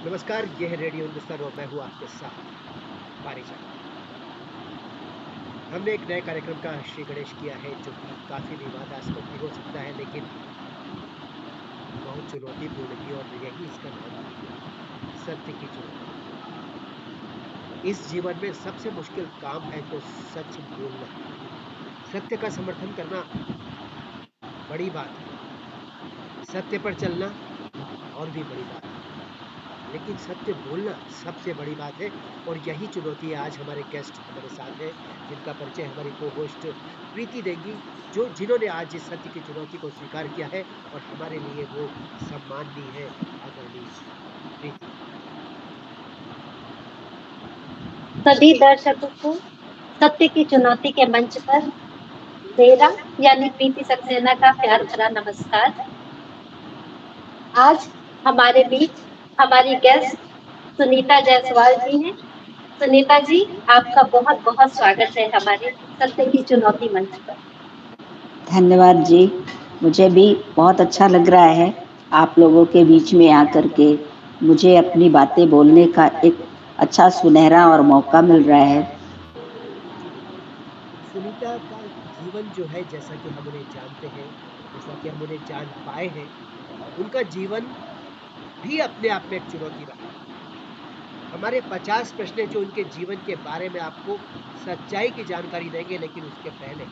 नमस्कार, ये है रेडियो हिंदुस्तान और मैं हूँ आपके साथ पारिजात। हमने एक नए कार्यक्रम का श्री गणेश किया है जो कि काफ़ी विवादास्पद भी हो सकता है लेकिन बहुत चुनौतीपूर्ण भी और यही इसका नाम भी है, सत्य की चुनौती। इस जीवन में सबसे मुश्किल काम है तो सच बोलना, सत्य का समर्थन करना बड़ी बात है, सत्य पर चलना और भी बड़ी बात है। लेकिन सत्य बोलना सबसे बड़ी बात है और यही चुनौती है। आज हमारे गेस्ट हमारे साथ हैं जिनका परिचय हमारी को होस्ट प्रीति देंगी, जो जिन्होंने आज इस सत्य की चुनौती को स्वीकार किया है और हमारे लिए वो सम्माननीय है। आदरणीय प्रीति। सभी दर्शकों को सत्य की चुनौती के मंच पर मेरा यानी प्रीति सक्सेना का प्यार भरा नमस्कार। आज हमारे बीच हमारी गेस्ट सुनीता जायसवाल जी हैं। सुनीता जी, आपका बहुत बहुत स्वागत है हमारे सत्य की चुनौती मंच पर। धन्यवाद जी। मुझे भी बहुत अच्छा लग रहा है आप लोगों के बीच में आकर के मुझे अपनी बातें बोलने का एक अच्छा सुनहरा और मौका मिल रहा है। जी बिल्कुल। सुनीता का जीवन जो है, जैसा कि हम उन्हें जानते हैं, जैसा कि हम उन्हें जान पाए हैं, उनका जीवन भी अपने आप में एक चुनौती रहा है। हमारे 50 प्रश्न हैं जो उनके जीवन के बारे में आपको सच्चाई की जानकारी देंगे, लेकिन उसके पहले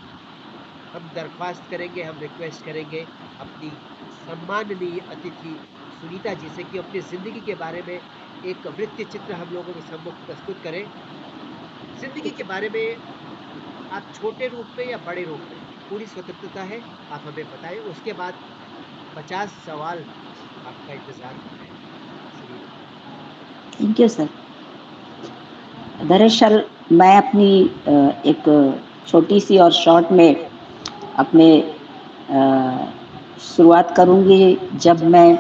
हम दरख्वास्त करेंगे, हम रिक्वेस्ट करेंगे अपनी सम्माननीय अतिथि सुनीता जी से कि अपनी ज़िंदगी के बारे में एक वृत्त चित्र हम लोगों के सम्मुख प्रस्तुत करें। ज़िंदगी के बारे में आप छोटे रूप में या बड़े रूप में, पूरी स्वतंत्रता है, आप हमें बताएँ। उसके बाद 50 सवाल आपका इंतज़ार कर रहे हैं। सुनीता। Thank you sir. दरअसल मैं अपनी एक छोटी सी और शॉर्ट में अपने शुरुआत करूँगी जब मैं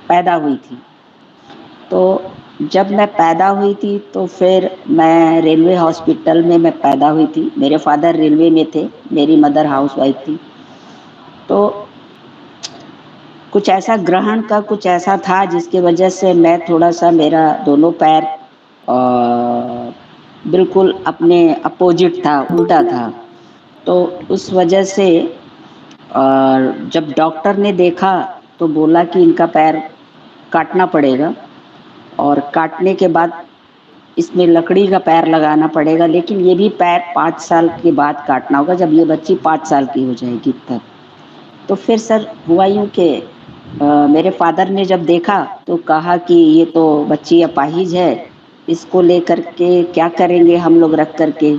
पैदा हुई थी। तो जब मैं पैदा हुई थी तो फिर मैं रेलवे हॉस्पिटल में मैं पैदा हुई थी। मेरे फादर रेलवे में थे, मेरी मदर हाउसवाइफ थी। तो कुछ ऐसा ग्रहण का कुछ ऐसा था जिसकी वजह से मैं थोड़ा-सा मेरा दोनों पैर बिल्कुल अपने अपोजिट था, उल्टा था। तो उस वजह से जब डॉक्टर ने देखा तो बोला कि इनका पैर काटना पड़ेगा और काटने के बाद इसमें लकड़ी का पैर लगाना पड़ेगा, लेकिन ये भी पैर 5 साल के बाद काटना होगा, जब ये बच्ची 5 साल की हो जाएगी तब। तो फिर सर हुआ यूँ कि मेरे फादर ने जब देखा तो कहा कि ये तो बच्ची अपाहिज है, इसको लेकर के क्या करेंगे हम लोग रख कर के,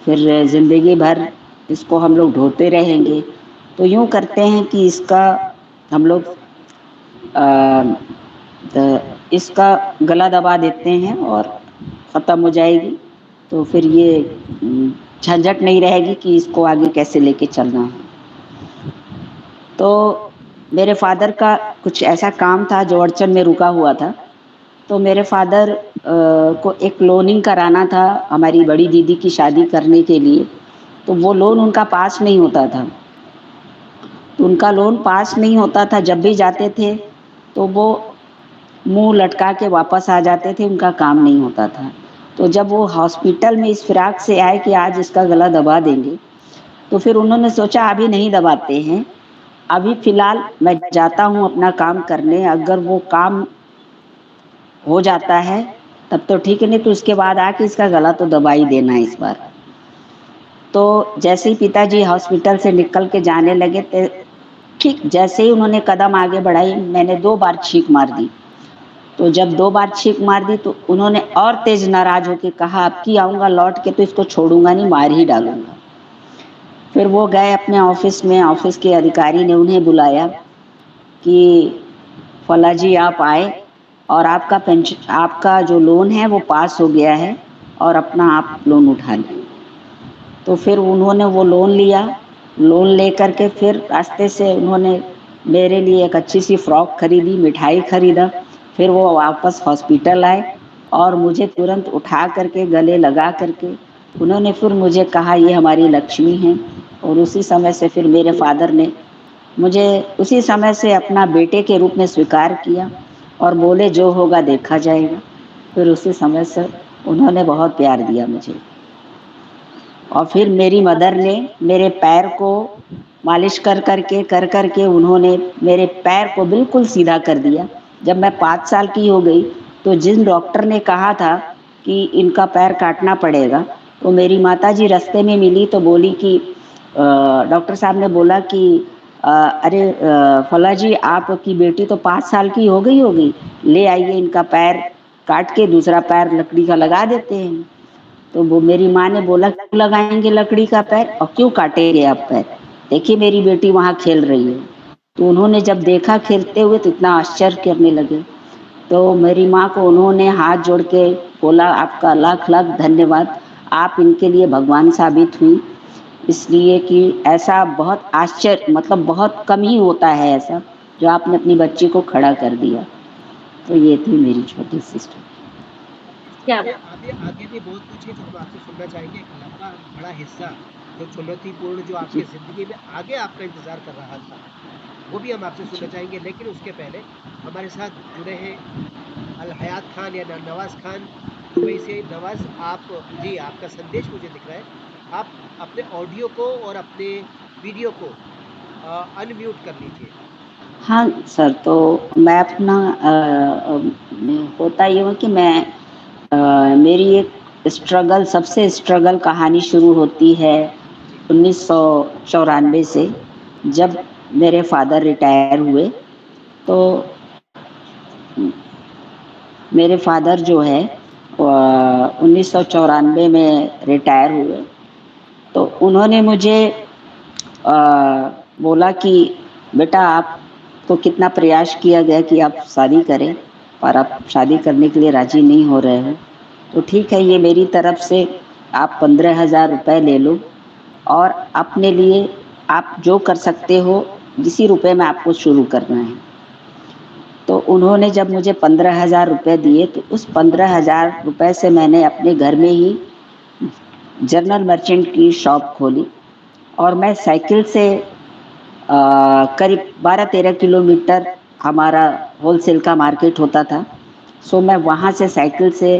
फिर ज़िंदगी भर इसको हम लोग ढोते रहेंगे। तो यूँ करते हैं कि इसका हम लोग इसका गला दबा देते हैं और ख़त्म हो जाएगी। तो फिर ये झंझट नहीं रहेगी कि इसको आगे कैसे लेके चलना है। तो मेरे फादर का कुछ ऐसा काम था जो अड़चन में रुका हुआ था। तो मेरे फादर को एक लोनिंग कराना था हमारी बड़ी दीदी की शादी करने के लिए। तो वो लोन उनका पास नहीं होता था। तो उनका लोन पास नहीं होता था, जब भी जाते थे तो वो मुँह लटका के वापस आ जाते थे, उनका काम नहीं होता था। तो जब वो हॉस्पिटल में इस फिराक से आए कि आज इसका गला दबा देंगे, तो फिर उन्होंने सोचा अभी नहीं दबाते हैं, अभी फ़िलहाल मैं जाता हूँ अपना काम करने, अगर वो काम हो जाता है तब तो ठीक है, नहीं तो उसके बाद आके इसका गला तो दबा ही देना इस बार। तो जैसे ही पिताजी हॉस्पिटल से निकल के जाने लगे थे, ठीक जैसे ही उन्होंने कदम आगे बढ़ाई, मैंने 2 बार छींक मार दी। तो जब 2 बार छींक मार दी तो उन्होंने और तेज़ नाराज़ होके कहा अब की आऊँगा लौट के तो इसको छोड़ूँगा नहीं, मार ही डालूँगा। फिर वो गए अपने ऑफ़िस में, ऑफ़िस के अधिकारी ने उन्हें बुलाया कि फला जी आप आए और आपका जो लोन है वो पास हो गया है और अपना आप लोन उठा लें। तो फिर उन्होंने वो लोन लिया, लोन लेकर के फिर रास्ते से उन्होंने मेरे लिए एक अच्छी सी फ्रॉक खरीदी, मिठाई खरीदा। फिर वो वापस हॉस्पिटल आए और मुझे तुरंत उठा करके गले लगा करके उन्होंने फिर मुझे कहा ये हमारी लक्ष्मी हैं। और उसी समय से फिर मेरे फादर ने मुझे उसी समय से अपना बेटे के रूप में स्वीकार किया और बोले जो होगा देखा जाएगा। फिर उसी समय से उन्होंने बहुत प्यार दिया मुझे। और फिर मेरी मदर ने मेरे पैर को मालिश कर के उन्होंने मेरे पैर को बिल्कुल सीधा कर दिया। जब मैं 5 साल की हो गई तो जिन डॉक्टर ने कहा था कि इनका पैर काटना पड़ेगा, तो मेरी माताजी रास्ते में मिली तो बोली कि डॉक्टर साहब ने बोला कि अरे फला जी, आपकी बेटी तो 5 साल की हो गई होगी, ले आइए इनका पैर काट के दूसरा पैर लकड़ी का लगा देते हैं। तो वो मेरी माँ ने बोला, क्यों लगाएंगे लकड़ी का पैर और क्यों काटेंगे आप पैर? देखिए मेरी बेटी वहाँ खेल रही है। तो उन्होंने जब देखा खेलते हुए तो इतना आश्चर्य करने लगे। तो मेरी माँ को उन्होंने हाथ जोड़ के बोला, आपका लाख लाख धन्यवाद, आप इनके लिए भगवान साबित हुई। इसलिए कि ऐसा बहुत आश्चर्य, मतलब बहुत कम ही होता है ऐसा, जो आपने अपनी बच्ची को खड़ा कर दिया। तो ये थी मेरी छोटी सिस्टर। क्या इसमें आगे भी बहुत कुछ है जो हम आपसे सुनना चाहेंगे। एक लंबा बड़ा हिस्सा जो चुनौतीपूर्ण जो आपकी ज़िंदगी में आगे आपका इंतज़ार कर रहा था, वो भी हम आपसे सुनना चाहेंगे। लेकिन उसके पहले हमारे साथ जुड़े हैं अल हयात खान या नवाज़ खान दुबई से। नवाज़, आप जी, आपका संदेश मुझे दिख रहा है। आप अपने ऑडियो को और अपने वीडियो को अनम्यूट कर लीजिए। हाँ सर, तो मैं अपना होता ये हुआ कि मैं मेरी एक स्ट्रगल, सबसे स्ट्रगल कहानी शुरू होती है जी। 1994 से, जब मेरे फादर रिटायर हुए। तो मेरे फादर जो है 1994 में रिटायर हुए। तो उन्होंने मुझे अ, बोला कि बेटा, आप तो कितना प्रयास किया गया कि आप शादी करें, पर आप शादी करने के लिए राजी नहीं हो रहे हो। तो ठीक है, ये मेरी तरफ से आप 15,000 रुपये ले लो और अपने लिए आप जो कर सकते हो, इसी रुपए में आपको शुरू करना है। तो उन्होंने जब मुझे 15,000 रुपये दिए तो उस 15,000 रुपये से मैंने अपने घर में ही जनरल मर्चेंट की शॉप खोली। और मैं साइकिल से करीब 12-13 किलोमीटर हमारा होलसेल का मार्केट होता था। सो मैं वहाँ से साइकिल से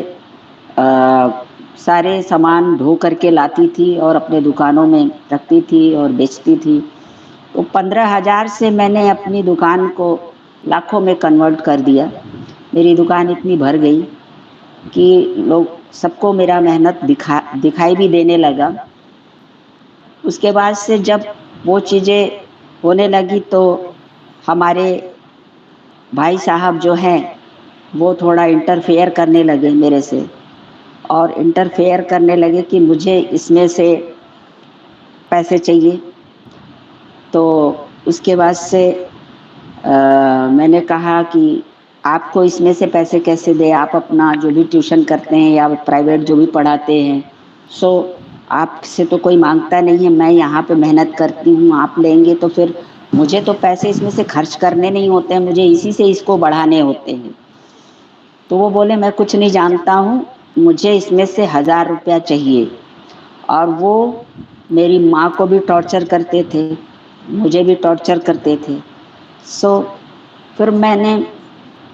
सारे सामान ढो करके लाती थी और अपने दुकानों में रखती थी और बेचती थी। तो 15,000 से मैंने अपनी दुकान को लाखों में कन्वर्ट कर दिया। मेरी दुकान इतनी भर गई कि लोग सबको मेरा मेहनत दिखाई भी देने लगा। उसके बाद से जब वो चीज़ें होने लगी तो हमारे भाई साहब जो हैं वो थोड़ा इंटरफेयर करने लगे मेरे से, और इंटरफेयर करने लगे कि मुझे इसमें से पैसे चाहिए। तो उसके बाद से मैंने कहा कि आपको इसमें से पैसे कैसे दें, आप अपना जो भी ट्यूशन करते हैं या प्राइवेट जो भी पढ़ाते हैं, सो आपसे तो कोई मांगता नहीं है, मैं यहाँ पे मेहनत करती हूँ, आप लेंगे तो फिर मुझे तो पैसे इसमें से खर्च करने नहीं होते हैं, मुझे इसी से इसको बढ़ाने होते हैं। तो वो बोले, मैं कुछ नहीं जानता हूँ, मुझे इसमें से 1,000 रुपया चाहिए। और वो मेरी माँ को भी टॉर्चर करते थे, मुझे भी टॉर्चर करते थे। सो फिर मैंने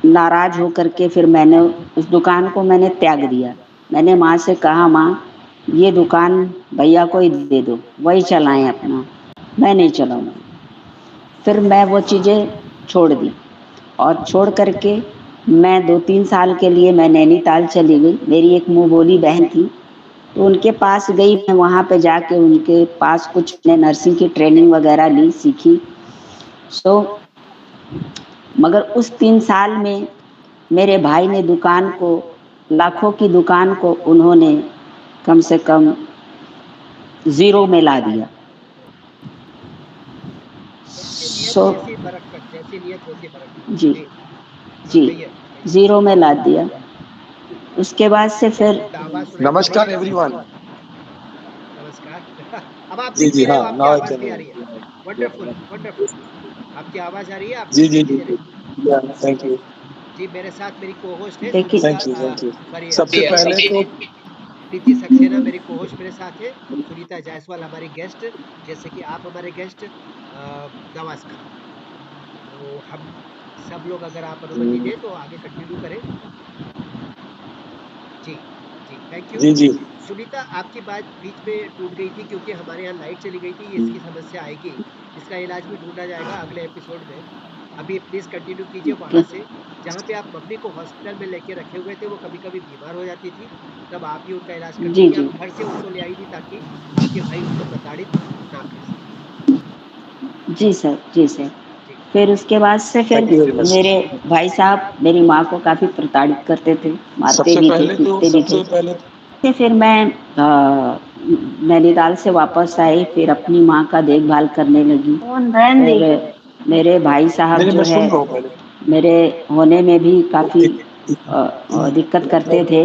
नाराज़ हो कर के फिर मैंने उस दुकान को मैंने त्याग दिया। मैंने माँ से कहा, माँ ये दुकान भैया को ही दे दो, वही चलाएं अपना, मैं नहीं चलाऊँगी। फिर मैं वो चीज़ें छोड़ दी और छोड़ कर के मैं 2-3 साल के लिए मैं नैनीताल चली गई। मेरी एक मुँह बोली बहन थी, तो उनके पास गई। मैं वहाँ पे जाके उनके पास कुछ मैंने नर्सिंग की ट्रेनिंग वगैरह ली, सीखी। सो मगर उस 3 साल में मेरे भाई ने दुकान को, लाखों की दुकान को उन्होंने कम से कम ज़ीरो में ला दिया। सो जैसी बरकत, जैसी नियत वैसी बरकत। जी, जी, हाँ, जी, कहिए, कहिए। ज़ीरो में ला दिया। उसके बाद से फिर आवाज़ सुनाई पड़ रही है नमस्कार आपसे? एवरीवन। नमस्कार। अब आप जी दिख जी भी रहे हाँ, हो, आपकी नाउ आई आवाज़ भी आ कैन। रही है। Wonderful, wonderful. आपकी आवाज़ आ रही है, आप जी जी दिखाई भी जी दे रहे हैं। जी, या थैंक यू। जी, मेरे साथ मेरी को-होस्ट है देखिए, सुनीता, थैंक यू। सॉरी, सबसे पहले तो प्रीति सक्सेना मेरी को-होस्ट मेरे साथ है, सुनीता जायसवाल हमारी गेस्ट, जैसे कि आप हमारे गेस्ट नवाज़ खान। तो हम सब लोग अगर आप अनुमति दें तो आगे कंटिन्यू करें। जी, जी, थैंक यू। जी जी सुनीता, आपकी बात बीच में टूट गई थी क्योंकि हमारे यहाँ लाइट चली गई थी, इसकी समस्या आएगी। इसका इलाज भी ढूँढा जाएगा अगले एपिसोड में। अभी प्लीज़ कंटिन्यू कीजिए वहाँ कि से, जहाँ पे आप मम्मी को हॉस्पिटल में लेके रखे हुए थे, वो कभी-कभी बीमार हो जाती थी, तब आप ही उनका इलाज करती जी थी। जी आप घर से उनको ले आई थी ताकि आपके भाई उनको प्रताड़ित ना कर सकें। जी सर, जी सर। जी, फिर उसके बाद से फिर थैंक यू वेरी मच। मेरे भाई साहब मेरी माँ को काफ़ी प्रताड़ित करते थे, मारते सबसे भी थे, पहले तो पीटते भी थे। फिर मैं नैनीताल से वापस आई, फिर अपनी माँ का देखभाल करने लगी। फिर मेरे भाई साहब नहीं जो मैं है सुन रहा हूँ पहले। मेरे होने में भी काफ़ी दिक्कत करते थे,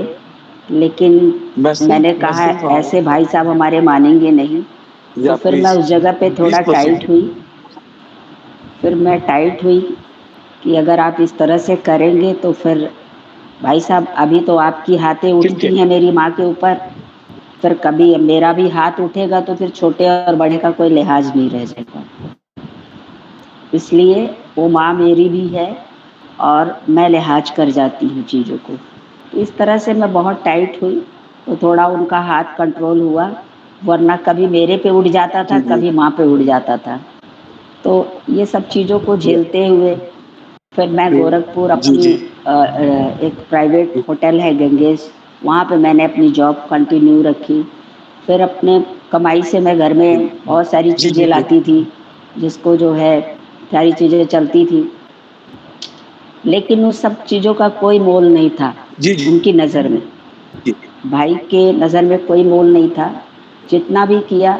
लेकिन मैंने मैं कहा सुन रहा हूँ ऐसे भाई साहब हमारे मानेंगे नहीं। या तो फिर मैं प्लीज उस जगह पे थोड़ा प्लीज प्रोसीड। टाइट हुई। फिर मैं टाइट हुई कि अगर आप इस तरह से करेंगे तो फिर भाई साहब अभी तो आपकी हाथें किनके? उठती हैं मेरी माँ के ऊपर, फिर कभी मेरा भी हाथ उठेगा तो फिर छोटे और बड़े का कोई लिहाज नहीं रह जाएगा। इसलिए वो माँ मेरी भी है और मैं लिहाज कर जाती हूँ चीज़ों को। तो इस तरह से मैं बहुत टाइट हुई तो थोड़ा उनका हाथ कंट्रोल हुआ, वरना कभी मेरे पे उड़ जाता था, जी जी कभी माँ पे उड़ जाता था। तो ये सब चीज़ों को झेलते हुए फिर मैं गोरखपुर जी अपनी जी एक प्राइवेट होटल है गंगेश, वहाँ पे मैंने अपनी जॉब कंटिन्यू रखी। फिर अपने कमाई से मैं घर में बहुत सारी जी चीज़ें जी जी लाती थी, जिसको जो है सारी चीज़ें चलती थी, लेकिन उस सब चीज़ों का कोई मोल नहीं था जी जी उनकी नज़र में। जी भाई के नज़र में कोई मोल नहीं था। जितना भी किया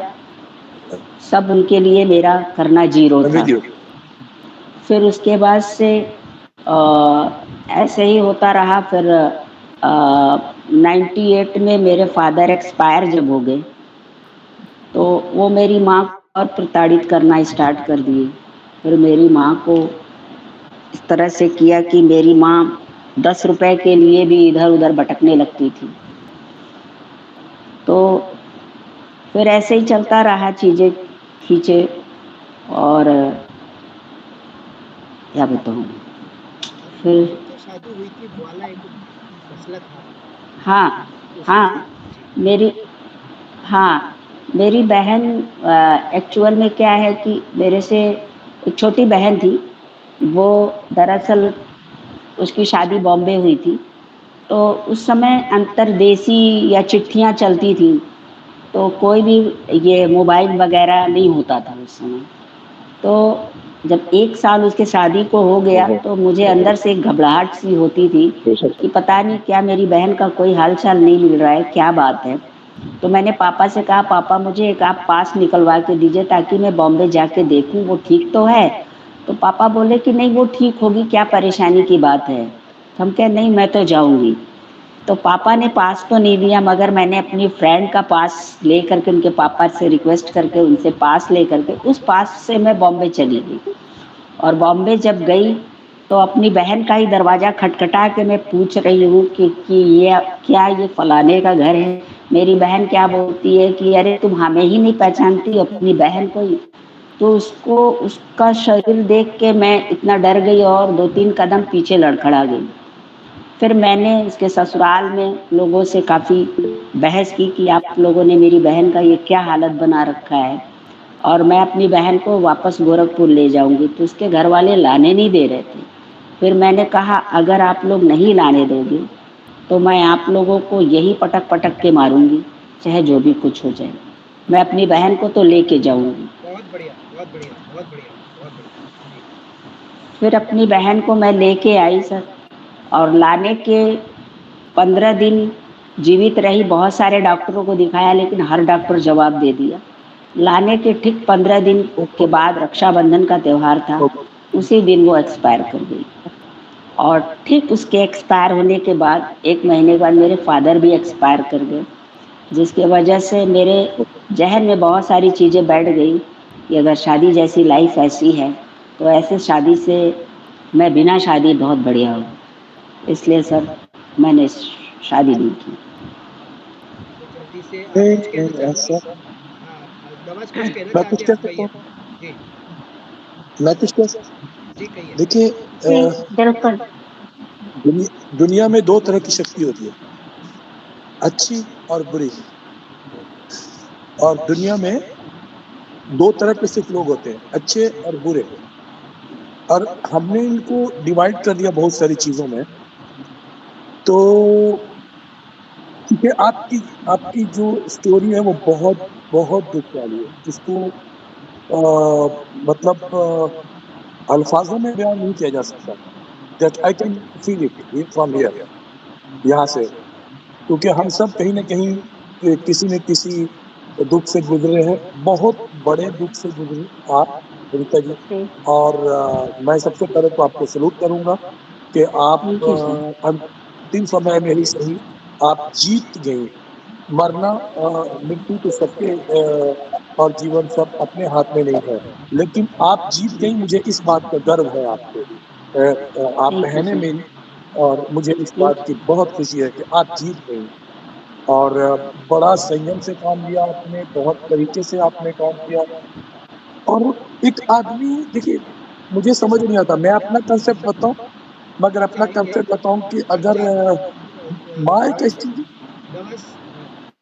सब उनके लिए मेरा करना ज़ीरो मैं था। With you. फिर उसके बाद से ऐसे ही होता रहा। फिर 98 में मेरे फादर एक्सपायर जब हो गए तो वो मेरी माँ को और प्रताड़ित करना स्टार्ट कर दिए। फिर मेरी माँ को इस तरह से किया कि मेरी माँ 10 रुपए के लिए भी इधर उधर भटकने लगती थी। तो फिर ऐसे ही चलता रहा, चीज़ें खींचे और क्या बताऊँ। आपकी फिर बहन की शादी हुई थी, वो वाला एक मसला था, हाँ, उसमें हाँ, जी, मेरी हाँ, मेरी बहन एक्चुअल में क्या है कि मेरे से एक छोटी बहन थी, वो दरअसल उसकी शादी बॉम्बे हुई थी, तो उस समय अंतर्देशी या चिट्ठियाँ चलती थीं, तो कोई भी ये मोबाइल वगैरह नहीं होता था उस समय। तो जब 1 साल उसके शादी को हो गया तो मुझे अंदर से एक घबराहट सी होती थी कि पता नहीं क्या मेरी बहन का कोई हाल-चाल नहीं मिल रहा है, क्या बात है? तो मैंने पापा से कहा, पापा मुझे एक आप पास निकलवा के दीजिए ताकि मैं बॉम्बे जाके देखूँ वो ठीक तो है। तो पापा बोले कि नहीं वो ठीक होगी, क्या परेशानी की बात है? तो हम कहे नहीं मैं तो जाऊँगी। तो पापा ने पास तो नहीं दिया, मगर मैंने अपनी फ्रेंड का पास ले करके उनके पापा से रिक्वेस्ट करके उनसे पास ले करके उस पास से मैं बॉम्बे चली गई। और बॉम्बे जब गई तो अपनी बहन का ही दरवाज़ा खटखटा के मैं पूछ रही हूँ कि ये क्या, ये फलाने का घर है? मेरी बहन क्या बोलती है कि अरे तुम हमें ही नहीं पहचानती अपनी बहन को ही। तो उसको उसका शरीर देख के मैं इतना डर गई और 2-3 कदम पीछे लड़खड़ा गई। फिर मैंने उसके ससुराल में लोगों से काफ़ी बहस की कि आप लोगों ने मेरी बहन का ये क्या हालत बना रखा है, और मैं अपनी बहन को वापस गोरखपुर ले जाऊँगी, तो उसके घर वाले लाने नहीं दे रहे थे। फिर मैंने कहा अगर आप लोग नहीं लाने दोगे, तो मैं आप लोगों को यही पटक-पटक के मारूँगी, चाहे जो भी कुछ हो जाए। मैं अपनी बहन को तो लेके जाऊँगी। बहुत बढ़िया, बहुत बढ़िया, बहुत बढ़िया, बहुत बढ़िया। जी, फिर अपनी बहन को मैं लेके आई सर, और लाने के 15 दिन जीवित रही, बहुत सारे डॉक्टरों को दिखाया लेकिन हर डॉक्टर जवाब दे दिया। लाने के ठीक 15 दिन के बाद रक्षाबंधन का त्योहार था, उसी दिन वो एक्सपायर कर गई। और ठीक उसके एक्सपायर होने के बाद 1 महीने बाद मेरे फादर भी एक्सपायर कर गए, जिसकी वजह से मेरे ज़हन में बहुत सारी चीज़ें बैठ गई कि अगर शादी जैसी लाइफ ऐसी है, तो ऐसे शादी से मैं बिना शादी बहुत बढ़िया हूँ। इसलिए सर मैंने शादी नहीं की। तो जल्दी से आप कुछ कहना नहीं चाहेंगी? ऐसा हाँ, नवाज़ कुछ कहना मैं चाहते कुछ हैं, कह आप सकता कहिए। हूँ। जी, मैं कुछ कह सकता हूँ। जी कहिए। देखिए जी बिल्कुल। दुनिया में दो तरह की शक्ति होती है, अच्छी और बुरी। और दुनिया में दो तरह के सिर्फ लोग होते हैं, अच्छे और बुरे। और हमने इनको डिवाइड कर दिया बहुत सारी चीजों में। तो क्योंकि आपकी आपकी जो स्टोरी है वो बहुत बहुत दुख वाली है, जिसको मतलब अल्फाजों में बयान नहीं किया जा सकता। That I can feel it from here, यहाँ से। क्योंकि हम सब कहीं न कहीं किसी न किसी दुख से गुजरे हैं, बहुत बड़े दुख से गुजरे आप, रीता जी। जी और मैं सबसे पहले तो आपको सैल्यूट करूँगा कि आप थैंक यू सर। अंतिम समय में ही सही, आप जीत गईं। मरना मृत्यु तो सबके और जीवन सब अपने हाथ में नहीं है, लेकिन आप जीत गईं, मुझे इस बात का गर्व है आप पे। आप थैंक यू बहन हैं सर। मेरी, और मुझे इस बात की बहुत खुशी है कि आप जीत गईं। और बड़ा संयम से काम लिया आपने, बहुत तरीके से आपने काम किया। और एक आदमी, देखिए, मुझे समझ नहीं आता, मैं अपना कांसेप्ट बताऊँ, मगर अपना चाहेंगे कांसेप्ट बताऊँ कि हम अगर चाहेंगे माँ एक नमस ऐसी चीज़ है। नमस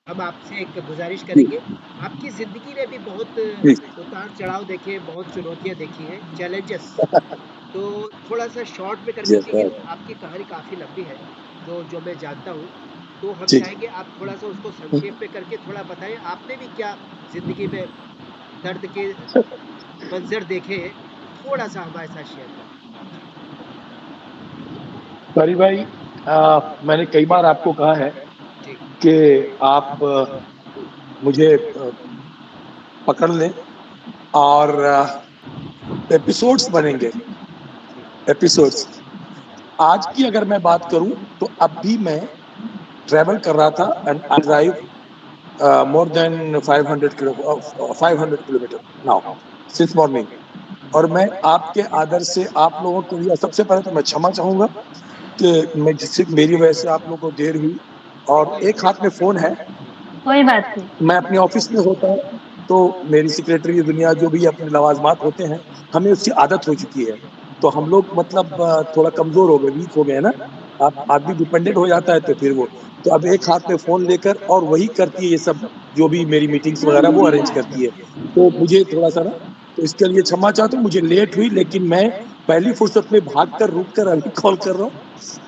हम आपसे एक गुजारिश जी, करेंगे। आपकी ज़िंदगी ने भी बहुत जी, उतार-चढ़ाव देखे, बहुत चुनौतियाँ देखी हैं, चैलेंजेस। तो थोड़ा-सा शॉर्ट में करके, जी, क्योंकि आपकी कहानी काफ़ी लंबी है, जो मैं जानता हूँ। तो हम जी। चाहेंगे आप थोड़ा-सा उसको संक्षेप में करके थोड़ा बताएँ, आपने भी क्या ज़िंदगी में दर्द के मंज़र देखे हैं, थोड़ा-सा हमारे साथ शेयर करें। जी, सॉरी भाई, मैंने कई बार आपको कहा है जी, कि आप मुझे पकड़ लें, और एपिसोड्स बनेंगे, जी, एपिसोड्स। आज की अगर मैं बात करूं, तो अब भी मैं ट्रैवल कर रहा था, and I drive more than 500 kilometre now since morning. और मैं आपके आदर से आप लोगों के लिए सबसे पहले तो मैं क्षमा चाहूंगा कि मैं जिससे मेरी वजह से आप लोगों को देर हुई। नहीं और कोई एक हाथ में फोन है, जी, कोई बात नहीं। मैं अपने ऑफिस में होता हूँ, तो मेरी सेक्रेटरी दुनिया जो भी अपने लवाजमात होते हैं, हमें उसकी आदत हो चुकी है। तो हम लोग मतलब थोड़ा कमजोर हो गए, वीक हो गए ना। आप आदमी डिपेंडेंट हो जाता है, तो फिर वो, तो अब एक हाथ में फोन लेकर, और वही करती है ये सब, जो भी मेरी मीटिंग्स वगैरह वो अरेंज करती है। तो मुझे थोड़ा सा ना, तो इसके लिए क्षमा चाहता हूँ, मुझे लेट हुई, लेकिन मैं पहली फुर्सत में भाग कर रुक कर अभी कॉल कर रहा हूँ,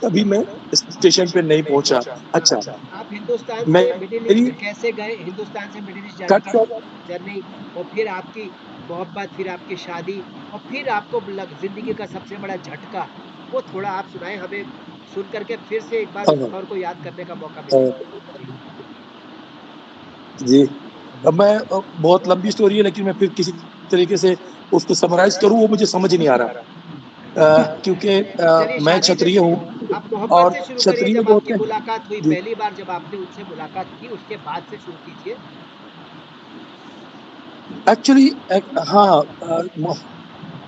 तभी मैं स्टेशन पे नहीं पहुंचा। अच्छा, आप हिंदुस्तान से मिडिल मेरी ईस्ट कैसे गए? हिंदुस्तान से मिडिल ईस्ट जाने कट की शॉट। जर्नी, और फिर आपकी मोहब्बत, फिर आपकी शादी, और फिर आपको ज़िंदगी का सबसे बड़ा झटका, वो थोड़ा आप सुनाएँ हमें, सुन कर के फिर से एक बार हाँ, उस हाँ, दौर को याद करने का मौका हाँ, मिलेगा। जी, जी। अब मैं बहुत लंबी स्टोरी है, लेकिन मैं फिर किसी तरीके से उसको समराइज करूँ, वो मुझे समझ नहीं आ रहा। क्योंकि चलिए मैं शादी से क्षत्रिय हूँ, आप मोहब्बत और से शुरू करिए, क्षत्रिय जब जो आपकी होते हैं। मुलाकात हुई, जी, पहली बार जब आपने उनसे मुलाकात की, उसके बाद से शुरू कीजिए। एक्चुअली हाँ,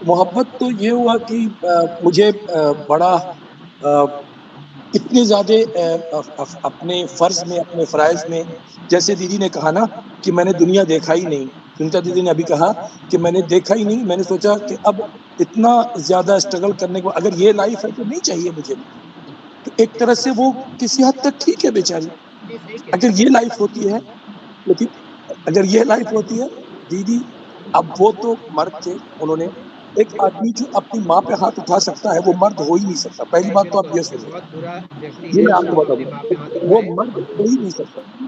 मोहब्बत तो ये हुआ कि मुझे बड़ा इतने ज़्यादा अपने फ़र्ज़ में, अपने फ़राइज़ में, जैसे दीदी ने कहा ना कि मैंने दुनिया देखा ही नहीं। सुनीता दीदी ने अभी कहा कि मैंने देखा ही नहीं, मैंने सोचा कि अब इतना ज़्यादा स्ट्रगल करने के बाद अगर ये लाइफ़ है तो नहीं चाहिए मुझे। तो एक तरह से वो किसी हद तक ठीक है बेचारी। जी, सही कह रहे अगर हैं। ये लाइफ़ होती है, लेकिन अगर ये लाइफ़ होती है, दीदी, अब वो तो मर्द थे, उन्होंने, एक आदमी जो अपनी माँ पे हाथ उठा सकता है, वो मर्द हो ही नहीं सकता। पहली नहीं, बात तो आप बिल्कुल, ये ये सुनिए। बहुत बुरा व्यक्ति ये है मैं जो आपको बता अपनी माँ पे हाथ दूँ, वो उठाए। मर्द हो ही नहीं सकता। नहीं,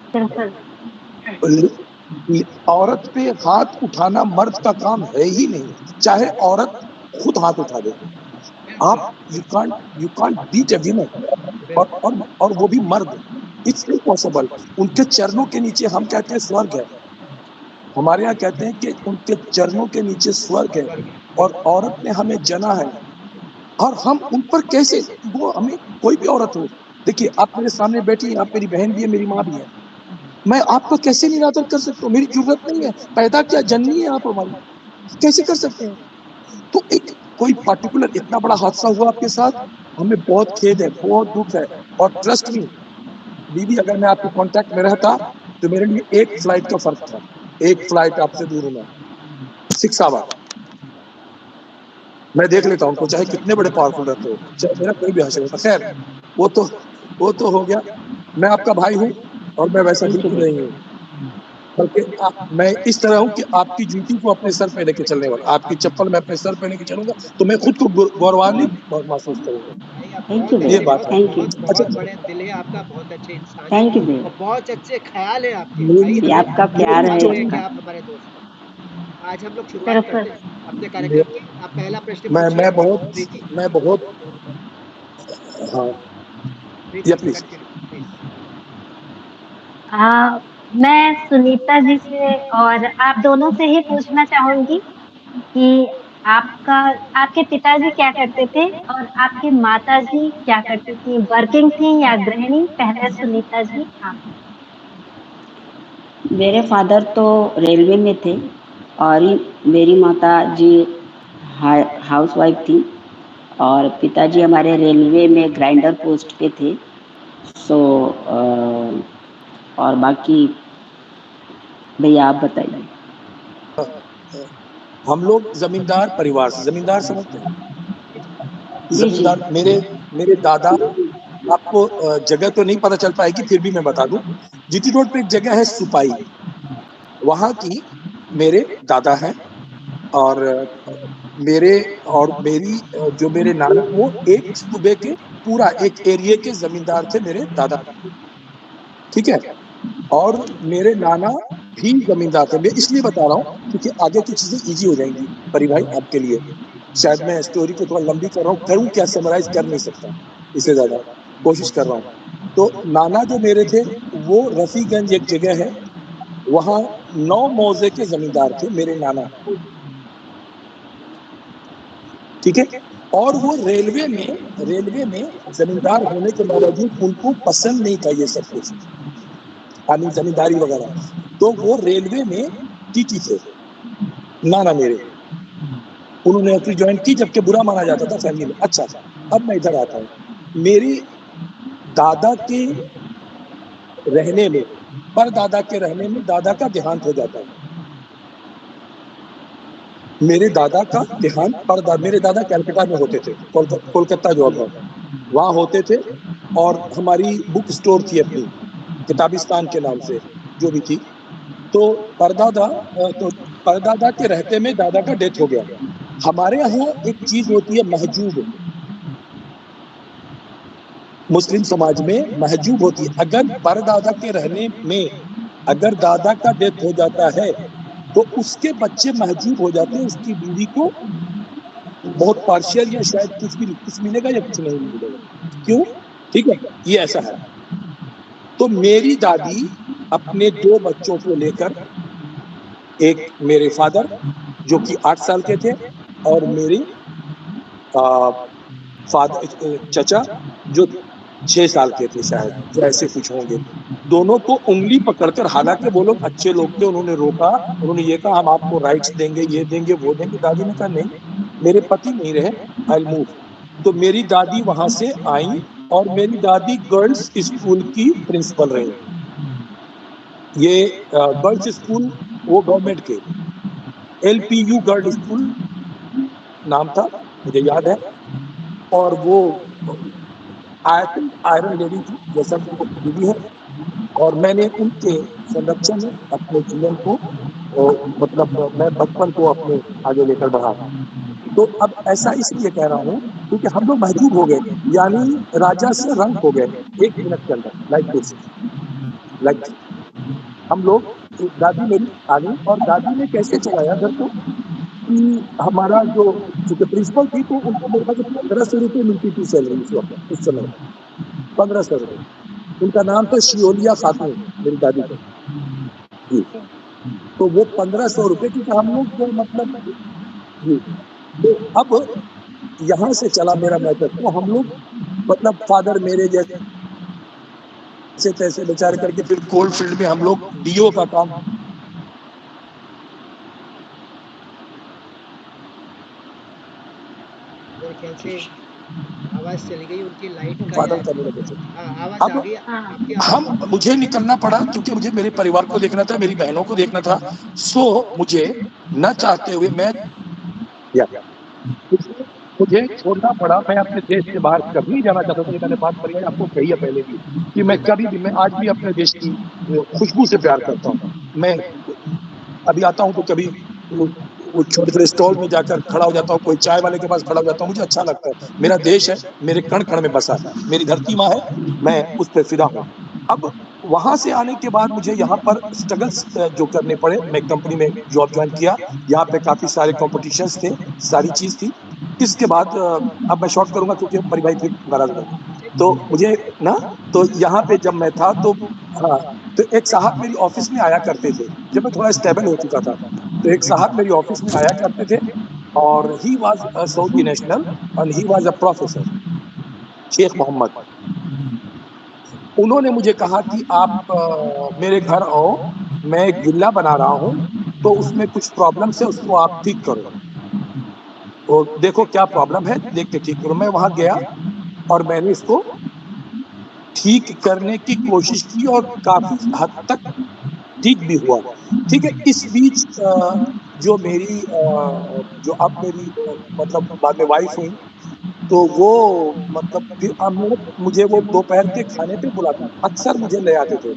नहीं। बिल्कुल। औरत पे हाथ उठाना मर्द का काम है ही नहीं, चाहे औरत खुद हाथ उठा दे। बिल्कुल, आप you can't beat a women, बिल्कुल। और वो भी मर्द। इट्स नहीं पॉसिबल। उनके चरणों के नीचे हम कहते हैं स्वर्ग है। हमारे यहाँ कहते हैं कि उनके चरणों के नीचे स्वर्ग है, स्वर्ग है, और बिल्कुल। औरत ने हमें जना है। और हम उन पर कैसे, वो हमें, कोई भी औरत हो, देखिए आप मेरे सामने बैठी हैं, आप मेरी बहन भी है, मेरी माँ भी है, मैं आपका कैसे निरादर कर सकता हूँ? मेरी जरूरत नहीं है, पैदा क्या जननी है आप हमारी, कैसे कर सकते हैं? तो एक कोई पर्टिकुलर इतना बड़ा हादसा हुआ आपके साथ, हमें बहुत खेद है, बहुत दुख है। और ट्रस्ट मी दीदी, अगर मैं आपके कांटेक्ट में रहता, तो मेरे लिए एक फ्लाइट का फर्क था, एक फ्लाइट आपसे दूर होना, 6 आवर। मैं देख लेता हूँ उनको, चाहे कितने बड़े पावरफुल रहते हो, चाहे मेरा कोई भी हासिल होता। खैर वो तो हो गया। मैं आपका भाई हूँ और मैं वैसा थैंक यू बिल्कुल नहीं भैया। हूँ, बल्कि मैं इस तरह हूँ कि आपकी जूती को अपने सर पे लेके चलने वाला, आपकी चप्पल मैं अपने सर पे लेके चलूंगा तो मैं खुद को गौरवान्वित महसूस करूंगा। भाई आप थैंक यू बहुत ये अच्छे, भैया। बात बहुत है। Thank you. बहुत अच्छा, बहुत बड़े दिल है आपका, बहुत अच्छे इंसान हैं थैंक यू भैया। और बहुत अच्छे ख्याल है आपके भाई। ये हमें आपका बहुत प्यार है मालूम है कि आपका। आप हमारे दोस्त हैं। आज हम लोग शुरुआत बिल्कुल। करते हैं अपने कार्यक्रम की। आप पहला प्रश्न पूछिए प्रीति। मैं बहुत हाँ, या प्रीति प्लीज। Continue please. मैं सुनीता जी से और आप दोनों से ही पूछना चाहूंगी कि आपका आपके पिताजी क्या करते थे और आपकी माताजी क्या करती थी, वर्किंग थी या गृहिणी? पहले सुनीता जी आप। मेरे फादर तो रेलवे में थे और मेरी माता जी हाउस वाइफ थी और पिताजी हमारे रेलवे में ग्राइंडर पोस्ट पे थे। सो और बाकी भैया आप बताइए। हम लोग जमींदार परिवार से, जमींदार समझते हैं? जी जी। जमींदार मेरे दादा, आपको जगह तो नहीं पता चल पाएगी, फिर भी मैं बता दूं। जीटी रोड पे एक जगह है सुपाई, वहां की मेरे दादा हैं। और मेरे और मेरी जो मेरे नाना, वो एक सूबे के पूरा एक एरिया के जमींदार थे मेरे दादा, ठीक है। और मेरे नाना भी जमींदार थे। मैं इसलिए बता रहा हूँ क्योंकि आगे की चीजें इजी हो जाएंगी परी भाई आपके लिए। शायद मैं स्टोरी को थोड़ा लंबी कर रहा हूँ, करूँ क्या, समराइज कर नहीं सकता इससे ज्यादा, कोशिश कर रहा हूँ। तो नाना जो मेरे थे वो रफीगंज एक जगह है, वहां 9 मौजे के जमींदार थे मेरे नाना, ठीक है। और वो रेलवे में जमींदार होने के बावजूद उनको पसंद नहीं था ये सब कुछ, यानी जमींदारी वगैरह। तो वो रेलवे में टीटी थे नाना मेरे, उन्होंने नौकरी ज्वाइन की जबकि बुरा माना जाता था फैमिली में। अच्छा, अब मैं इधर आता हूँ। मेरी दादा के रहने में, परदादा के रहने में दादा का देहांत हो जाता है। मेरे दादा का देहांत मेरे दादा कलकत्ता में होते थे, कोलकाता जॉब है, वहां होते थे। और हमारी बुक स्टोर थी अपनी, किताबिस्तान के नाम से जो भी थी। तो तो परदादा के रहते में दादा का डेथ हो गया। हमारे यहाँ एक चीज होती है महजूब, मुस्लिम समाज में महजूब होती है। अगर परदादा के रहने में अगर दादा का डेथ हो जाता है तो उसके बच्चे महजूब हो जाते हैं, उसकी बीवी को बहुत पार्शियल या शायद कुछ मिलेगा या कुछ नहीं मिलेगा। क्यों? ठीक है, ये ऐसा है। तो मेरी दादी अपने 2 बच्चों को लेकर, एक मेरे फादर जो कि 8 साल के थे और मेरे फादर चचा जो 6 साल के थे शायद, या ऐसे कुछ होंगे, दोनों को उंगली पकड़कर, हालांकि वो लोग अच्छे लोग थे, उन्होंने रोका, उन्होंने ये कहा हम आपको राइट्स देंगे, ये देंगे, वो देंगे। दादी ने कहा नहीं, मेरे पति नहीं रहे, आई मूव। तो मेरी दादी वहां से आई और मेरी दादी गर्ल्स स्कूल की प्रिंसिपल रही। ये गर्ल्स स्कूल वो गवर्नमेंट के, LPU गर्ल्स स्कूल नाम था, मुझे याद है। और वो आयरन लेडी थी, जैसा कि वो दीदी है। और मैंने उनके संरक्षण में अपने जीवन को मतलब मैं बचपन को अपने आगे लेकर बढ़ा। तो अब ऐसा इसलिए कह रहा हूँ क्योंकि हम लोग महजूब हो गए, यानी राजा से रंक हो गए 1 मिनट के अंदर, लाइक दिस, लाइक हम लोग। दादी मेरी आ गई और दादी ने कैसे चलाया घर को कि हमारा जो चूंकि प्रिंसिपल थी तो उनको मेरे ख्याल से 1500 रुपये मिलती थी सैलरी उस वक्त, उस समय 1500 रुपये। उनका नाम था शियोलिया खातून, मेरी दादी का जी। तो वो 1500 रुपये, क्योंकि हम लोग जो मतलब जी। तो अब यहाँ से चला मेरा मैटर। तो हम लोग मतलब फादर मेरे जैसे तैसे बेचारे करके फिर कोल फील्ड में हम लोग DO का काम। मेरे ख्याल से आवाज चली गई उनकी, लाइट का या फादर करने लगे थे। हाँ आवाज आ अब गई, हाँ। आपकी आवाज हम आ गई। मुझे निकलना पड़ा क्योंकि मुझे मेरे परिवार को देखना था, मेरी बहनों को देखना था। सो मुझे न चाहते हुए मैं या इसलिए मुझे छोड़ना पड़ा। मैं अपने देश से बाहर कभी नहीं जाना चाहता था। ये मैंने बात परिवार आपको कही है पहले भी कि मैं कभी भी, मैं आज भी अपने देश की खुशबू से प्यार करता हूँ। मैं अभी आता हूँ तो कभी वो छोटे-छोटे स्टॉल में जाकर खड़ा हो जाता हूँ, कोई चाय वाले के पास खड़ा हो जाता हूँ, मुझे अच्छा लगता है। मेरा देश है, मेरे कण-कण में बसा है, मेरी धरती माँ है, मैं उस पे फ़िदा हूँ। अब वहाँ से आने के बाद मुझे यहाँ पर स्ट्रगल्स जो करने पड़े, मैं कंपनी में जॉब जॉइन किया, यहाँ पे काफ़ी सारे कॉम्पिटिशन्स थे, सारी चीज़ थी। इसके बाद अब मैं शॉर्ट करूँगा क्योंकि हमारी भाई फिर नाराज़ हो जाएँगे। तो मुझे ना, तो यहाँ पे जब मैं था तो हाँ, तो एक साहब मेरी ऑफ़िस में आया करते थे, जब मैं थोड़ा स्टेबल हो चुका था। तो एक साहब मेरी ऑफ़िस में आया करते थे और he was a Saudi national and he was a professor, Sheikh Mohammed. उन्होंने मुझे कहा कि आप मेरे घर आओ, मैं एक विला बना रहा हूँ, तो उसमें कुछ प्रॉब्लम्स है, उसको आप ठीक करो। तो देखो क्या प्रॉब्लम है, देख के ठीक करो। मैं वहाँ गया और मैंने उसको ठीक करने की कोशिश की और काफ़ी हद तक ठीक भी हुआ। ठीक है, इस बीच जो मेरी जो अब मेरी मतलब बाद में वाइफ़ हुई, तो वो मतलब फिर हम लोग, मुझे वो दोपहर के खाने पे बुलाते, अक्सर मुझे ले आते थे।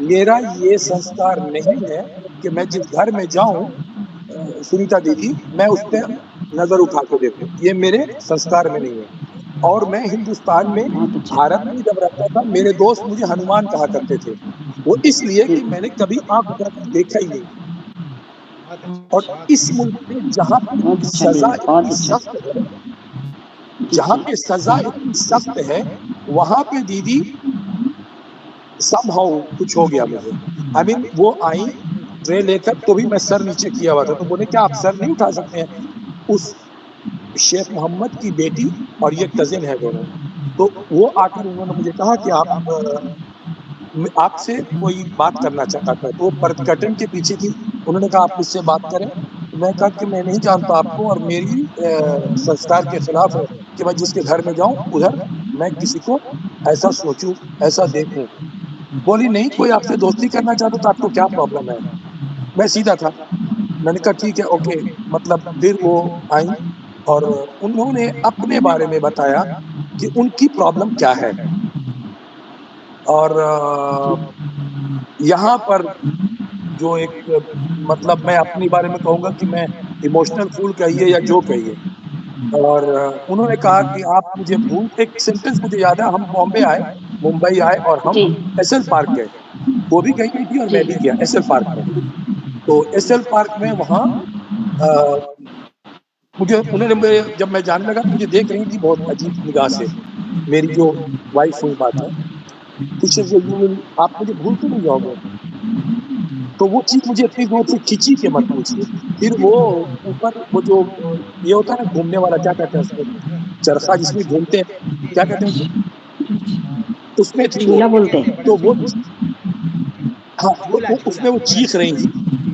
मेरा ये संस्कार नहीं है कि मैं जिस घर में जाऊँ सुनीता दीदी, मैं उस पे नज़र उठा के देखूँ, ये मेरे संस्कार में नहीं है। और मैं हिंदुस्तान में, बहुत अच्छा। भारत में जब रहता था, मेरे दोस्त मुझे हनुमान कहा करते थे। वो इसलिए जी, कि मैंने कभी आँख उठाकर देखा ही नहीं। बहुत अच्छा, और बहुत इस अच्छा। मुल्क में जहाँ पे बहुत अच्छा सज़ा दीदी, बहुत इतनी अच्छा। सख्त है, जी, जहाँ जी। पे सज़ा इतनी सख्त है, वहाँ पे दीदी समहाउ कुछ हो गया मुझे। आई मीन वो आई ट्रे लेकर, तो भी मैं सर नीचे किया हुआ था, तो बोले क्या आप सर नहीं उठा सकते हैं? उस शेख मोहम्मद की बेटी और ये कज़िन है दोनों। तो वो आकर उन्होंने मुझे कहा कि आपसे कोई बात करना चाहता है। तो वो कर्टन के पीछे थी। उन्होंने कहा आप मुझसे बात करें। तो मैं कहा कि मैं नहीं जानता आपको और मेरी संस्कार के खिलाफ है कि मैं जिसके घर में जाऊँ उधर मैं किसी को ऐसा सोचूँ, ऐसा देखूँ। बोली नहीं, कोई आपसे दोस्ती करना चाहता तो आपको क्या प्रॉब्लम है? मैं सीधा था। मैंने कहा ठीक है, ओके। मतलब फिर वो आई और उन्होंने अपने बारे में बताया कि उनकी प्रॉब्लम क्या है। और यहाँ पर जो एक मतलब मैं अपने बारे में कहूँगा कि मैं इमोशनल फूल कहिए या जो कहिए। और उन्होंने कहा कि आप मुझे भूल, एक सेंटेंस मुझे याद है, हम बॉम्बे आए, मुंबई आए और हम जी, एसएल पार्क गए। वो भी गई हुई थी और जी। मैं भी गया एसएल पार्क में। तो एसएल पार्क में वहाँ अ, मुझे उन्होंने मेरे, जब मैं जाने लगा तो मुझे देख रही थी बहुत अजीब निगाह से। मेरी जो वाइफ हुई बात है, पीछे से यू विल, आप मुझे भूल तो नहीं जाओगे? तो वो चीज़ मुझे इतनी जोर से खींची कि मत पूछिए। फिर वो ऊपर वो जो ये होता है ना घूमने वाला, क्या कहते हैं उसको? चरखा जिसमें घूमते हैं, क्या कहते हैं उसको? उसमें थी वो। झूला बोलते हैं। तो वो हाँ, झूला, वो झूला, उसमें वो झूला चीख रही थी।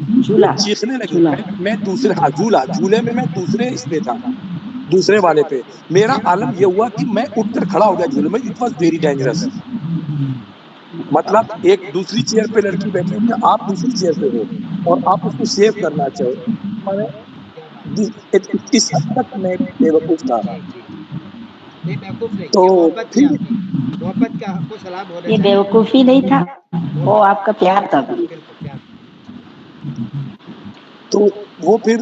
वो झूला, चीखने लगी। झूला। मैं दूसरे, हाँ, झूला, झूले में मैं दूसरे इस पे था, दूसरे वाले पे। मेरा आलम ये हुआ कि मैं उठकर खड़ा हो गया झूले में। It was very dangerous. अरे मतलब बाप एक दूसरी चेयर पे लड़की बैठी हुई है, आप दूसरी चेयर पे हो और आप उसको सेव करना चाहो। माने क्या बात है। इस हद तक मैं बेवकूफ़ था। जी, जी, जी। नहीं बेवकूफ़ नहीं, तो ये मोहब्बत थी फिर आपकी। मोहब्बत का आपको सलाम होना ये चाहिए। बेवकूफ़ी नहीं था, वो मोहब्बत आपका प्यार था दीदी। बिल्कुल, प्यार था। जी। तो वो फिर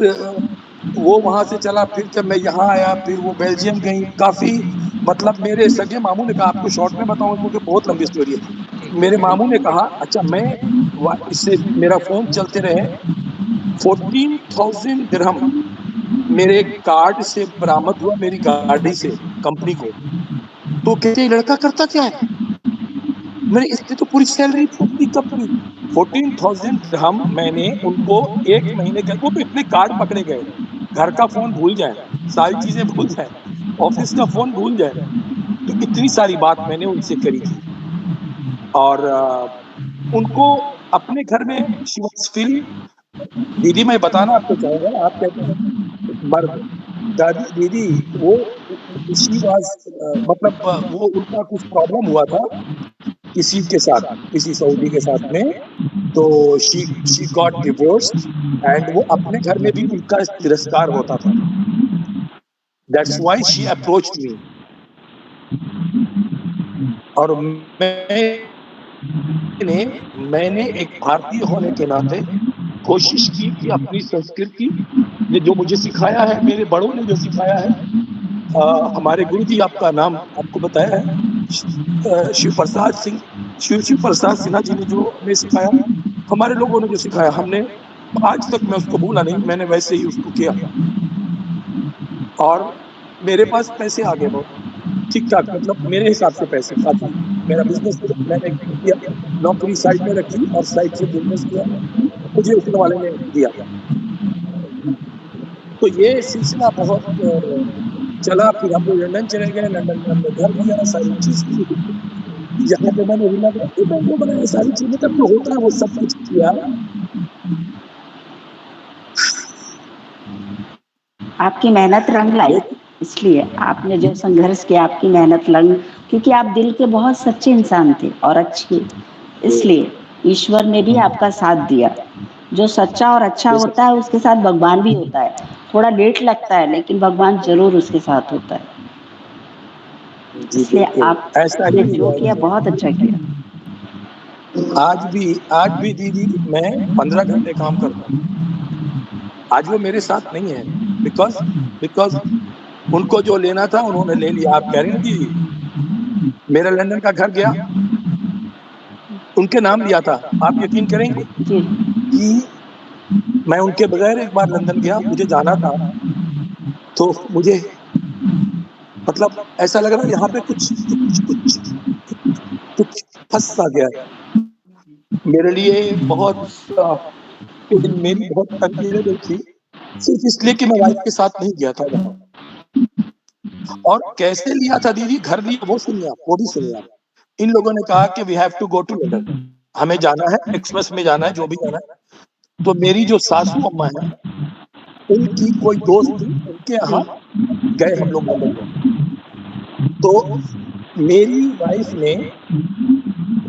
वो वहाँ से चला, फिर जब मैं यहाँ आया, फिर वो बेल्जियम गई, काफ़ी मतलब मेरे सगे मामू ने कहा, आपको शॉर्ट में बताऊँ क्योंकि बहुत लंबी स्टोरी जी, है। जी, मेरे बिल्कुल। मामू ने कहा अच्छा मैं इससे मेरा फ़ोन चलते रहे, 14,000 दिरहम मेरे कार्ड से बरामद हुआ, मेरी गाड़ी से कंपनी को। तो कहते ये लड़का करता क्या है? मैंने इसने तो पूरी सैलरी ठोक दी कंपनी। 14,000 दिरहम मैंने उनको 1 महीने का, वो तो इतने कार्ड पकड़े गए, घर का फ़ोन भूल जाएँ, सारी चीज़ें भूल जाएँ, ऑफ़िस का फ़ोन भूल जाएँ। तो इतनी सारी बात मैंने उनसे करी थी और उनको अपने घर में शी वाज़ फीलिंग, दीदी मैं बताना आपको चाहूँगा, आप कहते हैं मर्द, दादी दीदी वो शी वाज़ मतलब वो उनका कुछ प्रॉब्लम हुआ था किसी के साथ, किसी सऊदी के साथ में, तो she she got divorced and वो अपने घर में भी उनका तिरस्कार होता था। दैट्स व्हाई शी अप्रोच्ड मी। और मैंने एक भारतीय होने के नाते कोशिश की कि अपनी संस्कृति ने जो मुझे सिखाया है, मेरे बड़ों ने जो सिखाया है, हमारे गुरुजी आपका नाम आपको बताया है, शिव प्रसाद सिन्हा जी ने जो हमें सिखाया, हमारे लोगों ने जो सिखाया, हमने आज तक मैं उसको भूला नहीं, मैंने वैसे ही उसको किया। और मेरे पास पैसे आ गए बहुत ठीक-ठाक, मतलब मेरे हिसाब से पैसे काफ़ी। मेरा बिज़नेस मैंने किया, नौकरी साइड में रखी और साइड से बिज़नेस किया, मुझे ऊपर वाले ने दिया। तो ये सिलसिला बहुत चला, फिर हम लोग लंदन चले गए, लंदन में हमने घर लिया, सारी चीज़ की। यहाँ पे मैंने विला बनाया, सारी चीज़ें तब जो होता है वो सब कुछ किया। आपकी मेहनत रंग लाई, इसलिए आपने जो संघर्ष किया, आपकी मेहनत रंग, क्योंकि आप दिल के बहुत सच्चे इंसान थे और अच्छे, इसलिए ईश्वर ने भी आपका साथ दिया। जो सच्चा और अच्छा होता है उसके साथ भगवान भी होता है, थोड़ा लेट लगता है लेकिन भगवान जरूर उसके साथ होता है। जी इसलिए बिल्कुल, ऐसा आपने ही जो हुआ। किया बहुत अच्छा किया। आज भी दीदी मैं 15 घंटे काम करता हूँ। आज वो मेरे साथ नहीं है, बिकॉज़ उनको जो लेना था उन्होंने ले लिया। आप कह रही हैं ना दीदी, मेरा लंदन का घर गया, उनके नाम लिया था। आप यकीन करेंगी जी। कि मैं उनके बगैर एक बार लंदन गया, मुझे जाना था, तो मुझे मतलब ऐसा लग रहा है यहाँ पे कुछ फँस सा गया है। मेरे लिए बहुत मेरी बहुत अनबिलीवेबल थी, सिर्फ़ इसलिए कि मैं वाइफ़ के साथ नहीं गया था वहाँ। और कैसे लिया था दीदी, घर लिया वो सुनिए आप, वो भी सुनिए आप। इन लोगों ने कहा कि we have to go to London, हमें जाना है, एक्सप्रेस में जाना है, जो भी जाना है। तो मेरी जो सासू अम्मा है, उनकी कोई दोस्त थी, उनके यहाँ गए हम लोग लंदन में। तो मेरी वाइफ़ ने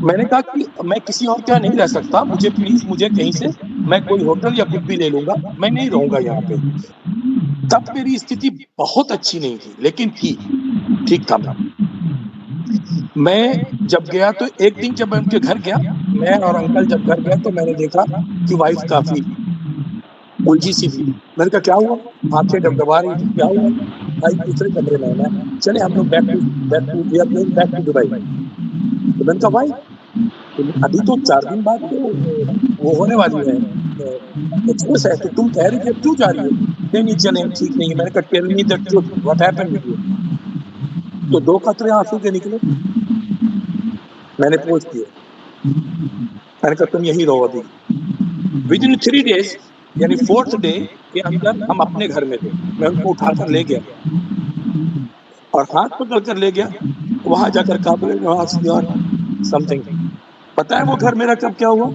मैंने कहा कि मैं किसी और के यहाँ नहीं रह सकता, मुझे प्लीज़ मुझे कहीं से मैं कोई होटल या कुछ भी ले लूँगा, मैं नहीं रहूँगा यहाँ पे। तब मेरी स्थिति बहुत अच्छी नहीं थी, लेकिन थी, ठीक था मैं। मैं जब गया तो एक दिन जब मैं उनके घर गया, मैं और अंकल जब घर गए तो मैंने देखा कि वाइफ़ काफ़ी उलझी-सी थी। मैंने कहा क्या हुआ? आँखें डबडबा रही थी, क्या हुआ? भाई दूसरे कमरे में आना है, चले हम लोग we are going back to Dubai. तो मैंने कहा व्हाई? अभी तो 4 दिन बाद तो वो होने वाली है, एक्सप्रेस है, तो तुम कह रही थी अब क्यों जा रही हो? नहीं, चलें ठीक नहीं है। मैंने कहा tell me the truth, what happened with you? तो 2 कतरे आँसू के निकले। मैंने पूछ दिए, मैंने कहा तुम यहीं रहो अभी। विदिन 3 डेज़ यानी 4th डे के अंदर हम अपने घर में थे। मैं उनको उठाकर ले गया और हाथ पकड़ कर ले गया। वहाँ जाकर कहा बोले निवास यार समथिंग। पता है वो घर मेरा कब क्या हुआ?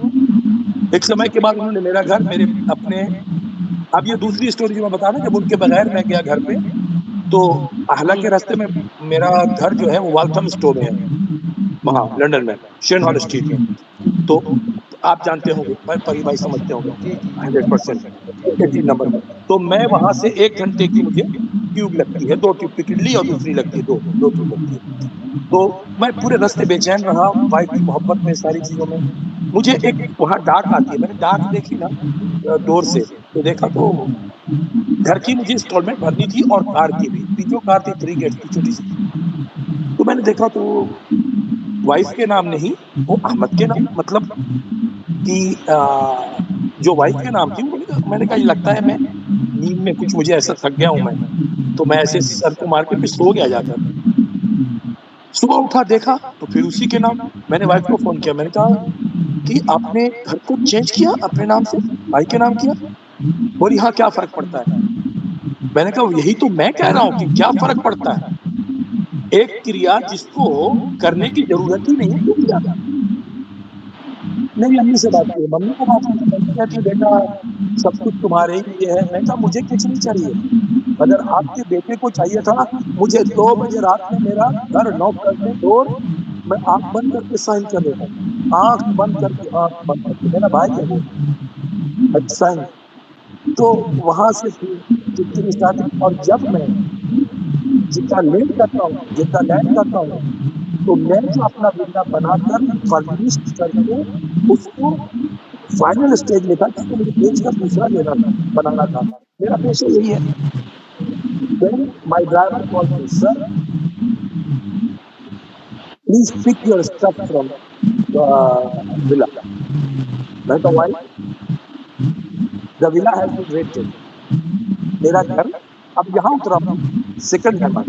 एक समय के बाद उन्होंने मेरा घर मेरे अपने अब ये दूसरी स्टोरी जो मैं बता रहा हूँ, जब उनके बगैर मैं गया घर पे, तो हालाँकि रास्ते में मेरा घर जो है वो वाल्थम में है, वहाँ लंदन में, शेन हॉल स्ट्रीट में। तो आप जानते होंगे, परी भाई समझते होंगे जी, जी, जी। 100% 18 नंबर में। तो मैं वहाँ से 1 घंटे की मुझे ट्यूब लगती है, 2 ट्यूब टिकट ली और दूसरी लगती है, 2 ट्यूब लगती है। तो मैं पूरे रास्ते बेचैन रहा, वाइफ़ की मोहब्बत में, सारी चीज़ों में। मुझे एक वहाँ डाक आती है, मैंने डाक देखी ना डोर से, तो देखा तो घर की मुझे इंस्टॉलमेंट भरनी थी और कार की भी। जो कार थी 3 गेट्स की छोटी-सी। तो मैंने देखा तो वाइफ़ के नाम नहीं, वो अहमद के नाम मतलब कि जो वाइफ़ के नाम थी, मैंने कहा ये लगता है मैं नींद में कुछ मुझे ऐसा थक गया हूँ मैं, तो मैं ऐसे सर को मार के फिर सो गया जाकर। सुबह उठा देखा तो फिर उसी के नाम। मैंने वाइफ़ को फ़ोन किया, मैंने कहा कि आपने घर को चेंज किया अपने नाम से, भाई के नाम किया? बोली हाँ, क्या फ़र्क पड़ता है? मैंने कहा यही तो मैं कह रहा हूँ कि क्या फ़र्क पड़ता है? एक क्रिया जिसको करने की ज़रूरत ही नहीं है, क्यों किया? मेरी अम्मी से बात की, मम्मी को बात की, मम्मी कहती है बेटा सब कुछ तुम्हारे ही लिए है। मैंने कहा मुझे कुछ नहीं चाहिए, अगर आपके बेटे को चाहिए था, मुझे 2 बजे रात में मेरा घर नॉक कर दें डोर, मैं आँख बंद करके साइन कर देता। आँख बंद करके, मेरा भाई है वो, साइन। तो वहाँ से फिर चिड़चिड़ी स्टार्ट हुई और जब मैं जितना लैंड करता हूँ तो मैं जो अपना विला बनाकर फर्निश्ड करके उसको फाइनल स्टेज में था कि मुझे बेचकर दूसरा बनाना था। मेरा पेशा यही है। Then my driver called me, sir, please pick your stuff from the villa. मैं तो why? The villa has been rented. मेरा घर अब यहाँ उतरा हूँ सेकंड हैंड में।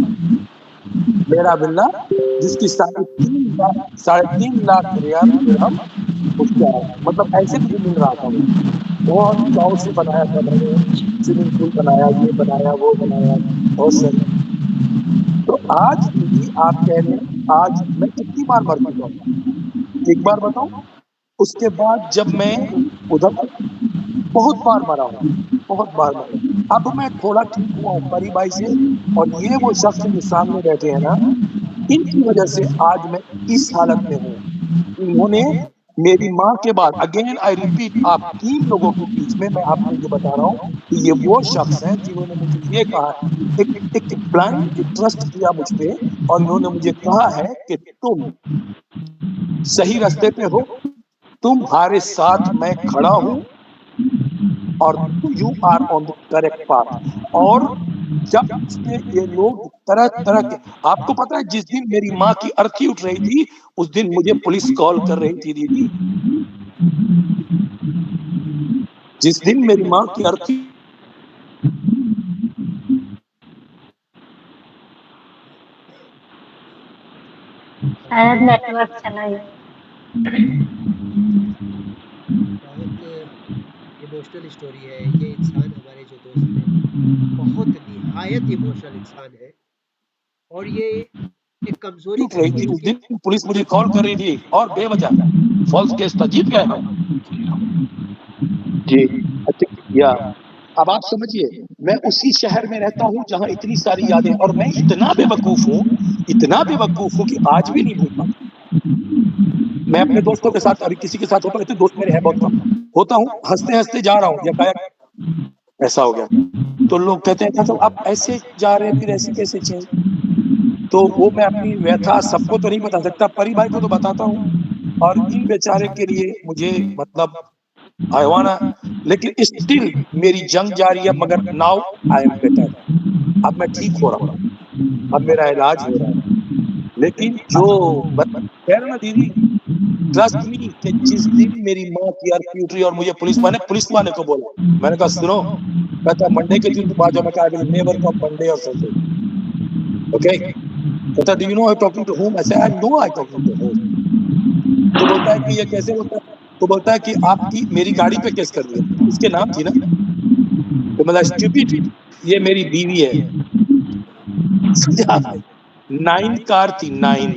मेरा विला जिसकी 3.5 रियाल दिरहम उसका मतलब ऐसे मुझे मिल रहा था। बहुत चाव से बनाया था मैंने, स्विमिंग पूल बनाया, ये बनाया, वो बनाया, बहुत सर। तो आज भी आप कह रहे हैं, आज मैं कितनी बार मर चुका हूँ, एक बार बताऊं? उसके बाद जब मैं उधर बहुत बार मरा हूँ, बहुत बार मरा। अब मैं थोड़ा ठीक हुआ हूँ परी भाई से, और ये वो शख्स जो सामने बैठे हैं ना, इनकी वजह से आज मैं इस हालत में हूँ। इन्होंने मेरी माँ के बाद, अगेन आई रिपीट, आप 3 लोगों के बीच में मैं आपको ये बता रहा हूँ कि ये वो शख्स हैं जिन्होंने मुझे ये कहा, एक ब्लाइंड ट्रस्ट किया मुझ पे, और इन्होंने मुझे कहा है कि तुम सही रास्ते पे हो, तुम्हारे साथ मैं खड़ा हूं, और you are on the correct path. और जब उसके ये लोग तरह तरह के, आपको पता है जिस दिन मेरी माँ की अर्थी उठ रही थी उस दिन मुझे पुलिस कॉल कर रही थी दीदी। जिस दिन मेरी माँ की अर्थी, शायद नेटवर्क चला गया। बहुत इमोशनल स्टोरी है। ये इंसान हमारे जो दोस्त हैं बहुत निहायत इमोशनल इंसान है, और ये एक कमजोरी उठ कह रही थी लीजिए उस इसकी। दिन पुलिस मुझे कॉल कर रही थी, और बेवजह फॉल्स केस था, जीत गए हम जी। या अब आप समझिए, मैं उसी शहर में रहता हूँ जहाँ इतनी सारी यादें, और मैं इतना बेवकूफ हूँ कि आज भी नहीं भूल पाता। मैं अपने दोस्तों के साथ, अभी किसी के साथ होता है, दोस्त मेरे हैं बहुत कम, होता हूँ हंसते हंसते जा रहा हूँ, या ऐसा हो गया, तो लोग कहते हैं तो आप ऐसे जा रहे हैं, फिर ऐसे कैसे चेंज? तो वो मैं अपनी व्यथा सबको तो नहीं बता सकता, परी भाई को तो बताता हूँ, और इन बेचारे के लिए मुझे मतलब आईवाना, लेकिन स्टिल मेरी जंग जारी है, मगर नाउ आई एम बेटर। अब मैं ठीक हो रहा हूँ, अब मेरा इलाज हो रहा है। लेकिन जो कह रहा ना दीदी, ट्रस्ट मी कि जिस दिन मेरी माँ की अर्थी उठ रही और मुझे पुलिस वाले को बोला, मैंने कहा सुनो, कहता मंडे के दिन तुम आ जाओ। मैं कहा I will never come Monday और संडे, ओके? कहता do you know I talking to whom? I said I know I talking to whom. तो बोलता है कि ये कैसे होता है? तो बोलता है कि आपकी मेरी गाड़ी पे केस कर दिया, इसके नाम थी ना। तो मतलब स्टूपिड, ये मेरी बीवी है, समझा आपने? 9 कार थी, 9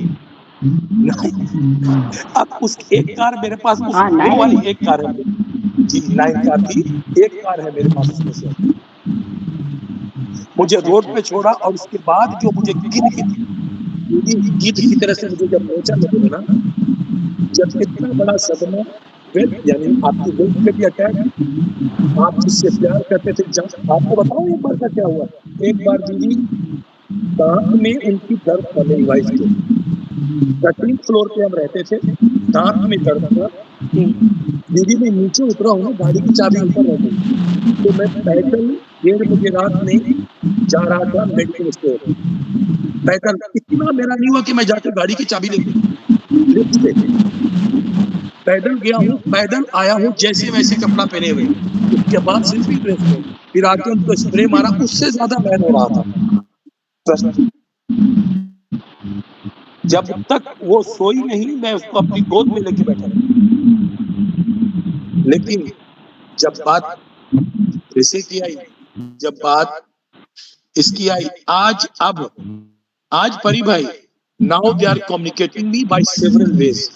अब उस एक कार मेरे पास, उस हाँ, वो वाली 9 एक कार है जी, 9 कार थी, एक कार है मेरे पास उसमें से। मुझे अच्छा, रोड अच्छा। पे छोड़ा, और उसके बाद जो मुझे गिद्ध की तरह से मुझे जब नोचा लोगों ने ना, जब इतना बड़ा सदमा, यानी आपकी वेल्थ पे भी अटैक, आप जिससे प्यार करते थे, जब आपको बताऊं एक बार का क्या हुआ। एक बार दीदी दांत में उनकी दर्द था, मेरी वाइफ के 13th फ्लोर पे हम रहते थे, दांत में दर्द था। दीदी मैं नीचे उतरा हूँ ना, गाड़ी की चाबी ऊपर रह गई, तो मैं पैदल 1:30 बजे रात में जा रहा था मेडिकल स्टोर। पैदल इतना मेरा नहीं हुआ कि मैं जाकर गाड़ी की चाबी लेके लिफ्ट से पैदल गया हूँ, पैदल आया हूँ, जैसे वैसे कपड़ा पहने हुए, उसके बाद स्लीपिंग ड्रेस में, फिर आके उनको स्प्रे मारा, उससे ज्यादा मैन हो रहा था। ट्रस्ट, जब तक वो सोई नहीं मैं उसको अपनी गोद में लेके बैठा रहा। लेकिन जब बात रिसे की आई, जब बात इसकी आई, आज परी भाई, now they are communicating me by several ways,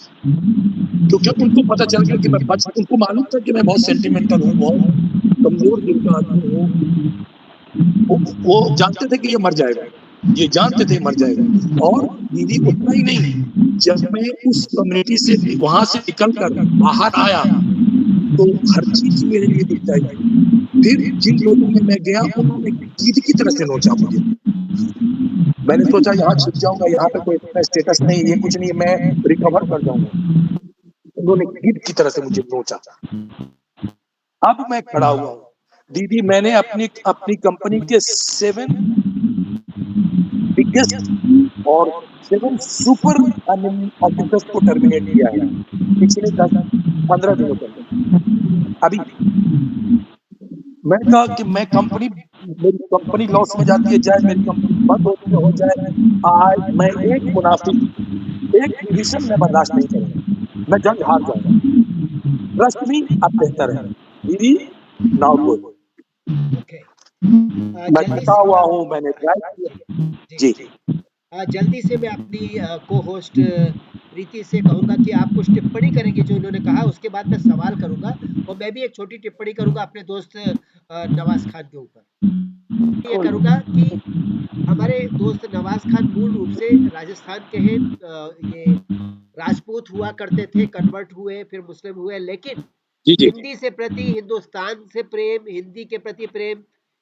क्योंकि उनको पता चल गया कि उनको मालूम था कि मैं बहुत सेंटिमेंटल हूँ, बहुत कमजोर दिल का आदमी हूँ। वो जानते थे कि ये मर जाएगा, ये जानते थे मर जाएगा। और दीदी उतना ही नहीं, जब मैं उस कम्युनिटी से वहां से निकलकर बाहर आया तो हर चीज मेरे लिए दिखता है। फिर जिन लोगों में मैं गया उन्होंने कीट की तरह से नोचा मुझे। मैंने सोचा यहाँ छिप जाऊंगा, यहाँ पे कोई इतना स्टेटस नहीं, ये कुछ नहीं, मैं रिकवर कर जाऊंगा। उन्होंने कीट की तरह से मुझे नोचा। अब मैं खड़ा हुआ हूँ दीदी, मैंने अपनी अपनी कंपनी के 7 बिगेस्ट और 7 सुपर ऑफिसर्स को टर्मिनेट किया है पिछले 10-15 दिनों के अंदर। अभी मैंने कहा कि मेरी कंपनी लॉस में जाती है, चाहे मेरी कंपनी बंद होती हो जाए, आज मैं एक मुनाफिक, एक डिविजन में बर्दाश्त नहीं करूंगा, मैं जंग हार जाऊंगा। ट्रस्ट मी, अब बेहतर है दीदी, नाउ गुड। ओके। मैं जल्दी थका से हुआ हूँ, मैंने ड्राइव किया। जी जल्दी से मैं अपनी को-होस्ट प्रीति से कहूँगा कि आप कुछ टिप्पणी करेंगे जो उन्होंने कहा, उसके बाद मैं सवाल करूँगा और मैं भी एक छोटी टिप्पणी करूँगा अपने दोस्त नवाज़ खान के ऊपर। ये करूँगा कि हमारे दोस्त नवाज़ खान मूल रूप से राजस्थान के हैं। ये राजपूत हुआ करते थे, कन्वर्ट हुए, फिर मुस्लिम हुए, लेकिन जी जी हिंदी से प्रति, हिंदुस्तान से प्रेम, हिंदी के प्रति प्रेम,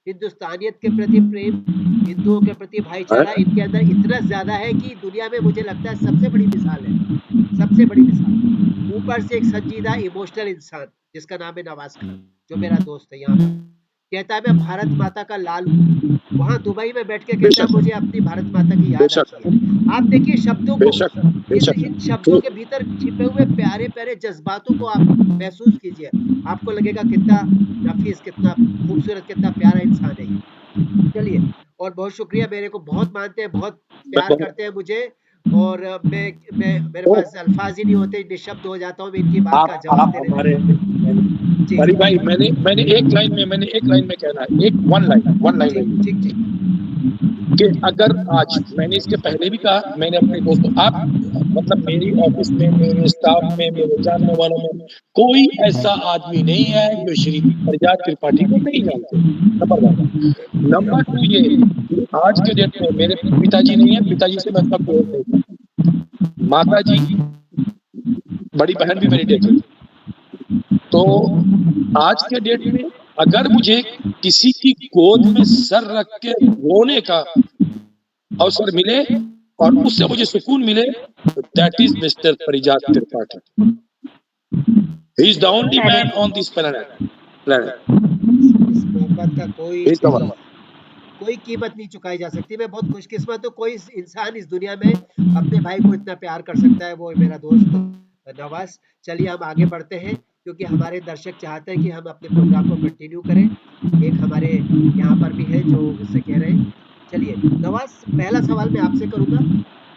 हिंदुस्तानियत के प्रति प्रेम, हिंदुओं के प्रति भाईचारा इनके अंदर इतना ज़्यादा है कि दुनिया में मुझे लगता है सबसे बड़ी मिसाल है, सबसे बड़ी मिसाल। ऊपर से एक संजीदा इमोशनल इंसान जिसका नाम है नवाज़ खान, जो मेरा दोस्त है यहाँ पर। कहता है मैं भारत माता का लाल हूँ, वहाँ दुबई में बैठ के कहता है मुझे अपनी भारत माता की याद आती है। आप देखिए शब्दों को, इन शब्दों के भीतर छिपे हुए प्यारे प्यारे जज्बातों को आप महसूस कीजिए, आपको लगेगा कितना नफीस, कितना खूबसूरत, कितना प्यारा इंसान है ये। चलिए, और बहुत शुक्रिया, मेरे को बहुत मानते हैं, बहुत प्यार करते हैं मुझे, और मैं मेरे पास अल्फाज ही नहीं होते, निशब्द हो जाता हूँ मैं इनकी बात का जवाब देने हमारे जी हरी भाई, मैंने एक लाइन में कहना है, एक वन लाइन ठीक ठीक ठीक। कि अगर आज, मैंने इसके पहले भी कहा, मैंने अपने दोस्तों, आप मतलब मेरी ऑफिस में, मेरे स्टाफ में, मेरे जानने वालों में कोई ऐसा आदमी नहीं है जो श्री परिजात त्रिपाठी को नहीं जानते। नंबर 1। नंबर 2 ये कि आज के डेट में मेरे पिताजी नहीं है, पिताजी से मैं उतना क्लोज नहीं था, माता जी, बड़ी बहन भी मेरी डेथ हुई। तो आज के डेट में अगर मुझे किसी की गोद में सर रख के रोने का अवसर मिले और उससे मुझे सुकून मिले, तो that is mister Parijat Tripathi. He is the only man on this planet. इस मोहब्बत का ही इज द वन। कोई कीमत नहीं चुकाई जा सकती। मैं बहुत खुशकिस्मत हूँ, कोई इंसान इस दुनिया में अपने भाई को इतना प्यार कर सकता है, वो है मेरा दोस्त नवाज़। चलिए हम आगे बढ़ते हैं, क्योंकि हमारे दर्शक चाहते हैं कि हम अपने प्रोग्राम को कंटिन्यू करें। एक हमारे यहाँ पर भी है जो मुझसे कह रहे हैं। चलिए नवाज़, पहला सवाल मैं आपसे करूँगा,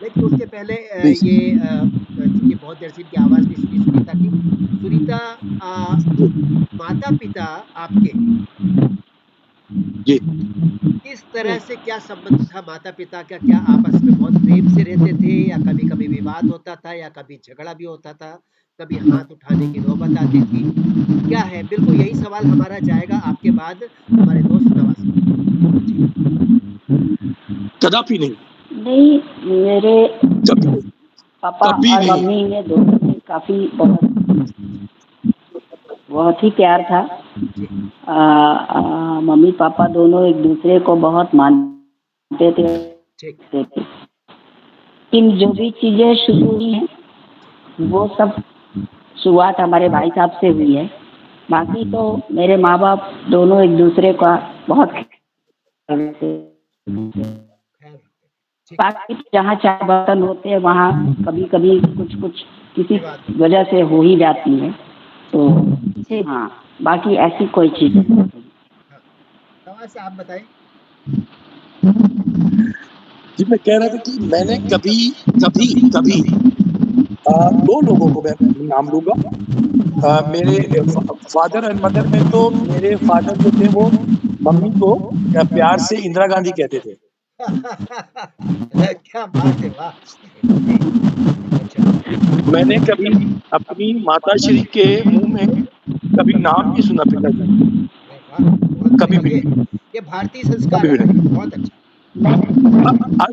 लेकिन उसके पहले चूँकि बहुत देर से इनकी आवाज़ नहीं सुनी सुनीता की। सुनीता, माता-पिता आपके जी किस तरह से, क्या संबंध था माता-पिता का? क्या आपस में बहुत प्रेम से रहते थे, या कभी-कभी विवाद होता था, या कभी झगड़ा भी होता था, कभी हाथ उठाने की नौबत आती थी? क्या है? बिल्कुल यही सवाल हमारा जाएगा आपके बाद हमारे दोस्त नवाज़ को। जी। कदापि नहीं, नहीं, मेरे कभी पापा और नहीं। मम्मी ने दोनों में काफी बहुत ही प्यार था। जी। मम्मी पापा दोनों एक दूसरे को बहुत मानते थे। ठीक। लेकिन जो भी चीजें शुरू हुई हैं, वो सब शुरुआत हमारे भाई साहब से हुई है। बाकी तो मेरे माँ बाप दोनों एक दूसरे का बहुत ख्याल रखते। ठीक। बाकी जहाँ चार बर्तन होते हैं वहाँ कभी कभी कुछ किसी बात है। वजह से हो ही जाती है। तो हाँ, बाकी ऐसी कोई चीज नहीं। हाँ, नवाज़ आप बताएं। जी मैं कह रहा था कि मैंने कभी 2 लोगों को मैं नाम लूंगा। मेरे फादर एंड मदर में तो मेरे फादर जो थे वो मम्मी को प्यार से इंदिरा गांधी कहते थे। क्या बात है, वाह! जी, अच्छा। मैंने कभी अपनी माताश्री के मुंह में कभी नाम नहीं सुना पिताजी, अरे वाह! बहुत कभी भी बढ़िया। ये भारतीय संस्कार कभी भी है, नहीं। बहुत अच्छा।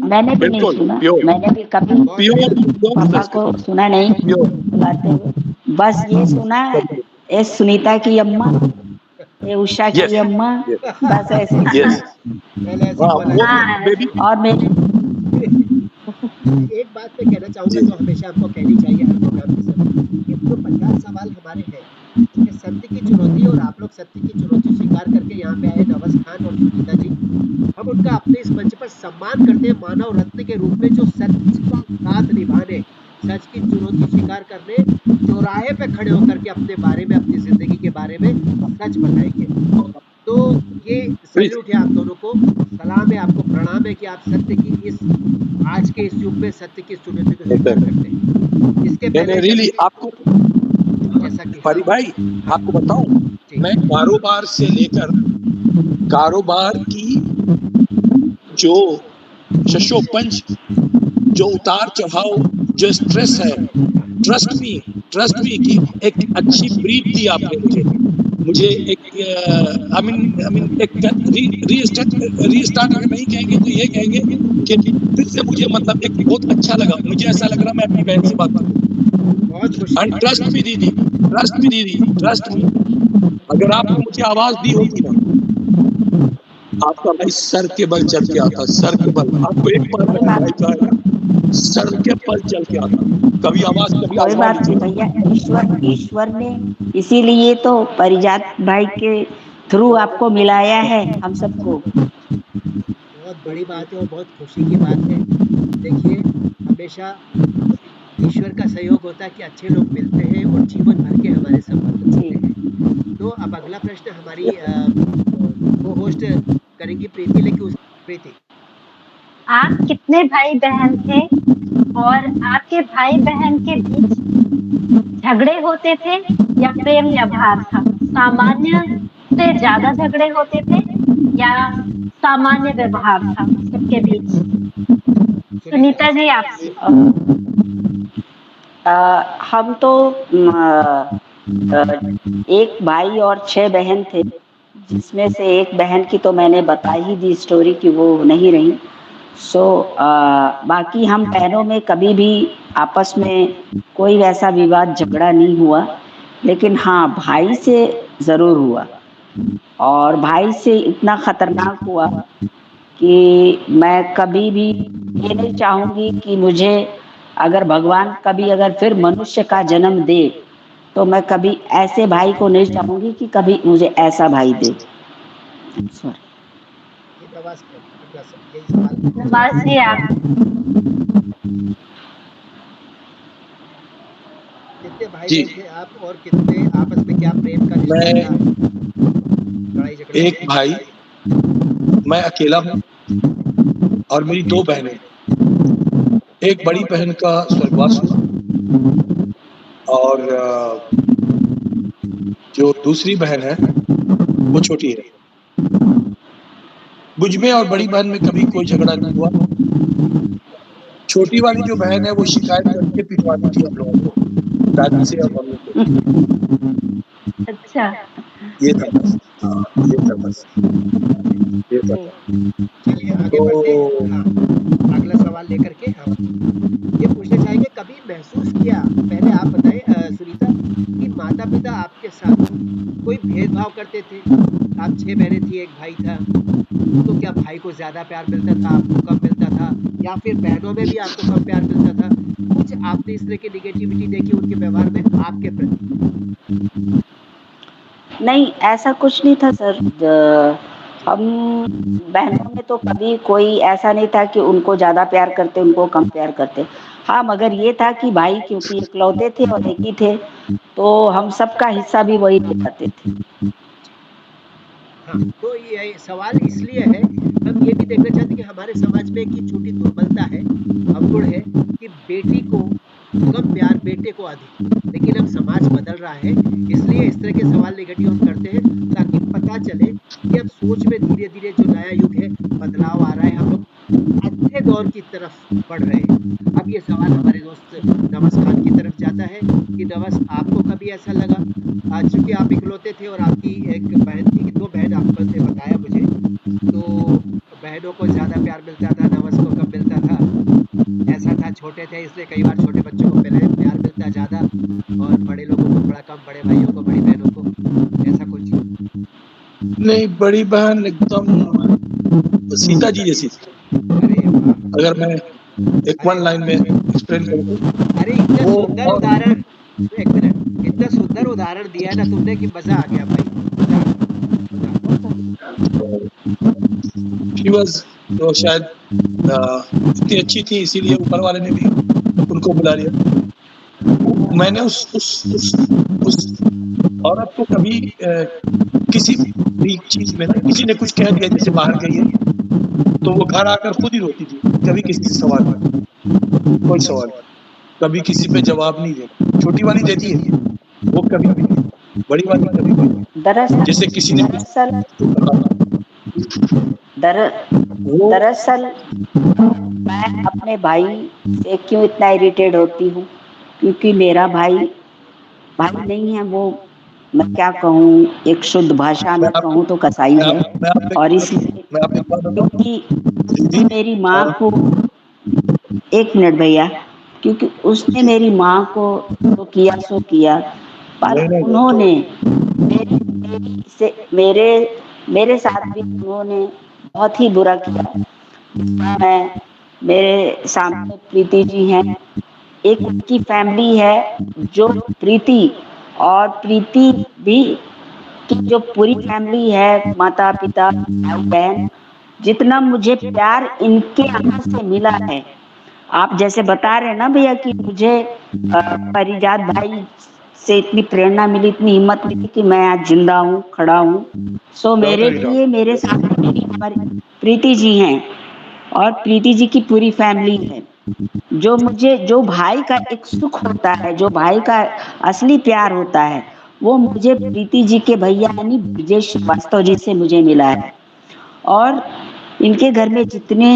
मैंने भी नहीं बिल्कुल सुना, प्योर मैंने भी कभी पापा को संस्कृत सुना नहीं बुलाते हुए। बस ये सुना, ये सुनीता की अम्मा, ये उषा यस की अम्मा, बस ऐसे ही यस सुना। पहले ऐसे ही हाँ बोला वो जाता भी था। बेबी और एक बात मैं कहना चाहूँगा जो हमेशा हमको कहनी चाहिए हर प्रोग्राम के समय कि जो 50 सवाल हमारे हैं, ये सत्य की चुनौती और आप लोग सत्य की चुनौती स्वीकार करके यहाँ पे आए नवस खान और सुनीता जी। हम उनका अपने इस मंच पर सम्मान करते हैं मानव रत्न के रूप में जो सच का साथ निभाने, सच की चुनौती स्वीकार करने, चौराहे पे खड़े होकर के अपने बारे में, अपनी ज़िंदगी के बारे में सच बताएँगे। तो ये सैल्यूट है आप दोनों को, सलाम है आपको, प्रणाम है कि आप सत्य की इस आज के इस युग में सत्य की इस चुनौती को स्वीकार करते हैं। इसके पहले रियली कभी आपको जैसा कि परी भाई हाँ, आपको बताऊं, जी, मैं कारोबार से लेकर कारोबार की जो शशोपंच, जो उतार चढ़ाव, जो स्ट्रेस है, ट्रस्ट मी कि एक अच्छी ब्रीफ दी आपने मुझे एक आई मीन एक रीस्टार्ट अगर नहीं कहेंगे तो ये कहेंगे कि फिर से मुझे मतलब एक बहुत अच्छा लगा, मुझे ऐसा लग रहा मैं अपनी बहन से बात करूं। बहुत खुशी एंड है। ट्रस्ट मी, अगर आपने मुझे आवाज दी होती ना, आपका भाई सर के बल चल के आता, सर के बल, आपको एक बार कोई मैंने बात भाई कहा सर के बल चल के आता, कभी कोई आजमा बात नहीं लीजिए। भैया, ईश्वर ने इसीलिए तो परिजात भाई के थ्रू आपको मिलाया है हम सबको। बहुत बड़ी बात है और बहुत खुशी की बात है। देखिए, हमेशा ईश्वर का सहयोग होता है कि अच्छे लोग मिलते हैं और जीवन भर के हमारे संबंध जी बनते हैं। तो अब अगला प्रश्न हमारी को-होस्ट करेंगी प्रीति, लेकिन उस प्रीति, आप कितने भाई-बहन थे? और आपके भाई-बहन के बीच झगड़े होते थे या प्रेम व्यवहार था? सामान्य से ज़्यादा झगड़े होते थे या सामान्य व्यवहार था सबके बीच? सुनीता? सुनीता जी आपसे। हम तो एक भाई और 6 बहन थे, जिसमें से एक बहन की तो मैंने बता ही दी स्टोरी कि वो नहीं रही। सो बाकी हम बहनों में कभी भी आपस में कोई वैसा विवाद झगड़ा नहीं हुआ, लेकिन हाँ भाई से ज़रूर हुआ, और भाई से इतना खतरनाक हुआ कि मैं कभी भी ये नहीं चाहूँगी कि मुझे अगर भगवान कभी अगर फिर मनुष्य का जन्म दे तो मैं कभी ऐसे भाई को नहीं चाहूँगी कि कभी मुझे ऐसा भाई दे। सॉरी। ये नवाज़ खान, अगला यही सवाल का नवाज़ जवाब। जी आप। कितने जी, भाई-बहन थे आप और कितने आपस में क्या प्रेम का रिश्ता था? मैं लड़ाई झगड़े एक होते? भाई, मैं अकेला हूँ और मेरी 2 बहनें। एक बड़ी बहन का स्वर्गवास हुआ और जो दूसरी बहन है वो छोटी है। मुझ में और बड़ी बहन में कभी कोई झगड़ा नहीं हुआ। छोटी वाली जो बहन है वो शिकायत करके पिटवाती थी हम लोगों को, दादी से और मम्मी से। अच्छा। ये था बस। हाँ, ये था बस। ये था। तो चलिए आगे बढ़ते हैं। हाँ, तो अगला सवाल लेकर के हम ये पूछना चाहेंगे, कभी महसूस किया, पहले आप बताएँ सुनीता, कि माता-पिता आपके साथ कोई भेदभाव करते थे? आप 6 बहनें थी, 1 भाई था, तो क्या भाई को ज़्यादा प्यार मिलता था, आपको कम मिलता था? या फिर बहनों में भी आपको कम प्यार मिलता था? कुछ आपने इस तरह की नेगेटिविटी देखी उनके व्यवहार में आपके प्रति? नहीं, ऐसा कुछ नहीं था सर। हम बहनों में तो कभी कोई ऐसा नहीं था कि उनको ज़्यादा प्यार करते, उनको कम प्यार करते। हाँ, मगर ये था कि भाई क्योंकि इकलौते थे और एक ही थे, तो हम सबका हिस्सा भी वही ले जाते थे। हाँ, तो ये सवाल इसलिए है, हम ये भी देखना चाहते हैं कि हमारे समाज में एक ये छोटी दुर्बलता है, अवगुण है कि बेटी को कम प्यार, बेटे को अधिक। लेकिन अब समाज बदल रहा है, इसलिए इस तरह के सवाल नेगेटिव हम करते हैं, ताकि पता चले कि अब सोच में धीरे-धीरे जो नया युग है, बदलाव आ रहा है, हम लोग अच्छे दौर की तरफ बढ़ रहे हैं। अब ये सवाल हमारे दोस्त नवाज़ खान की तरफ जाता है कि नवाज़, आपको कभी ऐसा लगा, चूँकि आप इकलौते थे और आपकी एक बहन थी, 2 बहन आपने बताया मुझे, तो बहनों को ज़्यादा प्यार मिलता था, नवाज़ को कम मिलता था। ऐसा था, छोटे थे इसलिए कई बार छोटे बच्चों को पहले प्यार मिलता ज़्यादा और बड़े लोगों को थोड़ा कम, बड़े भाइयों को, बड़ी बहनों को, ऐसा कुछ? नहीं, बड़ी बहन एकदम सीता जी जैसी थी। अरे वाह! अगर मैं एक वन लाइन में एक्सप्लेन करूँ अरे इतना वो सुंदर उदाहरण, एक मिनट, इतना सुंदर उदाहरण दिया ना तुमने कि मजा आ गया भाई, मजा आ गया, शी वाज तो शायद इतनी अच्छी थी इसीलिए ऊपर वाले ने भी उनको बुला लिया। मैंने उस औरत को कभी किसी भी चीज में ना किसी ने कुछ कह दिया जैसे बाहर गई है तो वो घर आकर खुद ही रोती थी, कभी किसी से सवाल नहीं, कोई सवाल, कभी किसी पे जवाब नहीं देना। छोटी वाली देती है वो कभी भी नहीं, बड़ी वाली कभी भी नहीं। दरअसल जैसे किसी ने कुछ दरअसल दर वो दरअसल मैं अपने भाई से क्यों इतना इरिटेट होती हूँ, क्योंकि मेरा भाई भाई नहीं है, वो मैं क्या कहूँ, एक शुद्ध भाषा मैं में आपको कहूँ तो कसाई है। और इसलिए मैं आपको एक बात बताऊं क्योंकि दीदी, उसने मेरी माँ हाँ, को, एक मिनट भैया, क्योंकि उसने मेरी माँ को जो किया सो किया, पर नहीं नहीं उन्होंने मेरे मेरे साथ भी उन्होंने बहुत ही बुरा किया। मैं मेरे सामने प्रीति जी हैं, एक उनकी फैमिली है जो प्रीति और प्रीति भी की जो पूरी फैमिली है, माता पिता भाई बहन, जितना मुझे प्यार इनके यहाँ से मिला है। आप जैसे बता रहे हैं ना भैया कि मुझे परिजात भाई से इतनी प्रेरणा मिली, इतनी हिम्मत मिली कि मैं आज जिंदा हूँ, खड़ा हूँ। सो डाउट मेरे नहीं लिए मेरे डाउट साथ मेरी प्रीति जी हैं और प्रीति जी की पूरी फैमिली है। जो मुझे, जो भाई का एक सुख होता है, जो भाई का असली प्यार होता है, वो मुझे प्रीति जी के भैया यानी ब्रजेश श्रीवास्तव जी से मुझे मिला है। और इनके घर में जितने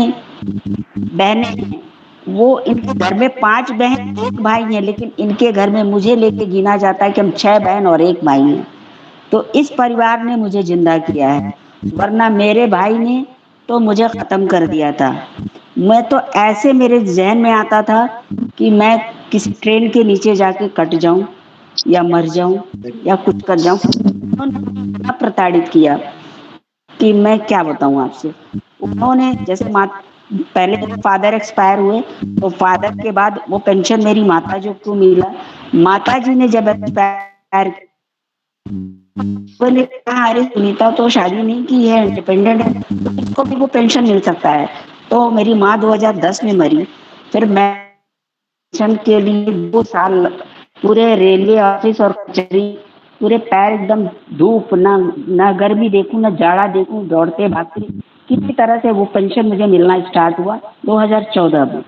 बहनें हैं, वो इनके घर में 5 बहन 1 भाई हैं, लेकिन इनके घर में मुझे लेके गिना जाता है कि हम 6 बहन और 1 भाई हैं। तो इस परिवार ने मुझे जिंदा किया है, वरना मेरे भाई ने तो मुझे खत्म कर दिया था। मैं तो ऐसे मेरे जहन में आता था कि मैं किसी ट्रेन के नीचे जाके कट जाऊं या मर जाऊं या कुछ कर जाऊं। उन्होंने मुझे इतना प्रताड़ित किया कि मैं क्या बताऊं आपसे। उन्होंने जैसे पहले मेरे फादर एक्सपायर हुए, तो फादर के बाद वो पेंशन मेरी माता जी को मिला। माता जी ने जब एक्सपायर, मैंने कहा अरे सुनीता तो शादी नहीं की है, इंडिपेंडेंट है, तो इसको भी वो पेंशन मिल सकता है। तो मेरी माँ 2010 में मरी। फिर मैं पेंशन के लिए 2 साल पूरे रेलवे ऑफिस और कचहरी, पूरे पैर एकदम धूप, ना गर्मी देखूं ना जाड़ा देखूं, दौड़ते भागते किसी तरह से वो पेंशन मुझे मिलना स्टार्ट हुआ 2014 में।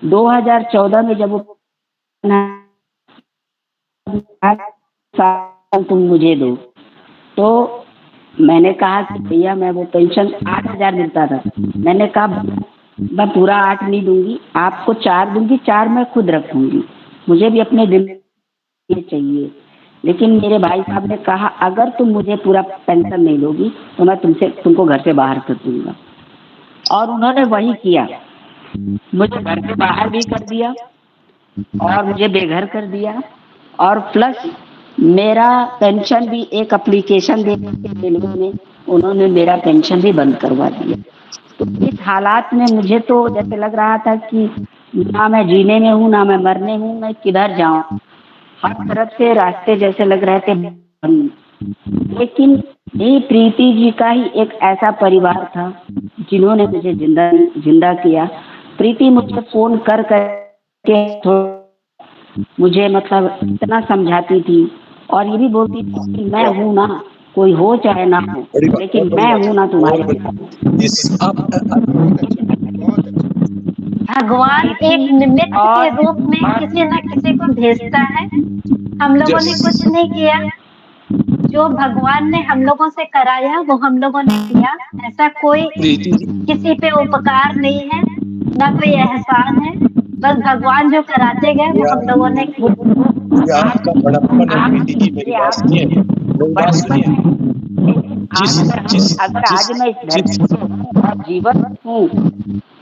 2014 में जब वो तुम मुझे दो, तो मैंने कहा कि भैया मैं वो पेंशन 8,000 मिलता था। मैंने कहा मैं पूरा 8 नहीं दूंगी, आपको 4 दूंगी, 4 मैं खुद रखूंगी, मुझे भी अपने दिल में चाहिए। लेकिन मेरे भाई साहब ने कहा अगर तुम मुझे पूरा पेंशन नहीं दोगी तो मैं तुमको घर से बाहर कर दूंगा। और उन्होंने वही किया, मुझे घर से बाहर भी कर दिया और मुझे बेघर कर दिया। और प्लस मेरा पेंशन भी एक एप्लीकेशन दे के रेलवे में उन्होंने मेरा पेंशन भी बंद करवा दिया। तो इस हालात में मुझे तो जैसे लग रहा था कि ना मैं जीने में हूँ ना मैं मरने हूँ, मैं किधर जाऊँ। हर तरफ से रास्ते जैसे लग रहे थे बंद। लेकिन ये प्रीति जी का ही एक ऐसा परिवार था जिन्होंने मुझे जिंदा किया। प्रीति मुझे फोन कर के मुझे मतलब इतना समझाती थी और ये भी बोलती थी कि मैं हूँ ना, कोई हो चाहे ना हो, बड़ी बात, लेकिन बहुत बड़ी मैं बात हूँ है, ना तुम्हारे बहुत साथ। बड़ी। इस आप बहुत अच्छा, बहुत अच्छा। भगवान एक निमित्त के और रूप में किसी न किसी को भेजता है। हम लोगों ने कुछ नहीं किया, जो भगवान ने हम लोगों से कराया वो हम लोगों ने किया। ऐसा कोई प्रीति जी, किसी पे उपकार नहीं है, ना कोई एहसान है, बस भगवान जो कराते गए वो हम लोगों ने किया। ये आपका बड़प्पन है प्रीति जी, मेरी बात सुनिए, मेरी बात बड़प्पन सुनिए। है। जिस जिस अगर जिस आज मैं इस जिस धरती पर जीवन हूँ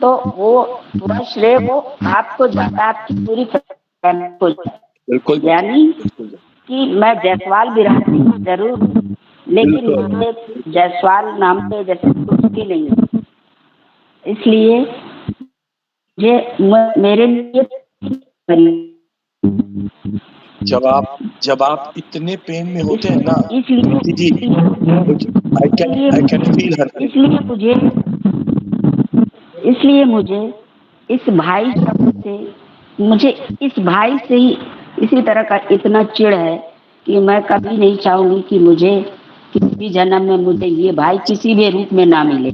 तो वो पूरा श्रेय वो आपको जाता है, आपकी पूरी फैमिली को जाता बिल्कुल है। यानी बिल्कुल कि मैं जायसवाल बिरादरी हूँ जरूर, लेकिन बिल्कुल मुझे जायसवाल नाम पे जैसे कुछ भी नहीं है। इसलिए मेरे लिए जब आप इतने पेन में होते हैं ना इसलिए दीदी, I can feel her pain. इसलिए मुझे इस भाई से ही इसी तरह का इतना चिढ़ है कि मैं कभी नहीं चाहूंगी कि मुझे किसी भी जन्म में मुझे ये भाई किसी भी रूप में ना मिले।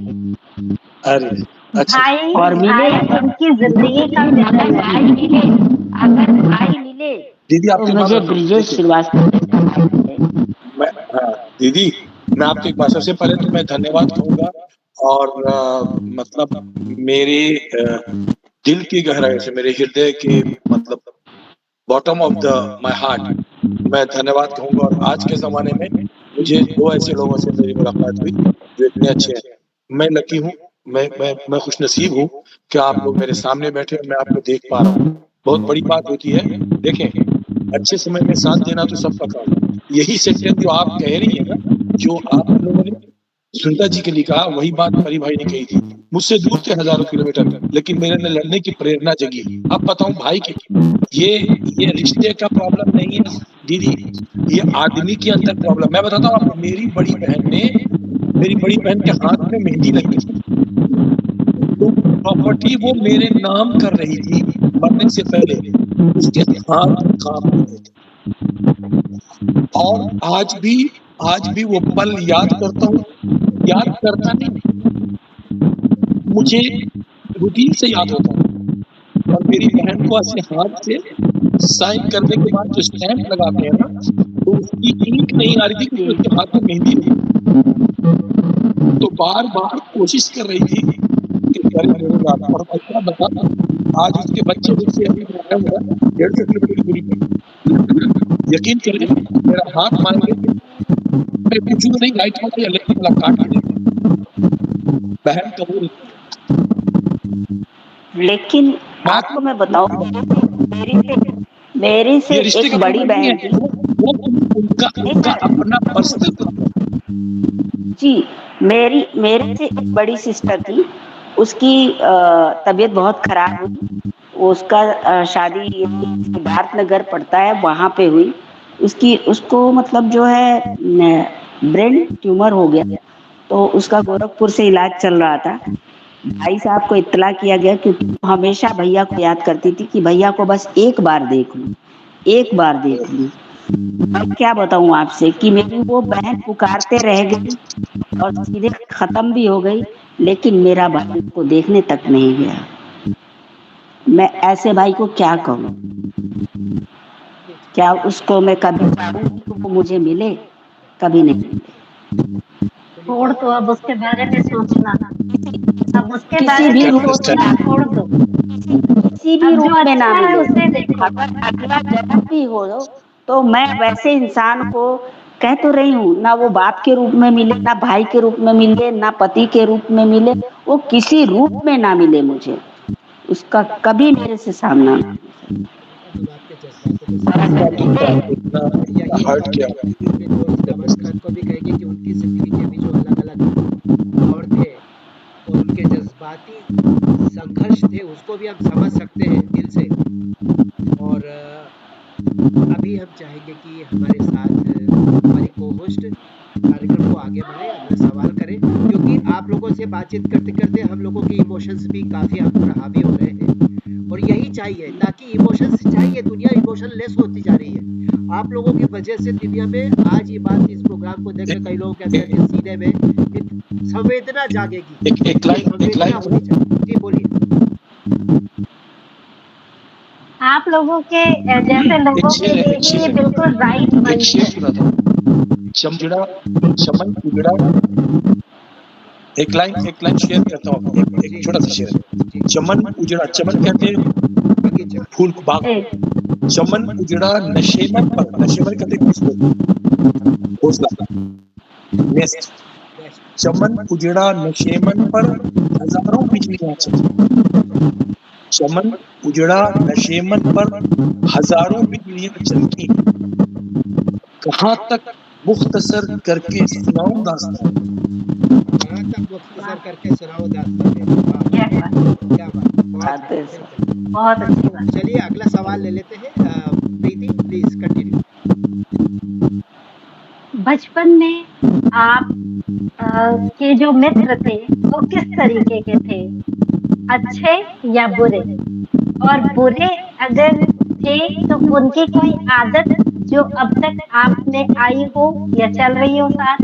अरे अच्छा, भाई और मिले उनकी जिंदगी का मिलन है। अगर भाई मिले दीदी तो आपकी बात मुझे बताऊं, ब्रिजेश देखिए श्रीवास्तव। हाँ दीदी, मैं आपको एक बात, सबसे पहले तो मैं धन्यवाद कहूंगा और मतलब मेरे दिल की गहराई से, मेरे हृदय के मतलब bottom of the my heart मैं धन्यवाद कहूंगा। और आज के जमाने में मुझे 2 ऐसे लोगों से मेरी मुलाकात हुई जो इतने अच्छे हैं। मैं लकी हूँ, मैं खुशनसीब हूँ कि आप लोग मेरे सामने बैठे और मैं आपको देख पा रहा हूँ। बहुत बड़ी बात होती है। देखें, अच्छे समय में साथ देना तो सबका काम है। यही सेंटेंस जो आप कह रही है ना, जो आप लोगों ने सुनीता जी के लिए कहा, वही बात परी भाई ने कही थी। मुझसे दूर थे हजारों किलोमीटर, लेकिन मेरे अंदर लड़ने की प्रेरणा जगी। अब बताऊं भाई की, ये रिश्ते का प्रॉब्लम नहीं है दीदी, ये आदमी के अंदर प्रॉब्लम। मैं बताता हूँ आपको, मेरी बड़ी बहन के हाथ में मेहंदी लगी थी, तो प्रॉपर्टी वो मेरे नाम कर रही थी मरने से पहले, उसके हाथ कांप रहे थे। और आज भी वो पल याद करता हूँ, याद करता नहीं, मुझे रूटीन से याद होता है। और मेरी बहन को ऐसे हाथ से साइन करने के बाद जो स्टैंप लगाते हैं ना, तो उसकी इंक नहीं आ रही थी क्योंकि उसके हाथ में मेहंदी लगी। तो बार-बार कोशिश कर रही थी कि करे मेरे साथ। और मैं क्या बताऊं, आज उसके बच्चे मुझसे अभी आया हुआ है 150 किलोमीटर की दूरी पर। यकीन करिए, मेरा हाथ मांगे, मैं पूछूंगा नहीं राइट वाला या लेफ्ट वाला, काट के देंगे। बहन का वो लेकिन बात आपको मैं बताऊं, मेरी से ये रिश्ते एक का बड़ी प्रॉब्लम नहीं बहन है, थी। वो उनका अपना पर्सनल प्रॉब्लम। जी, मेरे से एक बड़ी सिस्टर थी, उसकी तबीयत बहुत खराब हुई। उसका शादी सिद्धार्थनगर पड़ता है वहाँ पे हुई। उसको मतलब जो है ब्रेन ट्यूमर हो गया, तो उसका गोरखपुर से इलाज चल रहा था। भाई साहब को इत्तला किया गया क्योंकि वो हमेशा भैया को याद करती थी कि भैया को बस एक बार देख लूं, एक बार देख लूं। अब क्या बताऊं आपसे कि मेरी वो बहन पुकारते रह गई और सीधे खत्म भी हो गई, लेकिन मेरा भाई को देखने तक नहीं गया। मैं ऐसे भाई को क्या कहूँ? क्या उसको मैं कभी चाहूंगी कि वो मुझे मिले? कभी नहीं मिले। छोड़ दो अब उसके बारे में सोचना, अब उसके किसी बारे भी में रूप सोचना छोड़ दो। किसी भी अब जो रूप में ना अच्छा है मिले। उसे देखो। अगर अगला जन्म भी हो तो मैं वैसे इंसान को कह तो रही हूँ, ना वो बाप के रूप में मिले, ना भाई के रूप में मिले, ना पति के रूप में मिले, वो किसी रूप में ना मिले मुझे, उसका कभी मेरे से सामना ना हो। हम आपके जज़्बातों को समझ सकते हैं इतना और यही हर्ट हम किया। अपने दोस्त नवाज़ खान को भी कहेंगे कि उनकी ज़िंदगी के भी जो अलग-अलग दौर थे और उनके जज़्बाती संघर्ष थे, उसको भी हम समझ सकते हैं दिल से। और अभी हम चाहेंगे कि हमारे साथ हमारी को-होस्ट कार्यक्रम को आगे बढ़ाएँ, अगला सवाल करें, क्योंकि आप लोगों से बातचीत करते-करते हम लोगों के इमोशंस भी काफ़ी हम पर हावी हो रहे हैं और यही चाहिए, ताकि इमोशंस चाहिए, दुनिया इमोशनलेस होती जा रही है। आप लोगों की वजह से दुनिया में आज ये बात, इस प्रोग्राम को देख के कई लोग कहते हैं कि सीने में एक संवेदना जागेगी, एक ये संवेदना लाइन होनी चाहिए। जी, बोलिए। आप लोगों के जैसे एक लोगों के शेर है, लिए एक ही शेर ये है, बिल्कुल राइट एक मंच शेर है। सुनाता हूँ। चमन उजड़ा, एक लाइन शेयर करता हूँ, एक जी, छोटा सा शेर है। जी। चमन उजड़ा, चमन कहते हैं बगीचा। फूल को, बाग जी, को। चमन उजड़ा नशेमन पर, नशेमन कहते हैं घोंसले, घोंसला, नेस्ट। बेस्ट। चमन उजड़ा नशेमन पर हजारों बिजलियां चमकी। चमन उजड़ा नशेमन पर हजारों बिजलियां चमकी। कहाँ तक मुख्तसर करके सुनाऊं दास्तान, हाँ, तब मुख्तसर करके सुनाओ दास्तान। वाह! क्या बात! क्या बात है, बहुत बात है बढ़िया, सर। बिल्कुल। बहुत अच्छी बात। चलिए अगला सवाल ले लेते हैं। प्रीति प्लीज़ कंटिन्यू। बचपन में आप के जो मित्र थे, वो किस तरीके के थे? अच्छे या बुरे? और बुरे अगर थे, तो उनकी कोई आदत जो अब तक आप में आई हो या चल रही हो साथ?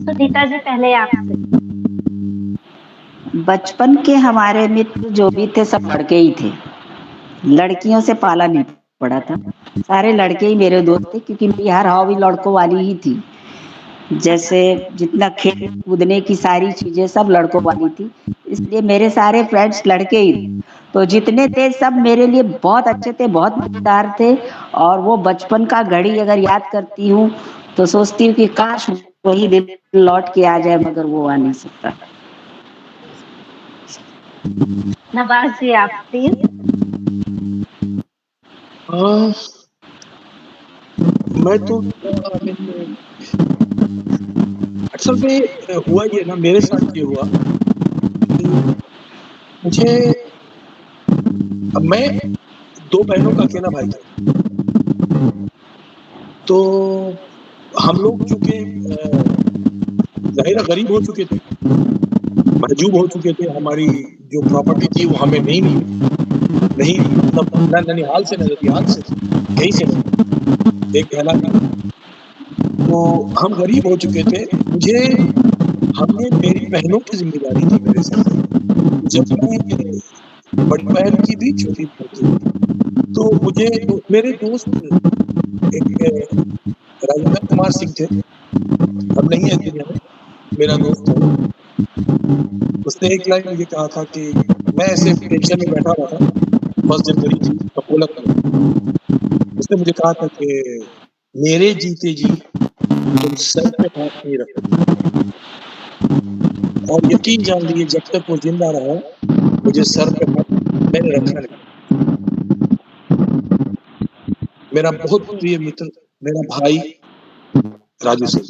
सुनीता जी, पहले आपसे। बचपन के हमारे मित्र जो भी थे सब लड़के ही थे। लड़कियों से पाला नहीं पड़ा था। सारे लड़के ही मेरे दोस्त थे क्योंकि मेरी हर हॉबी लड़कों वाली ही थी। जैसे जितना खेल कूदने की सारी चीजें सब लड़कों वाली थी, इसलिए मेरे सारे फ्रेंड्स लड़के ही थे। तो जितने थे सब मेरे लिए बहुत अच्छे थे, बहुत मजेदार थे। और वो बचपन का घड़ी अगर याद करती हूँ तो सोचती हूँ कि काश वही दिन लौट के आ जाए, मगर वो आ नहीं सकता। नवाज जी, आप प्लीज। हाँ, मैं तो असल में हुआ ये ना, मेरे साथ ये हुआ कि मुझे मैं 2 बहनों का अकेला भाई था। तो हम लोग चूँकि ज़ाहिर है गरीब हो चुके थे, महजूब हो चुके थे, हमारी जो प्रॉपर्टी थी वो हमें नहीं मिली, नहीं मतलब ना ननिहाल से, ना ददियाल से, कहीं से नहीं, एक बहना थी। तो हम गरीब हो चुके थे, मुझे हमने मेरी बहनों की ज़िम्मेदारी थी मेरे सर पे। जब मैं बड़ी बहन की भी, छोटी बहन की भी, तो मुझे मेरे दोस्त एक राजेंद्र कुमार सिंह थे, अब नहीं है दुनिया में, मेरा दोस्त था वो। उसने एक लाइन मुझे कहा था कि मैं ऐसे टेंशन में बैठा हुआ था, फर्स्ट जनवरी थी कपोलक में। उसने मुझे कहा था कि मेरे जीते जी तुम सर पे हाथ नहीं रखोगे, और यकीन जान लीजिए जब तक वो जिंदा रहा मुझे सर पे हाथ मैंने रखा नहीं। मेरा बहुत प्रिय मित्र, मेरा भाई राजू सिंह,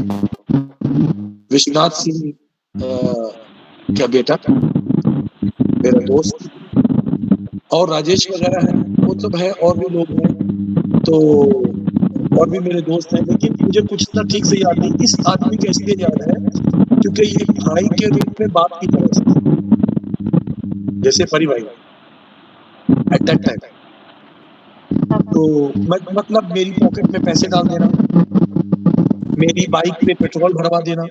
विश्वनाथ सिंह का बेटा, मेरा दोस्त, और राजेश वगैरह है, वो सब है, और भी लोग हैं, तो और भी मेरे दोस्त हैं, लेकिन मुझे कुछ इतना ठीक से याद नहीं। इस आदमी का इसलिए याद है क्योंकि ये भाई के रूप में बाप की तरह से, जैसे बड़ी भाई एट दैट टाइम। तो मतलब मेरी पॉकेट में पैसे डाल देना, मेरी बाइक पे पेट्रोल भरवा देना,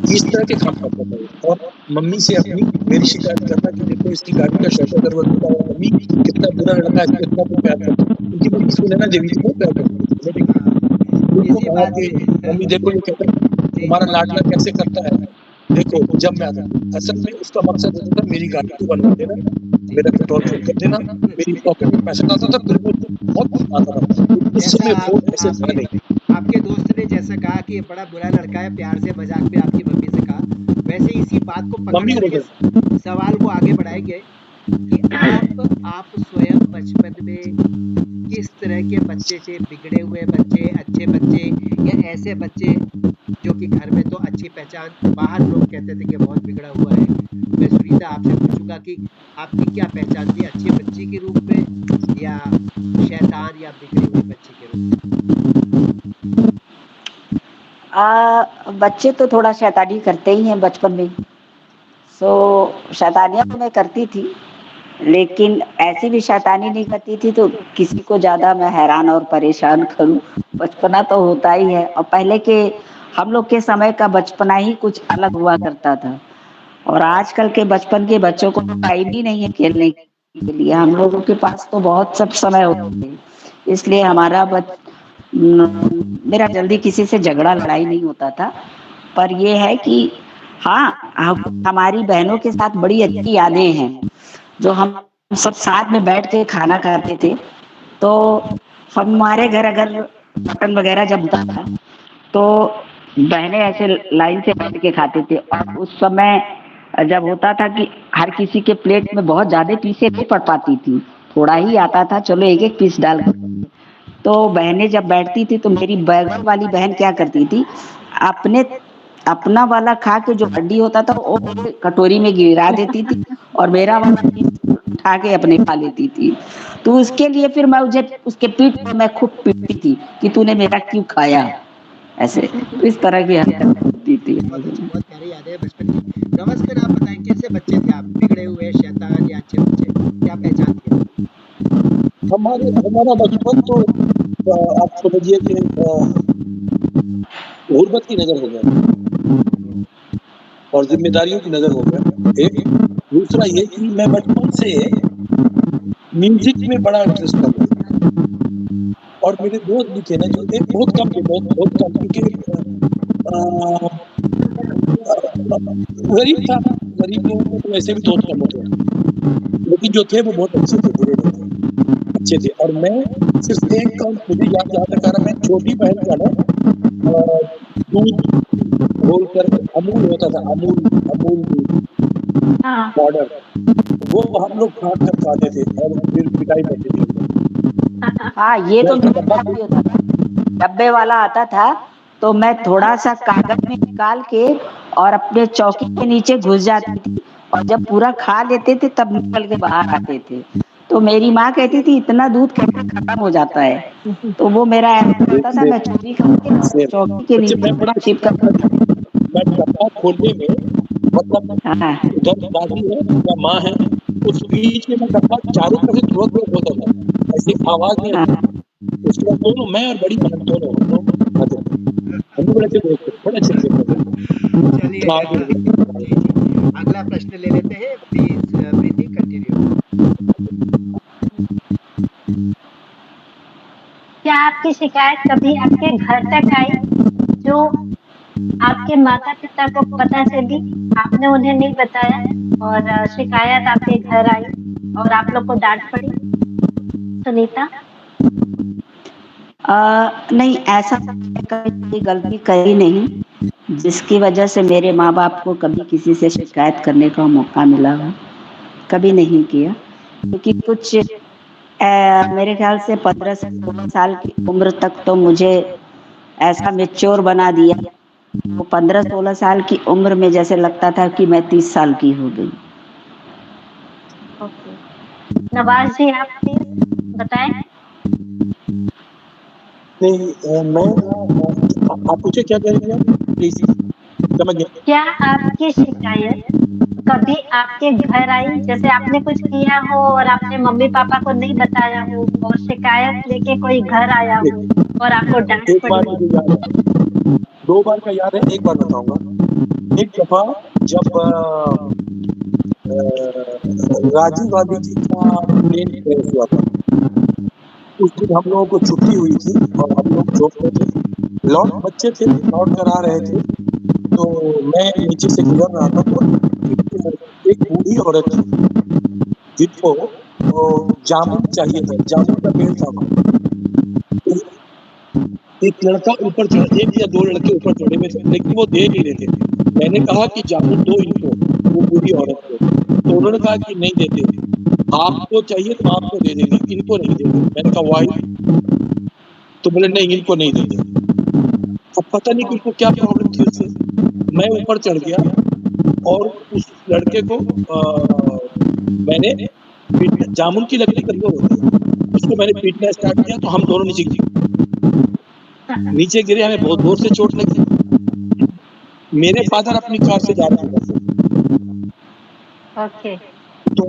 इस तरह के काम करता था वो। और मम्मी से अपनी मेरी शिकायत करना कि देखो इसकी गाड़ी का शॉकर जरूरत होता है, मम्मी कितना बुरा लड़का है, इसको इतना तो प्यार करती है, क्योंकि मम्मी सुनैना देवी थी, बहुत प्यार करती थी, समझ गई। उनको इसी कहा बात कि से मम्मी देखो ये कहता है जी, तुम्हारा लाडला कैसे करता है, देखो जब मैं आता था। असल में उसका मकसद होता था मेरी गाड़ी को बनवा देना, जी। मेरा पेट्रोल फुल कर देना, मेरी पॉकेट में पैसा डालता था, फिर वो बहुत पसंद आता था। उस जैसा समय आप फोन ऐसे था आपके नहीं। आपके दोस्त ने जैसा कहा कि ये बड़ा बुरा लड़का है, प्यार से मजाक में आपकी मम्मी से कहा, वैसे इसी बात को पकड़ मम्मी को करके बोलता सवाल को आगे बढ़ाएंगे कि आप स्वयं बचपन में किस तरह के बच्चे थे? बिगड़े हुए बच्चे, अच्छे बच्चे, या ऐसे बच्चे जो कि घर में तो अच्छी पहचान, बाहर लोग कहते थे कि बहुत बिगड़ा हुआ है। मैं सुनीता आपसे पूछूंगा कि आपकी क्या पहचान थी, अच्छी बच्ची के रूप में या शैतान या बिगड़ी हुई बच्ची के रूप में? बच्चे तो थोड़ा शैतानी करते ही हैं बचपन में। सो शैतानियाँ तो मैं करती थी, लेकिन ऐसी भी शैतानी नहीं करती थी तो किसी को ज़्यादा मैं हैरान और परेशान करूँ। बचपना तो होता ही है, और पहले के हम लोग के समय का बचपना ही कुछ अलग हुआ करता था। और आजकल के बचपन के बच्चों को टाइम ही नहीं है खेलने के लिए। हम लोगों के पास तो बहुत सब समय होते हैं, इसलिए मेरा जल्दी किसी से झगड़ा लड़ाई नहीं होता था। पर ये है कि हाँ, हमारी बहनों के साथ बड़ी अच्छी यादें हैं, जो हम सब साथ में बैठ के खाना खाते थे। तो हमारे घर अगर मटन वगैरह जब बनता था तो बहनें ऐसे लाइन से बैठ के खाते थे। और उस समय जब होता था कि हर किसी के प्लेट में बहुत ज्यादा पीसें नहीं पड़ पाती थी, थोड़ा ही आता था, चलो एक एक पीस डाल। तो बहनें जब बैठती थी तो मेरी बगल वाली बहन क्या करती थी, अपने अपना वाला खा के जो हड्डी होता था वो मेरे कटोरी में गिरा देती थी और मेरा वाला उठा के अपने खा लेती थी। तो उसके लिए फिर मैं मुझे उसके पीठ पे मैं खूब पीटती थी कि तूने मेरा क्यों खाया? ऐसे तो इस तरह की हरकत होती थी। बहुत अच्छी, बहुत प्यारी यादें हैं बचपन की। नमस्कार, आप बताएं कैसे बच्चे थे आप? बिगड़े हुए, शैतान या अच्छे बच्चे? क्या पहचान थी आपकी? हमारा बचपन तो आप समझिए कि गुर्बत की नज़र हो गया और ज़िम्मेदारियों की नज़र हो गया, एक। दूसरा ये कि मैं बचपन से म्यूज़िक में बड़ा इंटरेस्ट था मुझे और मेरे दोस्त भी थे ना जो एक बहुत कम थे, बहुत कम क्योंकि गरीब था, गरीब लोगों को तो वैसे भी दोस्त कम होते हैं। लेकिन जो थे वो बहुत अच्छे थे, बुरे नहीं थे, अच्छे थे और मैं सिर्फ़ एक काम मुझे याद जहाँ तक आ रहा है, मैं छोटी बहन का ना दूध घोलकर अमूल होता था, अमूल दूध हाँ। पाउडर, वो हम लोग काट कर खाते थे और फिर पिटाई पड़ती थी हमको। हाँ, ये मैं तो उसका मेरे डब्बा साथ भी होता था। डब्बे वाला आता था तो मैं थोड़ा-सा कागज़ में निकाल के और अपने चौकी के नीचे घुस जाती थी और जब पूरा खा लेते थे तब निकल के बाहर आते थे। तो मेरी माँ कहती थी इतना दूध कैसे खत्म हो जाता है? तो वो मेरा ऐसा सेम करता था मैं चोरी करके सेम चौकी के अच्छा मैं बड़ा नीचे छिप कर मैं डब्बा खोलने में मतलब हाँ, उधर दादी है या माँ है, उस बीच में मैं डब्बा चारों तरफ से तुरंत खोलता था, ऐसे आवाज़ नहीं हाँ। आती। उसके बाद दोनों मैं और बड़ी बहन दोनों हम लोग खाते थे। हम लोग बड़े अच्छे दोस्त थे, बड़े अच्छे दोस्त थे। चलिए खा के जी, जी। अगला प्रश्न ले लेते हैं। Please Preeti continue. क्या आपकी शिकायत कभी आपके घर तक आई, जो आपके माता-पिता को पता चली, आपने उन्हें नहीं बताया और शिकायत आपके घर आई और आप लोग को डाँट पड़ी? सुनीता? नहीं ऐसा मैंने कभी कोई गलती करी नहीं, जिसकी वजह से मेरे माँ-बाप को कभी किसी से शिकायत करने का मौका मिला हो, कभी नहीं किया। क्योंकि कुछ मेरे ख़्याल से 15 से 16 साल की उम्र तक तो मुझे ऐसा मैच्योर बना दिया, वो 15-16 साल की उम्र में जैसे लगता था कि मैं 30 साल की हो गई। ओके। नवाज़ जी आप प्लीज़ बताएँ? नहीं मैं आप पूछे क्या कह रही हैं आप? प्लीज़ समझ गया। क्या आपकी शिकायत कभी आपके घर आई, जैसे आपने कुछ किया हो और आपने मम्मी-पापा को नहीं बताया हो और शिकायत लेके कोई घर आया हो एक और आपको डाँट एक पड़ी बार हो? मुझे याद है, 2 बार का याद है, एक बार बताऊँगा। एक दफ़ा जब राजीव गांधी जी का प्लेन क्रैश हुआ था, उस दिन हम लोगों को छुट्टी हुई थी और हम लोग जॉब पे थे। बच्चे थे, लौट कर आ रहे थे, तो मैं नीचे से गुज़र रहा था तो एक बूढ़ी औरत थी, जिनको जामुन चाहिए था, जामुन का पेड़ था वहाँ। तो एक लड़का ऊपर चढ़ा 1 या 2 लड़के ऊपर चढ़े हुए थे, लेकिन वो दे नहीं रहे थे। मैंने कहा कि जामुन दो इनको, वो बूढ़ी औरत को। तो उन्होंने कहा कि नहीं देते, आपको चाहिए तो आपको दे देंगे, इनको नहीं देंगे। मैंने कहा व्हाई? तो बोले नहीं इनको नहीं देंगे। अब पता नहीं कि उनको क्या प्रॉब्लम थी उससे। मैं ऊपर चढ़ गया और उस लड़के को मैंने पीटना जामुन की लकड़ी कमज़ोर होती है, उसको मैंने पीटना स्टार्ट किया तो हम दोनों नीचे नीचे गिरे, हमें बहुत जोर से चोट लगी। मेरे फादर अपनी कार से जा रहे थे घर से। ओके। तो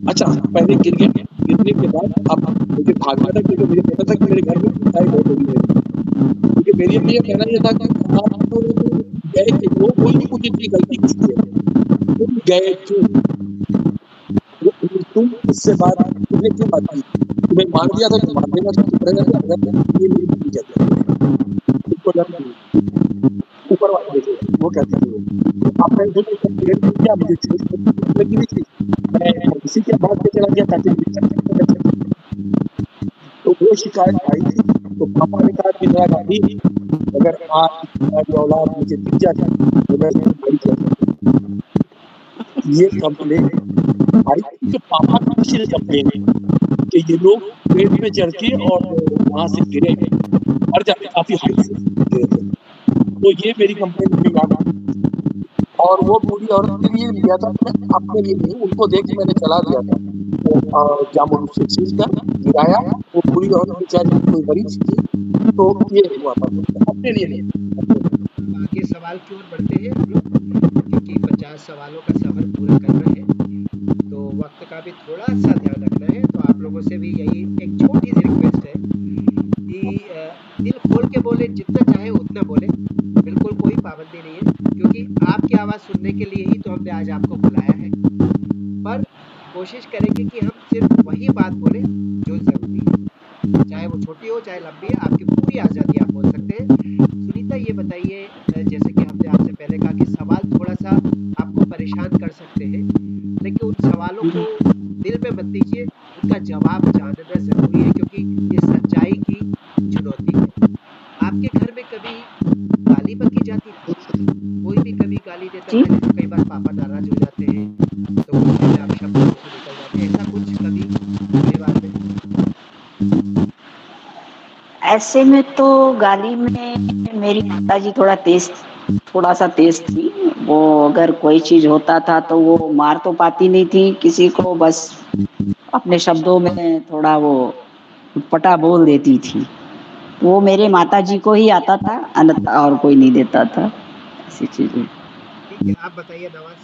अच्छा पहले गिर गए, गिरने के बाद अब मुझे भागना था क्योंकि मुझे पता था कि मेरे घर में पिटाई बहुत होगी मेरी। क्योंकि मेरे लिए कहना ये था कि आप तो गए थे, वो कोई नहीं पूछे कि गलती किसकी है? तुम गए क्यों? तुम उससे बात तुमने क्यों बात की? तुम्हें मार दिया था तो मार देना था, चुप रहना था, अगर ये मेरी बीवी कहती है। उसको लग गई, ऊपर वाले देखे, वो कहती थी वो, आपने जो कंप्लेंट किया मुझे चोट लगी हुई थी, मैं इसी के भाग के चला गया ताकि मुझे चक्कर न लगे। तो वो शिकायत आई थी, तो पापा ने कहा कि इंदिरा गांधी अगर आप तुम्हारी औलाद मुझे दिख जाती तो मैं उसको बड़ी कर सकता। ये कंप्लेंट आई थी कि पापा की ऑफिशियल कंप्लेंट थी कि ये लोग पेड़ पे चढ़ के और वहाँ से गिरे, मर जाते काफ़ी हाइट से गिरे थे। तो ये मेरी कंप्लेंट में याद आई और वो बूढ़ी औरत के लिए लिया था, मैं अपने लिए नहीं, उनको देख के मैंने चला दिया था। तो जामुन उससे छील कर गिराया, वो बूढ़ी औरत बेचारी कोई मरीज थी, तो ये हुआ था, अपने लिए नहीं, अपने लिए। आगे सवाल की ओर बढ़ते हैं हम लोग, क्योंकि 50 सवालों का सफर पूरा करना है, तो वक्त का भी थोड़ा सा ध्यान रखना है। तो आप लोगों से भी यही एक छोटी सी रिक्वेस्ट है कि दिल खोल के बोले, जितना चाहे उतना बोले, बिल्कुल कोई पाबंदी नहीं है, क्योंकि आपकी आवाज़ सुनने के लिए ही तो हमने आज आपको बुलाया है। पर कोशिश करेंगे कि हम सिर्फ वही बात बोलें जो ज़रूरी है, चाहे वो छोटी हो चाहे लंबी है, आपकी पूरी आज़ादी, आप बोल सकते हैं। सुनीता, ये बताइए, जैसे कि हमने आपसे पहले कहा कि सवाल थोड़ा सा आपको परेशान कर सकते हैं, लेकिन उन सवालों को दिल पे मत लीजिए, उनका जवाब जानना ज़रूरी है, क्योंकि ये सच्चाई की चुनौती है। आपके घर में कभी गाली बकी जाती थी? कोई भी कभी गाली देता जी, था? जैसे कई बार पापा नाराज हो जाते हैं तो गुस्से में आप शब्द मुंह से निकल जाते हैं, ऐसा कुछ कभी परिवार में? ऐसे में तो गाली में मेरी पिताजी थोड़ा सा तेज थी। वो अगर कोई चीज होता था तो वो मार तो पाती नहीं थी किसी को, बस अपने शब्दों में थोड़ा वो उटपटा बोल देती थी। वो मेरे माताजी को ही आता था, अन्यथा और कोई नहीं देता था ऐसी चीजें। ठीक है, आप बताइए नवाज।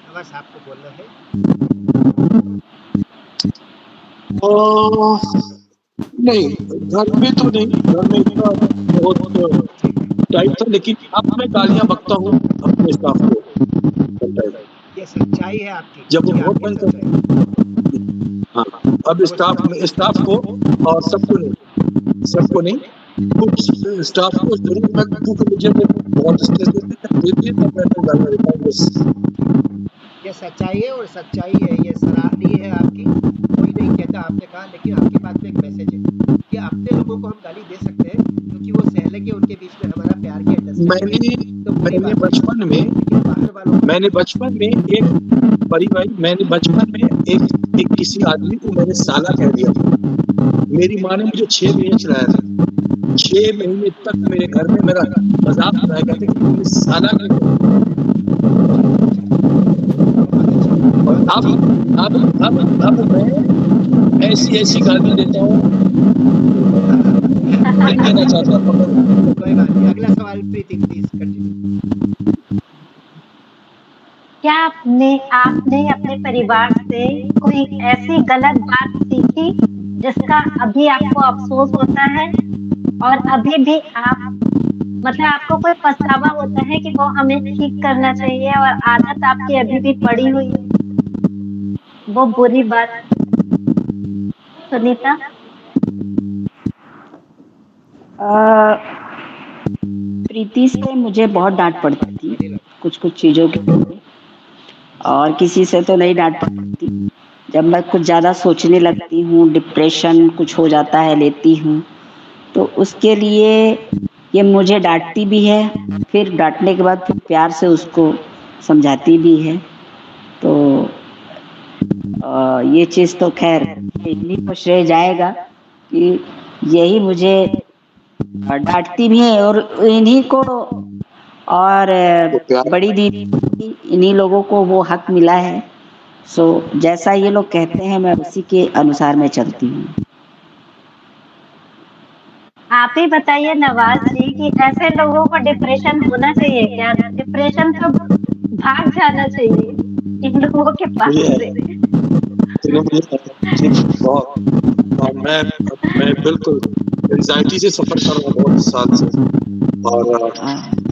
नवाज, आपको बोलना है। नहीं, घर में तो नहीं, घर में इतना बहुत टाइट था, लेकिन अब मैं गालियां बकता हूँ अपने स्टाफ को sometimes। ये सच्चाई है आपकी, जब वो ये बहुत आपकी तंग सच्चाई है। करते, हाँ, अब स्टाफ को और सबको नहीं, कुछ स्टाफ को जरूर मैं, क्योंकि मुझे वो बहुत स्ट्रेस देती है, तब मैं तो गालियां देता हूँ बस। ये सच्चाई है और सच्चाई है, ये सराहनीय है आपकी, कोई नहीं कहता आपने कहा, लेकिन आपकी बात में एक मैसेज है कि अपने लोगों को हम गाली दे सकते हैं, क्योंकि वो सहले के उनके बीच में हमारा प्यार की अंडरस्टैंडिंग है, तो बुरी मैंने बात नहीं है। लेकिन बाहर वालों को मैंने बचपन में एक किसी आदमी को मैंने साला कह दिया था। मेरी माँ ने मुझे 6 महीने चलाया था। 6 महीने तक मेरे घर में मेरा मजाक उड़ाया गया था कि तुमने साला क्यों कहा? और अब मैं ऐसी गाली देता हूँ, नहीं देना चाहता, मगर कोई बात नहीं। अगला सवाल प्रीति, प्लीज कंटिन्यू। क्या आपने अपने परिवार से कोई ऐसी गलत बात सीखी जिसका अभी आपको अफ़सोस होता है? और अभी भी आप मतलब आपको कोई पछतावा होता है कि वो हमें ठीक करना चाहिए और आदत आपकी अभी भी पड़ी हुई है, वो बुरी बात? सुनीता? प्रीति से मुझे बहुत डांट पड़ती थी कुछ चीजों के लिए, और किसी से तो नहीं डांट पड़ती। जब मैं कुछ ज़्यादा सोचने लगती हूँ, डिप्रेशन कुछ हो जाता है, लेती हूँ, तो उसके लिए ये मुझे डांटती भी है, फिर डांटने के बाद फिर प्यार से उसको समझाती भी है। तो ये चीज़ तो खैर इन्हीं को श्रेय जाएगा कि यही मुझे डांटती भी है, और इन्हीं को और तो प्यार बड़ी दीदी, इन्हीं लोगों को वो हक मिला है। सो जैसा ये लोग कहते हैं मैं उसी के अनुसार मैं चलती हूँ। आप ही बताइए नवाज जी कि ऐसे लोगों को डिप्रेशन होना चाहिए क्या? डिप्रेशन तो भाग जाना चाहिए इन लोगों के पास से। बहुत, और मैं बिल्कुल एंजाइटी से सफर कर रहा हूँ बहुत साल से, और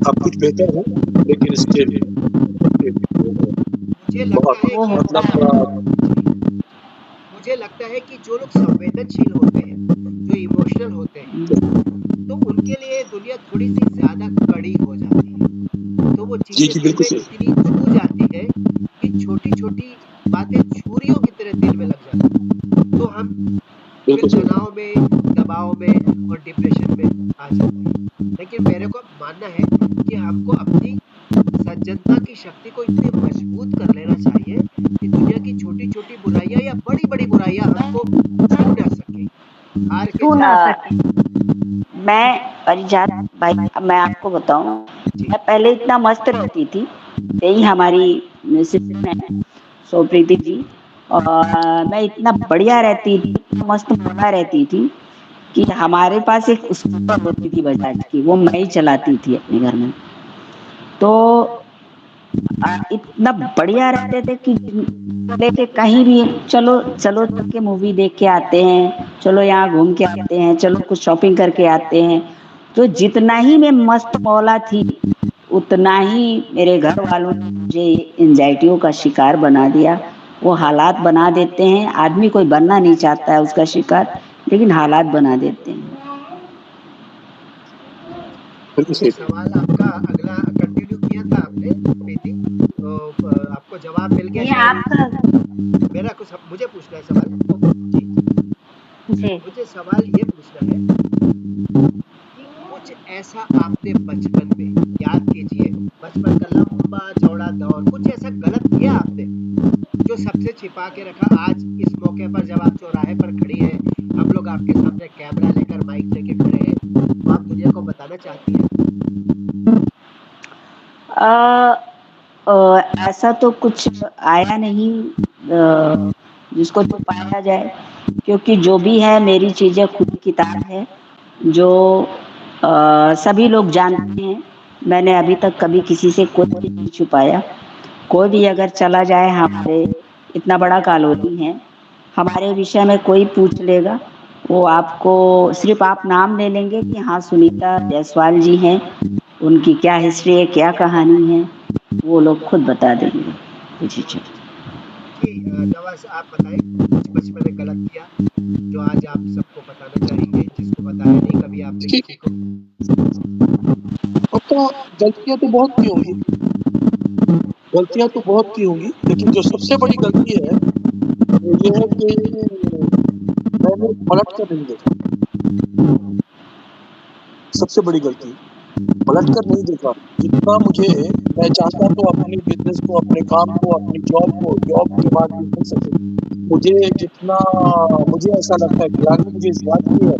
अब कुछ बेहतर हूँ, लेकिन स्टिल मुझे लगता बहुत है वो कि होता है। मुझे लगता है कि जो लोग संवेदनशील होते हैं, जो इमोशनल होते हैं, तो उनके लिए दुनिया थोड़ी सी ज्यादा कड़ी हो जाती है, तो वो जी चीजें जी दिल बिल्कुल में सही, इतनी छू जाती है कि छोटी छोटी बातें छुरियों की तरह दिल में लग जाती है, तो हम फिर बिल्कुल सही। तनाव में, दबाव में और डिप्रेशन में आ जाते हैं। लेकिन मेरे को मानना है कि हमको अपनी जनता की शक्ति को इतनी मजबूत कर लेना चाहिए कि दुनिया की छोटी-छोटी बुराइयाँ या बड़ी-बड़ी बुराइयाँ हमको छू ना सके, हार के छू ना अ, सके। मैं परिजात भाई, अब मैं आपको बताऊँ, जी, मैं पहले इतना मस्त रहती थी, यही हमारी सिस्टर हैं, सोप्रीति जी, और मैं इतना बढ़िया रहती थी, इतना मस्त मौला रहती थी कि हमारे पास एक स्कूटर होती थी बजाज की, वो मैं ही चलाती थी अपने घर में। तो इतना बढ़िया रहते थे कि लेके कहीं भी चलो चलो चल के मूवी देख के आते हैं, चलो यहाँ घूम के आते हैं, चलो कुछ शॉपिंग करके आते हैं। तो जितना ही मैं मस्त मौला थी, उतना ही मेरे घर वालों ने मुझे एंग्जाइटियों का शिकार बना दिया। वो हालात बना देते हैं, आदमी कोई बनना नहीं चाहता है उसका शिकार, लेकिन हालात बना देते हैं। बिल्कुल देखिए सही। सवाल आपका अगला कंटिन्यू किया था आपने प्रीति, तो आपको जवाब मिल गया ये शायद। आपका मेरा कुछ मुझे पूछना है सवाल। जी, जी। मुझे सवाल ये पूछना है कि कुछ ऐसा आपने बचपन में याद कीजिए, बचपन का लंबा चौड़ा दौर, कुछ ऐसा गलत किया आपने जो सबसे छिपा के रखा, आज इस मौके पर जब आप चौराहे पर खड़ी हैं, हम लोग आपके सामने कैमरा लेकर माइक लेके खड़े हैं, तो आप दुनिया को बताना चाहती हैं? अ, ऐसा तो कुछ आया नहीं जिसको छुपाया जाए, क्योंकि जो भी है मेरी चीज़ें खुली किताब है, जो सभी लोग जानते हैं। मैंने अभी तक कभी किसी से कुछ भी नहीं छुपाया। कोई भी अगर चला जाए हमारे, इतना बड़ा कॉलोनी है, हमारे विषय में कोई पूछ लेगा, वो आपको सिर्फ़ आप नाम ले लेंगे कि हाँ सुनीता जायसवाल जी हैं, उनकी क्या हिस्ट्री है, क्या कहानी है, वो लोग खुद बता देंगे। जी, जी। जी नवाज़ आप बताएँ, कुछ बचपन में गलत किया, जो आज आप सबको बताना चाहेंगे, जिसको बताया नहीं कभी आपने देखिए, किसी को? अब तो गलतियाँ तो बहुत की होंगी, गलतियाँ तो बहुत की होंगी, लेकिन जो सबसे बड़ी गलती है, वो ये है कि मैंने पलट कर नहीं देखा। सबसे बड़ी गलती, पलट कर नहीं देखा। जितना मैं चाहता तो अपने बिज़नेस को, अपने काम को, अपनी जॉब के बाद भी कर सकूँ। जितना मुझे ऐसा लगता है, गिलानी मुझे इस बात की है,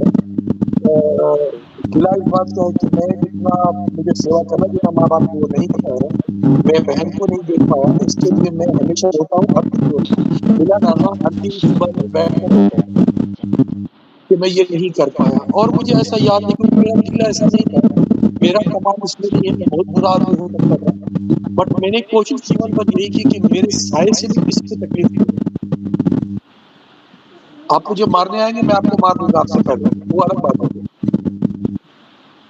गिला इस बात का है कि मैं जितना मुझे सेवा करना जितना माँ-बाप को वो नहीं कर पाया, मैं बहन को नहीं देख पाया, इसके लिए मैं हमेशा रोता हूँ, अब भी रोता हूँ। मिला नाना हर दिन सुबह में बैठकर रोता हूँ कि मैं ये नहीं कर पाया, और मुझे ऐसा याद है क्योंकि मेरा दिल ऐसा नहीं था, मेरा कमाल इसमें नहीं है, मैं बहुत बुरा आदमी हो सकता था, बट मैंने कोशिश जीवन भर यही की कि मेरे साये से भी किसी को तकलीफ नहीं हो। आप मुझे मारने आएँगे, मैं आपको मार दूँगा आपसे पहले, वो अलग बात है।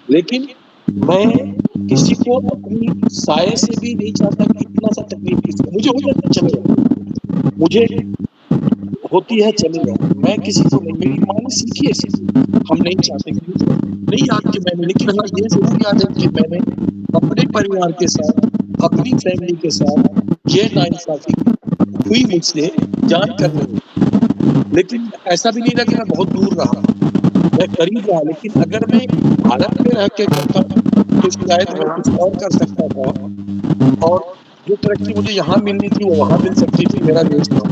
लेकिन मैं किसी को अपनी साये से भी नहीं चाहता कि इतना-सा तकलीफ किसी को मुझे हो जाता है चलेगा, मुझे होती है चलेगा, मैं किसी को नहीं, मेरी माँ ने सीखी है ऐसी, हम नहीं चाहते कि नहीं याद कि मैंने, लेकिन हाँ, ये ज़रूर याद है कि मैंने अपने परिवार के साथ, अपनी फैमिली के साथ ये नाइंसाफ़ी हुई मुझसे जानकर नहीं, लेकिन ऐसा भी नहीं रहा कि मैं बहुत दूर रहा, मैं करीब रहा, लेकिन अगर मैं भारत में रह के करता, तो शायद मैं कुछ और कर सकता था, और जो तरक्की मुझे यहाँ मिलनी थी, वो वहाँ मिल सकती थी, मेरा देश था।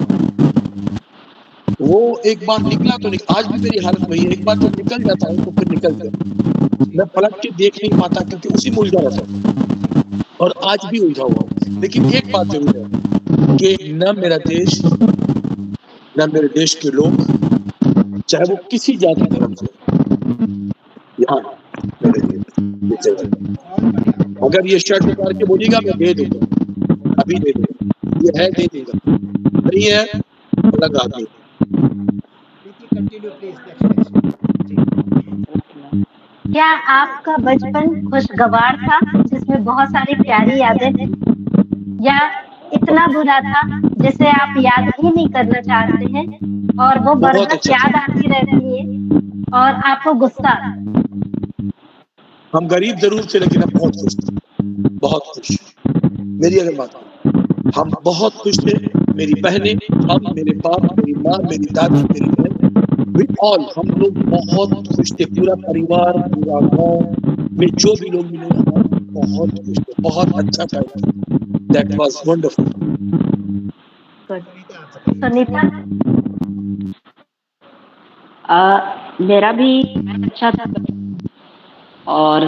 वो एक बार निकला तो आज भी मेरी हालत वही है, एक बार जब निकल जाता हूँ, तो फिर निकल गया। मैं पलट के देख नहीं पाता क्योंकि उसी में उलझा रहता हूँ, और आज भी उलझा हुआ हूँ। लेकिन एक बात ज़रूर है कि न मेरा देश, न मेरे देश के लोग, चाहे वो किसी जाति धर्म से हो, यहाँ मेरे लिए ये चाहिए। अगर ये शर्ट उतार के बोलिएगा मैं दे दूँगा, अभी दे दूँगा, ये है दे दूँगा, नहीं है अलग आदमी। प्रीति कंटिन्यू प्लीज़ नेक्स्ट क्वेश्चन। जी। क्या आपका बचपन खुशगवार था, जिसमें बहुत सारी प्यारी यादें थी? या इतना बुरा था, जिसे आप याद ही नहीं करना चाहते हैं और वो बहुत बरबस अच्छा याद था। आती रहती है और आपको गुस्सा आता है? हम गरीब ज़रूर थे लेकिन हम बहुत खुश थे, बहुत खुश। मेरी अगर बात करें, हम बहुत खुश थे, मेरी बहनें, हम, मेरे बाप, मेरी माँ, मेरी दादी, मेरी बहन, वी ऑल हम लोग बहुत खुश थे, पूरा परिवार, पूरा गाँव में जो भी लोग मिले हम बहुत खुश थे, बहुत अच्छा टाइम था। That was wonderful. Good. Sunita आप बताइए। सुनीता? मेरा भी अच्छा था और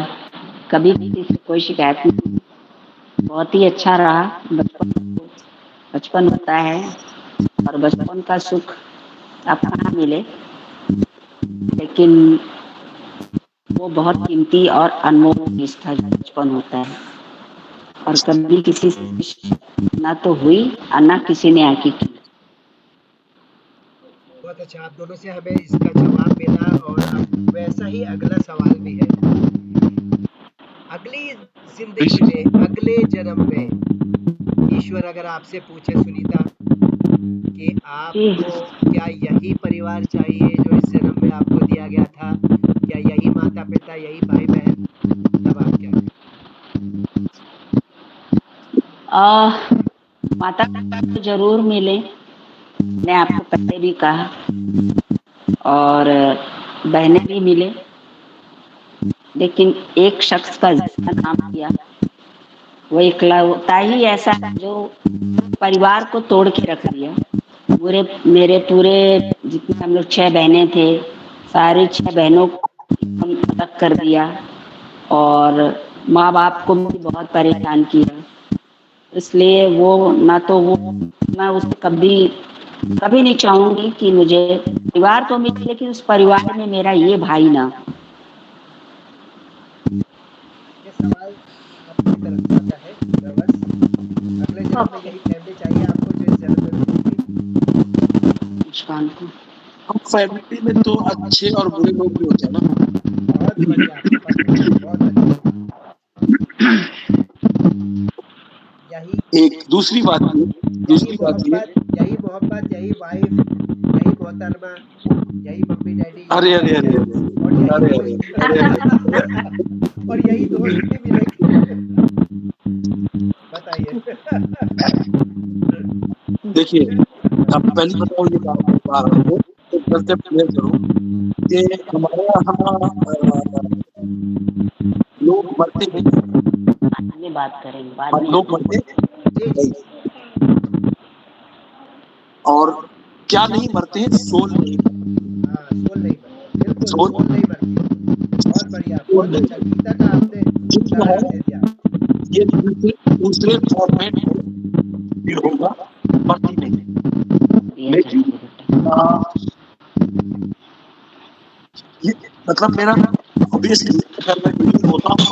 कभी किसी से कोई शिकायत नहीं, बहुत ही अच्छा रहा। बचपन होता है और बचपन का सुख अब कहाँ मिले, लेकिन वो बहुत कीमती और अनमोल चीज था जो बचपन होता है। और कभी किसी से ना तो हुई और ना किसी ने आके की। बहुत अच्छा, आप दोनों से हमें इसका जवाब मिला और अब वैसा ही अगला सवाल भी है। अगली जिंदगी में, अगले जन्म में ईश्वर अगर आपसे पूछे सुनीता कि जी। आपको क्या यही परिवार चाहिए जो इस जन्म में आपको दिया गया था, क्या यही माता पिता, यही भाई बहन, तब आप क्या करें? माता पिता तो जरूर मिले, मैंने आपको पहले भी कहा, और बहनें भी मिले, लेकिन एक शख्स का जिसका नाम किया वो इकलौता ही ऐसा है जो परिवार को तोड़ के रख दिया। मेरे पूरे जितने हम लोग 6 बहनें थे, सारी 6 बहनों को अलग कर दिया और माँ बाप को भी बहुत परेशान किया। इसलिए वो ना तो वो मैं उससे कभी कभी नहीं चाहूंगी कि मुझे परिवार तो मिले, लेकिन उस परिवार में मेरा ये भाई ना हो। ये सवाल आपकी तरफ से आता है रवस, अगले जन्म में ओके। यही फैमिली चाहिए आपको जो इस जन्म में मिली थी? मुस्कान को हम फैमिली में तो अच्छे और बुरे लोग भी होते हैं ना। बहुत बढ़िया, स्पष्ट उत्तर, बहुत अच्छा। यही एक दूसरी बात ये यही मोहब्बत, यही मोहब्बत, यही वाइफ, यही मोहतरमा, यही मम्मी डैडी, अरे यही अरे अरे चाचा और यही अरे दोस्त भी अरे मिलेंगे अरे और यही दोस्त भी मिलेंगे। बताइए। देखिए, अब पहली बताओ ये बात को एक कंसेप्ट क्लियर करो कि हमारे यहाँ लोग मरते हैं, बाद में बात करेंगे, बाद हम में लोग मरते जी जी, नहीं, और क्या नहीं मरते हैं, सोल नहीं मरते। हाँ सोल नहीं मरती, बिल्कुल सोल सोल नहीं मरती। बहुत बढ़िया, सोल बहुत नहीं अच्छा, गीता का आपने जो है उदाहरण दे दिया। ये दूसरे फॉर्मेट में फिर होगा, मरती नहीं। लेकिन ये मतलब मेरा ऑब्वियसली अगर मैं बिल्डिंग होता हूँ तो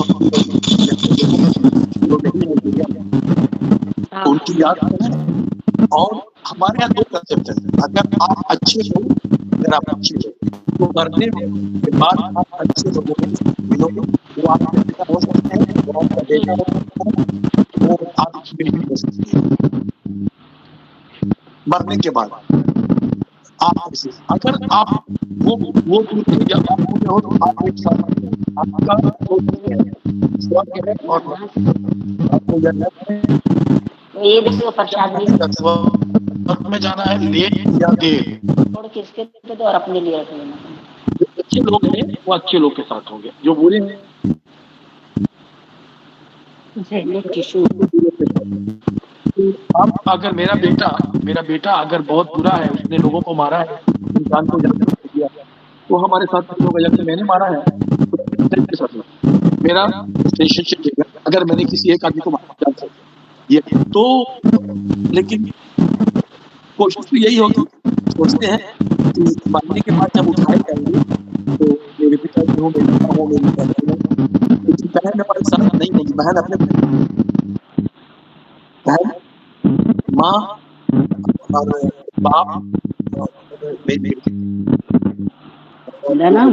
उनकी याद में। और हमारे यहाँ 2 कंसेप्ट है, अगर आप अच्छे हो, अगर आप अच्छे हो तो मरने के बाद आप अच्छे लोगों में मिलोगे। वो आपके पिता हो सकते हैं, वो आपका बेटा हो सकता है, वो आपकी बेटी हो सकती है। मरने के बाद आप अगर आप वो या आप हो तो आप एक साथ आपका स्वर्ग है और आपको ये देखो प्रसाद भी स्वर्ग में जाना है, लेट या देर। छोड़ के इसके दे दो और अपने लिए रख लेना। जो अच्छे लोग हैं वो अच्छे लोग के साथ होंगे, जो बुरे हैं जी। टिश्यू। अब अगर मेरा बेटा अगर बहुत बुरा है, उसने लोगों को मारा है, इंसान को जन्म दिया, तो हमारे साथ नहीं होगा। जबकि मैंने मारा है तो मेरे साथ होगा। मेरा रिलेशनशिप अगर मैंने किसी एक आदमी को मारा है ये तो, लेकिन कोशिश तो यही होगी, सोचते हैं कि मरने के बाद जब उठाए जाएंगे तो मेरे पिताजी हो, मेरी माँ हो, मेरी बहन हो, लेकिन बहन हमारे साथ नहीं होगी। बहन अपने बहन, माँ और बाप और मेरी मेरा नाम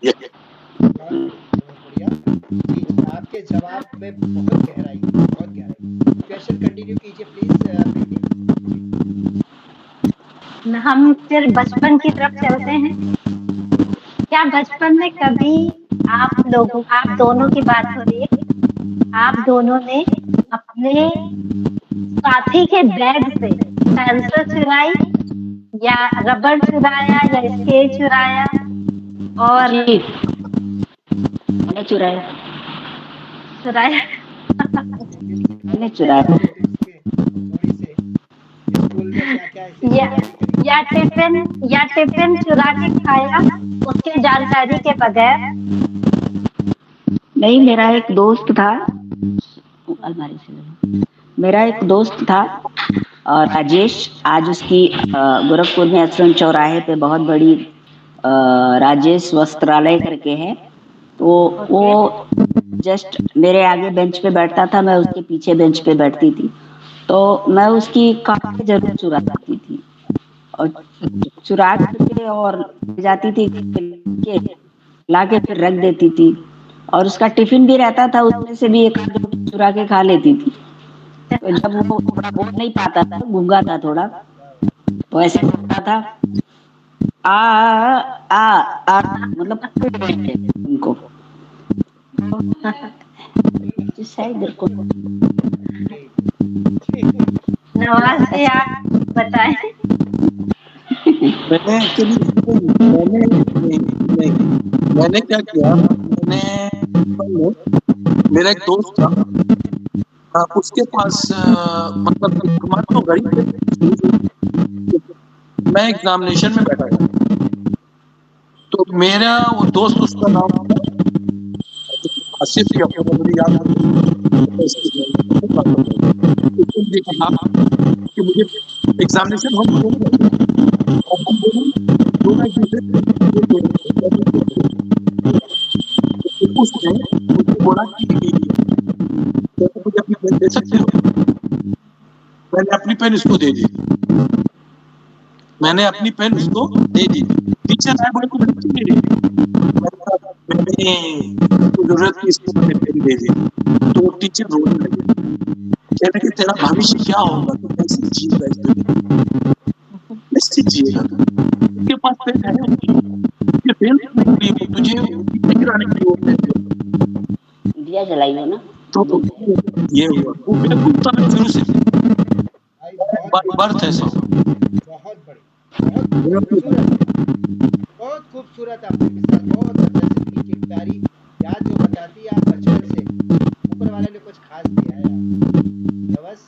ये बहुत बढ़िया। जी जी, आपके जवाब में बहुत गहराई है, बहुत गहराई। क्वेश्चन कंटिन्यू कीजिए प्लीज प्रीति। हम फिर बचपन की तरफ चलते हैं। क्या बचपन में कभी आप दोनों की बात हो रही है, आप दोनों ने अपने साथी के बैग से पेंसिल चुराई या रबर चुराया या स्केल चुराया? और जी मैंने चुराया। चुराया? मैंने बताइए चुराया। अपने टिप्स के थोड़ी से, स्कूल में क्या-क्या ऐसी या शैतानी करी? या टिफिन चुरा के खाया उसके जानकारी के बगैर। नहीं, मेरा एक दोस्त था, अलमारी से लो। मेरा एक दोस्त था राजेश, आज उसकी गोरखपुर में एसएन चौराहे पे बहुत बड़ी राजेश वस्त्रालय करके है। तो वो ओके। जस्ट मेरे आगे बेंच पे बैठता था, मैं उसके पीछे बेंच पे बैठती थी। तो मैं उसकी कापी जरूर चुरा लेती थी और चुरा के और ले जाती थी के ला के फिर रख देती थी। और उसका टिफिन भी रहता था, उसमें से भी एक आध रोटी चुरा के खा लेती थी। तो जब वो थोड़ा बोल नहीं पाता था, गूंगा था थोड़ा, तो ऐसे बोलता था आ आ आ, मतलब उनको शायद को जी, जी। नवाज जी आप बताएं। मैंने एक्चुअली मैंने नहीं नहीं मैंने क्या किया, मैंने बचपन में मेरा एक दोस्त था, उसके पास मतलब हमारे तो गरीब थे शुरू से। मैं एग्जामिनेशन में बैठा था, तो मेरा वो दोस्त, उसका नाम था आसिफ या फिर मुझे याद नहीं है, उसने मुझे कहा कि मुझे एग्जामिनेशन हम दोनों बैठे थे और हम दोनों दोनों एक दूसरे से देख रहे थे। तो उसने मुझे बोला कि क्या तुम मुझे अपनी पेन दे सकते हो? मैंने अपनी पेन उसको दे दी। मैंने अपनी पेन उसको दे दी। टीचर आए, बोले को बेटा क्यों दे दी? मैंने कहा मैंने इसको जरूरत थी इसको मैंने पेन दे दी। तो वो टीचर रोने लगे, कह रहे कि तेरा भविष्य क्या होगा, तू कैसे जिएगा इस दुनिया में, कैसे जिएगा तू? उसके पास पेन है उसकी, ये फेल करने के लिए, तुझे पीछे गिराने के लिए वो पेन दे। दिया जलाई हो ना। तो ये हुआ, वो बेवकूफ था मैं शुरू से, भाई बहुत बढ़िया, बर्थ ऐसा हुआ। बहुत बढ़िया, बहुत बेवकूफ है। खूबसूरत, बहुत खूबसूरत आपने मिसाल बहुत अंदर से दी कि प्यारी याद जो बताती है आप बचपन से, ऊपर वाले ने कुछ खास दिया है आपको। तो बस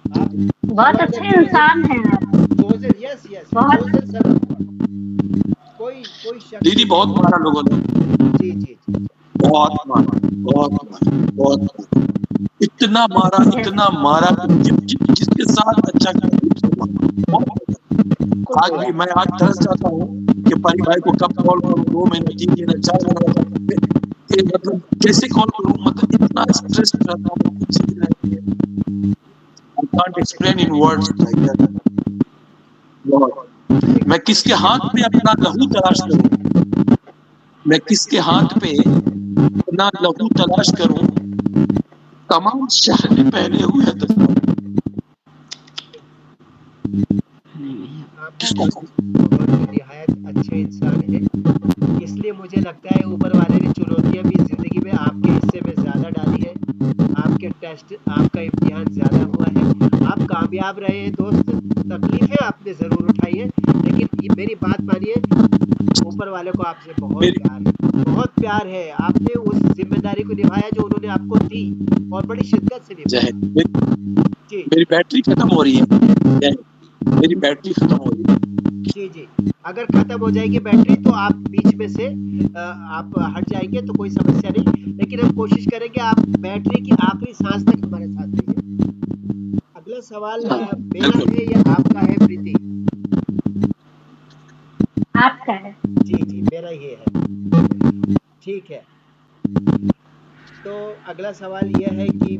आप बहुत यू आर द अच्छे इंसान हैं आप। चोज़न, यस यस, बहुत चोज़न सन ऑफ गॉड। कोई शक दीदी नहीं बहुत है। मारा लोगों ने, जी, जी, जी। बहुत मारा, बहुत मारा, बहुत मारा। इतना मारा कि जिसके साथ अच्छा किया उसको मारा, बहुत मारा। बिल्कुल आज बोला। भी मैं आज तरस जाता हूँ कि परी भाई को कब कॉल करूँ, 2 महीने 3 महीने 4 महीने हो जाते हैं, कि मतलब कैसे कॉल करूँ, मतलब इतना स्ट्रेस रहता हूँ, इतनी चीजें रहती है, I can't explain in words like that. बहुत, मैं किसके हाथ में अपना लहू तलाश करूँ, मैं किसके हाथ पे अपना लहू तलाश करूँ, तमाम शहर में फैले हुए हैं तो आप किसको बहुत बहुत ही निहायत अच्छे इंसान हैं। इसलिए मुझे लगता है ऊपर वाले ने चुनौतियाँ भी ज़िंदगी में आपके हिस्से में ज़्यादा डाली है। आपके टेस्ट, आपका इम्तिहान ज़्यादा हुआ है। आप कामयाब रहे हैं दोस्त, तकलीफ़ें आपने ज़रूर उठाई है, लेकिन ये मेरी बात मानिए, ऊपर वाले को आपसे बहुत मेरी प्यार है, बहुत प्यार है। आपने उस ज़िम्मेदारी को निभाया जो उन्होंने आपको दी और बड़ी शिद्दत से जय निभाया। हिंद। जी। मेरी बैटरी खत्म हो रही है, जय हिंद। मेरी बैटरी खत्म हो रही है। जी, जी। अगर ख़त्म हो जाएगी बैटरी तो आप बीच में से आप हट जाएँगे तो कोई समस्या नहीं, लेकिन हम कोशिश करेंगे आप बैटरी की आखिरी साँस तक हमारे साथ रहिए। अगला सवाल हाँ, मेरा बिल्कुल। है या आपका है प्रीति? आपका है। जी, जी, मेरा ये है। ठीक है। तो अगला सवाल ये है कि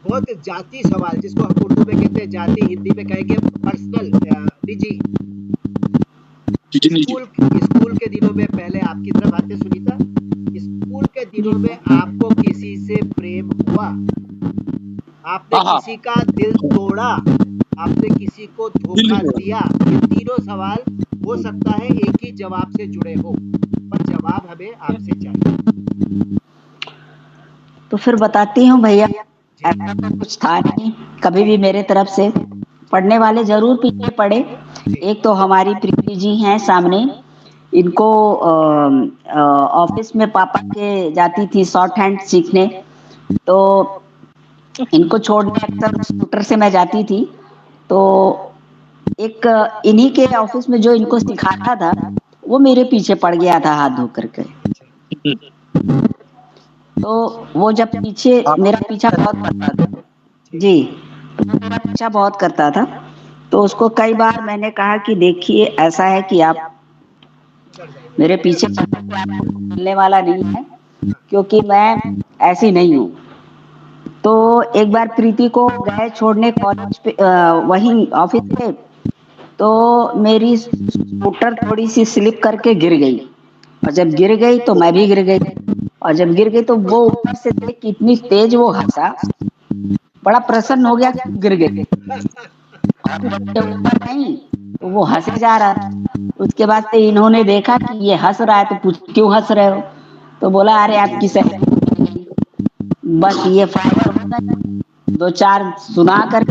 बहुत जाती सवाल जिसको हम उर्दू में कहते हैं जाती, हिंदी में कहेंगे पर्सनल, निजी। जी, स्कूल के दिनों में पहले आपकी तरफ आते सुनीता, स्कूल के जी। दिनों में आपको किसी से प्रेम हुआ? आपने हाँ, हाँ, किसी का दिल तोड़ा? आपने किसी को दिल्ली धोखा में। दिया? ये तीनों सवाल हो सकता है एक ही जवाब से जुड़े हो, पर जवाब हमें आपसे चाहिए। तो फिर बताती हूँ भैया, जी, ऐसा तो कुछ था नहीं कभी भी मेरे तरफ से। पढ़ने वाले जरूर पीछे पड़े, एक तो हमारी प्रीति जी हैं सामने, इनको ऑफिस में पापा के जाती थी शॉर्ट हैंड सीखने, तो इनको छोड़ने अक्सर स्कूटर से मैं जाती थी। तो एक इन्हीं के ऑफिस में जो इनको सिखाता था वो मेरे पीछे पड़ गया था हाथ धो करके। तो वो जब मेरा पीछा बहुत करता था जी, तो मेरा पीछा बहुत करता था, तो उसको कई बार मैंने कहा कि देखिए ऐसा है कि आप मेरे पीछे आपको मिलने वाला नहीं है, क्योंकि मैं ऐसी नहीं हूँ। तो एक बार प्रीति को गए छोड़ने कॉलेज पे, वहीं ऑफिस पे, तो मेरी स्कूटर थोड़ी सी स्लिप करके गिर गई, और जब गिर गई तो मैं भी गिर गई, और जब गिर गई तो वो ऊपर से देख के इतनी तेज वो हंसा, बड़ा प्रसन्न हो गया कि गिर गई, ऊपर नहीं तो वो हंसे जा रहा था। उसके बाद से इन्होंने देखा कि ये हंस रहा है, तो पूछ क्यों हंस रहे हो, तो बोला अरे आपकी सहेली, बस ये फायदा होता है, दो चार सुना कर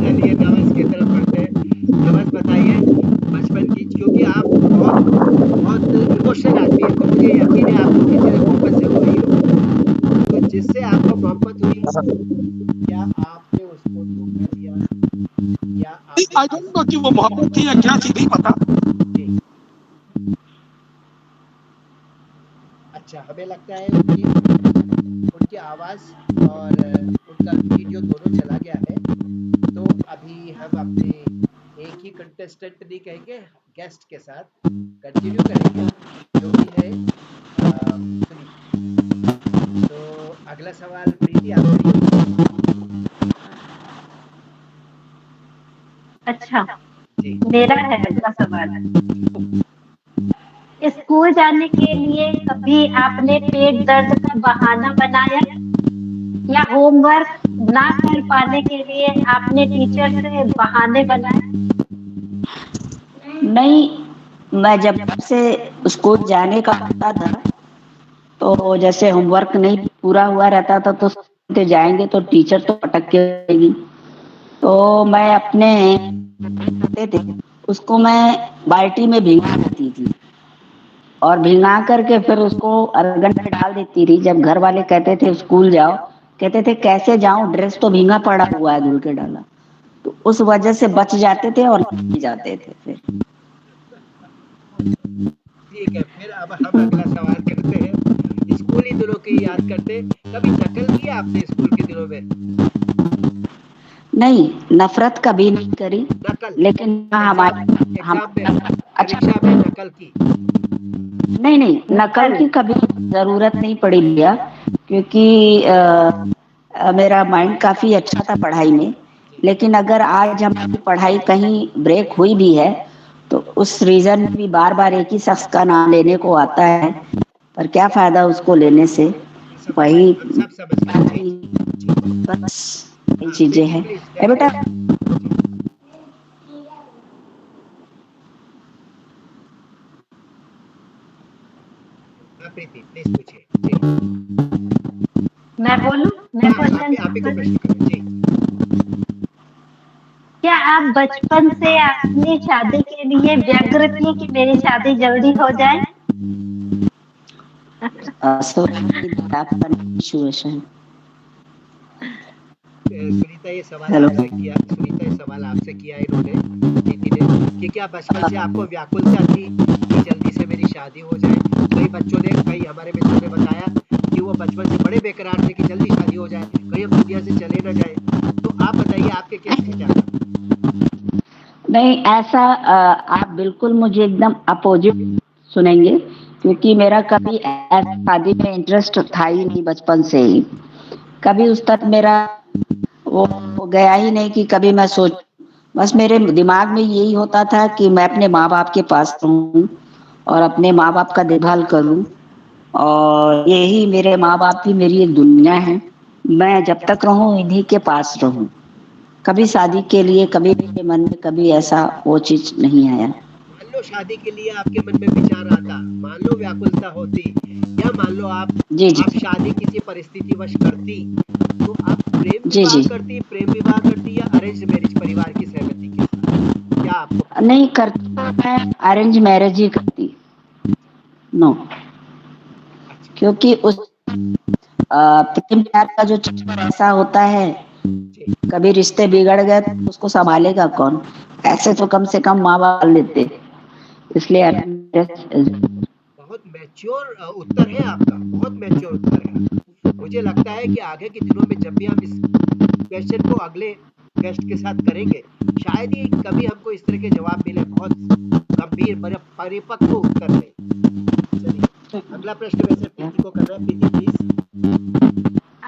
चलिए नवस की तरफ बढ़ते हैं। नवस बताइए बचपन की, क्योंकि आप बहुत बहुत इमोशनल आदमी हैं, तो मुझे यकीन है आपको किसी ने मोहब्बत ज़रूर हुई होगी। तो जिससे आपको मोहब्बत हुई, क्या आपने उसको धोखा दिया या आपने आई डोंट नो कि वो मोहब्बत थी या क्या थी, नहीं पता। जी। अच्छा, हमें लगता है उनकी आवाज़ और उनका वीडियो दोनों चला गया है। तो अभी हम अपने एक ही कंटेस्टेंट नहीं कहेंगे, गेस्ट के साथ कंटिन्यू करेंगे, जो कि है सुनीता। तो अगला सवाल प्रीति आपसे। अच्छा, जी। मेरा है अगला सवाल। स्कूल जाने के लिए कभी आपने पेट दर्द का बहाना बनाया, या होमवर्क ना कर पाने के लिए आपने टीचर से बहाने बनाए? नहीं, मैं जब से स्कूल जाने का होता था, तो जैसे होमवर्क नहीं पूरा हुआ रहता था तो के जाएंगे तो टीचर तो पटक के देगी, तो मैं अपने होते थे उसको मैं बाल्टी में भिगा देती थी, और भिगा करके फिर उसको अर्गन में डाल देती थी। जब घर वाले कहते थे स्कूल जाओ, कहते थे कैसे जाऊं, ड्रेस तो भीगा पड़ा हुआ है, धुल के डाला, तो उस वजह से बच जाते थे और नहीं जाते थे फिर। ठीक है, फिर अब हम अगला सवाल करते हैं। स्कूली दिनों की याद करते हैं, कभी नकल किया आपने स्कूल के दिनों में? नहीं, नफरत कभी नहीं करी, नकल लेकिन हमारे एग्जाम में, अच्छा, परीक्षा में नकल की? नहीं नहीं, नकल की कभी जरूरत नहीं पड़ी भैया, क्योंकि मेरा माइंड काफी अच्छा था पढ़ाई में। लेकिन अगर आज हमारी पढ़ाई कहीं ब्रेक हुई भी है, तो उस रीजन में भी बार बार एक ही शख्स का नाम लेने को आता है, पर क्या फायदा उसको लेने से, वही हम सब समझ गए। जी, बस यही हाँ, चीजें प्रीति हैं। प्लीज ए बेटा, हाँ प्रीति प्लीज पूछिए। जी, मैं बोलूं? मैं हाँ क्वेश्चन आप ही को करूं? प्रश्न करो। जी। क्या आप बचपन से अपनी शादी के लिए व्यग्र थी कि मेरी शादी जल्दी हो जाए? सिचुएशन। सुनीता ये सवाल हेलो। आपसे किया, सुनीता ये सवाल आपसे किया इन्होंने, दीदी ने, कि क्या बचपन से आपको व्याकुलता थी कि जल्दी से मेरी शादी हो जाए? कई बच्चों ने, कई हमारे मित्रों ने बताया कि वो बचपन से बड़े बेकरार थे कि जल्दी शादी हो जाए, कहीं हम दुनिया से चले ना जाए। तो आप बताइए आपके क्या विचार हैं? नहीं, ऐसा आप बिल्कुल मुझे एकदम अपोजिट सुनेंगे, क्योंकि मेरा कभी ऐसा शादी में इंटरेस्ट था ही नहीं बचपन से ही। कभी उस तक मेरा वो गया ही नहीं कि कभी मैं सोच, बस मेरे दिमाग में यही होता था कि मैं अपने माँ बाप के पास रहूं और अपने माँ बाप का देखभाल करूं, और यही मेरे माँ बाप ही मेरी एक दुनिया है। मैं जब तक रहूं इन्हीं के पास रहूं। कभी शादी के लिए कभी मेरे मन में कभी ऐसा वो चीज नहीं आया। मान लो शादी के लिए आपके मन में विचार आता, मान लो व्याकुलता होती, या मान लो आप जी जी शादी किसी परिस्थितिवश करती, तो आप प्रेम जी, विवाह जी। करती, प्रेम विवाह करती या अरेंज मैरिज परिवार की सहमति के साथ? क्या आपको पसंद नहीं करती तो मैं अरेंज मैरिज ही करती। नो, है? अच्छा, क्योंकि उस प्रेम प्यार का जो चक्कर ऐसा होता है, जी। कभी रिश्ते बिगड़ गए तो उसको संभालेगा कौन? ऐसे तो कम से कम माँ-बाप लेते। इसलिए अरेंज मैरिज। बहुत मैच्योर उत्तर है आपका, बहुत मैच्योर उत्तर है। मुझे लगता है कि आगे के दिनों में जब भी हम इस क्वेश्चन को अगले गेस्ट के साथ करेंगे, शायद ही कभी हमको इस तरह के जवाब मिले, बहुत गंभीर परिपक्व उत्तर है। चलिए, अगला प्रश्न वैसे प्रीति को करना है। प्रीति प्लीज।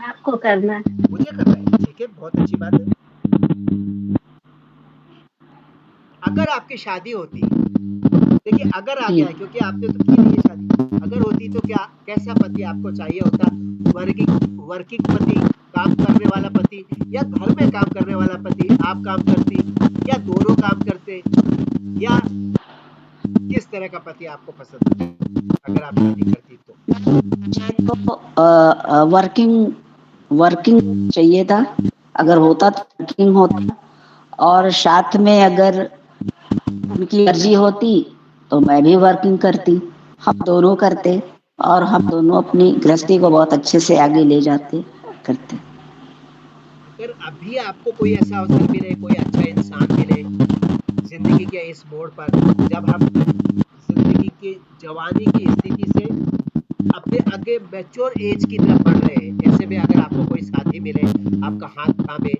आपको करना है। मुझे करना है, ठीक है, बहुत अच्छी बात है। अगर आपकी शादी होती, देखिए अगर आ गया है क्योंकि आपने तो की नहीं है शादी, अगर होती तो क्या कैसा पति आपको चाहिए होता? वर्किंग वर्किंग पति, काम करने वाला पति, या घर में काम करने वाला पति, आप काम करती या दोनों काम करते, या किस तरह का पति आपको पसंद होता अगर आप शादी करती तो? मुझे तो वर्किंग वर्किंग चाहिए था। अगर होता तो वर्किंग होता, और साथ में अगर उनकी मर्जी होती तो मैं भी वर्किंग करती। हम दोनों करते और हम दोनों अपनी गृहस्थी को बहुत अच्छे से आगे ले जाते करते। अगर अभी आपको कोई ऐसा अवसर मिले, कोई अच्छा इंसान मिले जिंदगी के इस मोड़ पर, जब हम जिंदगी की जवानी की स्थिति से अपने आगे मैच्योर एज की तरफ बढ़ रहे हैं, ऐसे में अगर आपको कोई साथी मिले, आपका हाथ थामे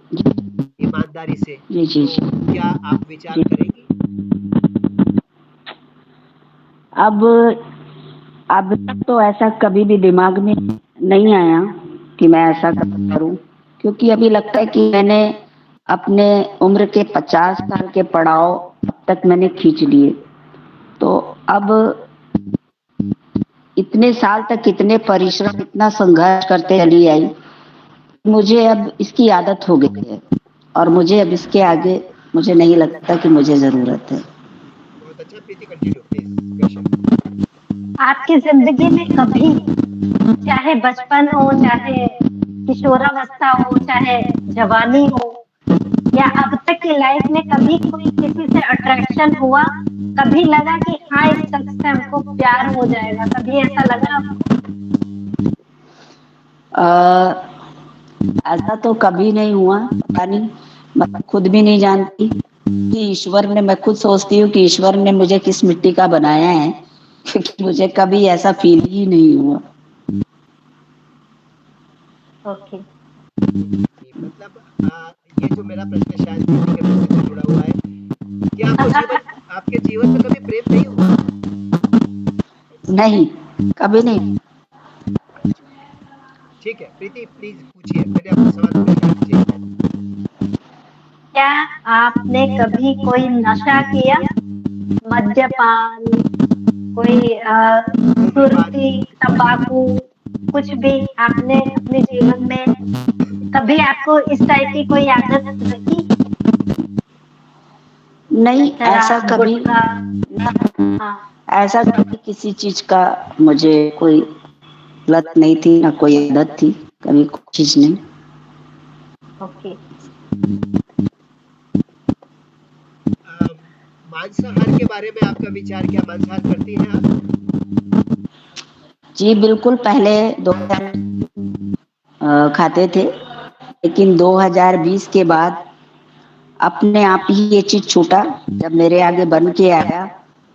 ईमानदारी से, जी जी तो जी। क्या आप विचार करेंगी? अब अब तक तो ऐसा कभी भी दिमाग में नहीं आया कि मैं ऐसा करूं, क्योंकि अभी लगता है कि मैंने अपने उम्र के 50 साल के पड़ाव अब तक मैंने खींच लिए। तो अब इतने साल तक इतने परिश्रम, इतना संघर्ष करते चली आई, मुझे अब इसकी आदत हो गई है और मुझे अब इसके आगे मुझे नहीं लगता कि मुझे जरूरत है। बहुत अच्छा, प्रीति कंटिन्यू प्लीज क्वेश्चन। आपकी ज़िंदगी में कभी, चाहे बचपन हो, चाहे किशोरावस्था हो, चाहे जवानी हो, या अब तक की लाइफ में कभी कोई किसी से अट्रैक्शन हुआ? कभी लगा कि हाँ, इस शख्स से हमको प्यार हो जाएगा? कभी ऐसा लगा आपको? ऐसा तो कभी नहीं हुआ, पता नहीं, मैं खुद भी नहीं जानती कि ईश्वर ने, मैं खुद सोचती हूँ कि ईश्वर ने मुझे किस मिट्टी का बनाया है, क्योंकि मुझे कभी ऐसा फील ही नहीं हुआ। ओके। मतलब ये जो मेरा प्रश्न है शायद प्रीति के प्रश्न से जुड़ा हुआ है कि आपके जीवन में कभी प्रेम नहीं हुआ? नहीं, कभी नहीं। ठीक है, प्रीति प्लीज पूछिए, मैंने अपना सवाल पूछ लिया। जी। क्या आपने कभी कोई नशा किया? मद्यपान, कोई सुर्ती, धूम्रपान। तंबाकू, कुछ भी आपने अपने जीवन में कभी आपको इस टाइप की कोई आदत लगी? नहीं, ऐसा शराब, कभी, गुटखा? हाँ। ऐसा कभी किसी चीज का मुझे कोई लत नहीं थी, ना कोई आदत थी, कभी कोई चीज नहीं। ओके। मांसाहार के बारे में आपका विचार क्या? मांसाहार करती हैं आप? जी बिल्कुल, पहले 2000 खाते थे, लेकिन 2020 के बाद अपने आप ही ये चीज छूटा। जब मेरे आगे बन के आया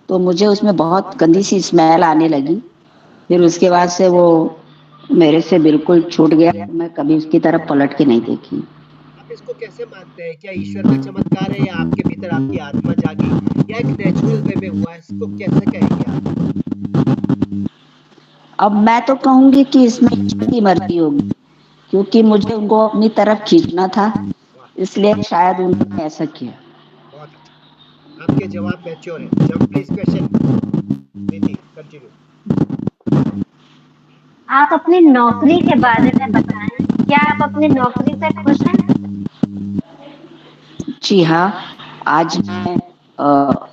तो मुझे उसमें बहुत गंदी सी स्मेल आने लगी। फिर उसके बाद से वो मेरे से बिल्कुल छूट गया। मैं कभी उसकी तरफ पलट के नहीं देखी। आप इसको कैसे मानते हैं? क्या ईश्वर का चमत्कार है, या आपके भीतर आपकी आत्मा जागी, या एक नेचुरल वे में हुआ है? इसको कैसे कहेंगे आप? अब मैं तो कहूंगी कि इसमें ईश्वर की मर्जी होगी, क्योंकि मुझे उनको अपनी तरफ खींचना था, वाह, इसलिए शायद उन्होंने ऐसा किया। बहुत अच्छा, आपके जवाब मैच्योर है। जब प्लीज क्वेश्चन प्रीति कंटिन्यू। आप अपनी नौकरी के बारे में बताएं। क्या आप अपनी नौकरी से खुश हैं? जी हाँ, आज मैं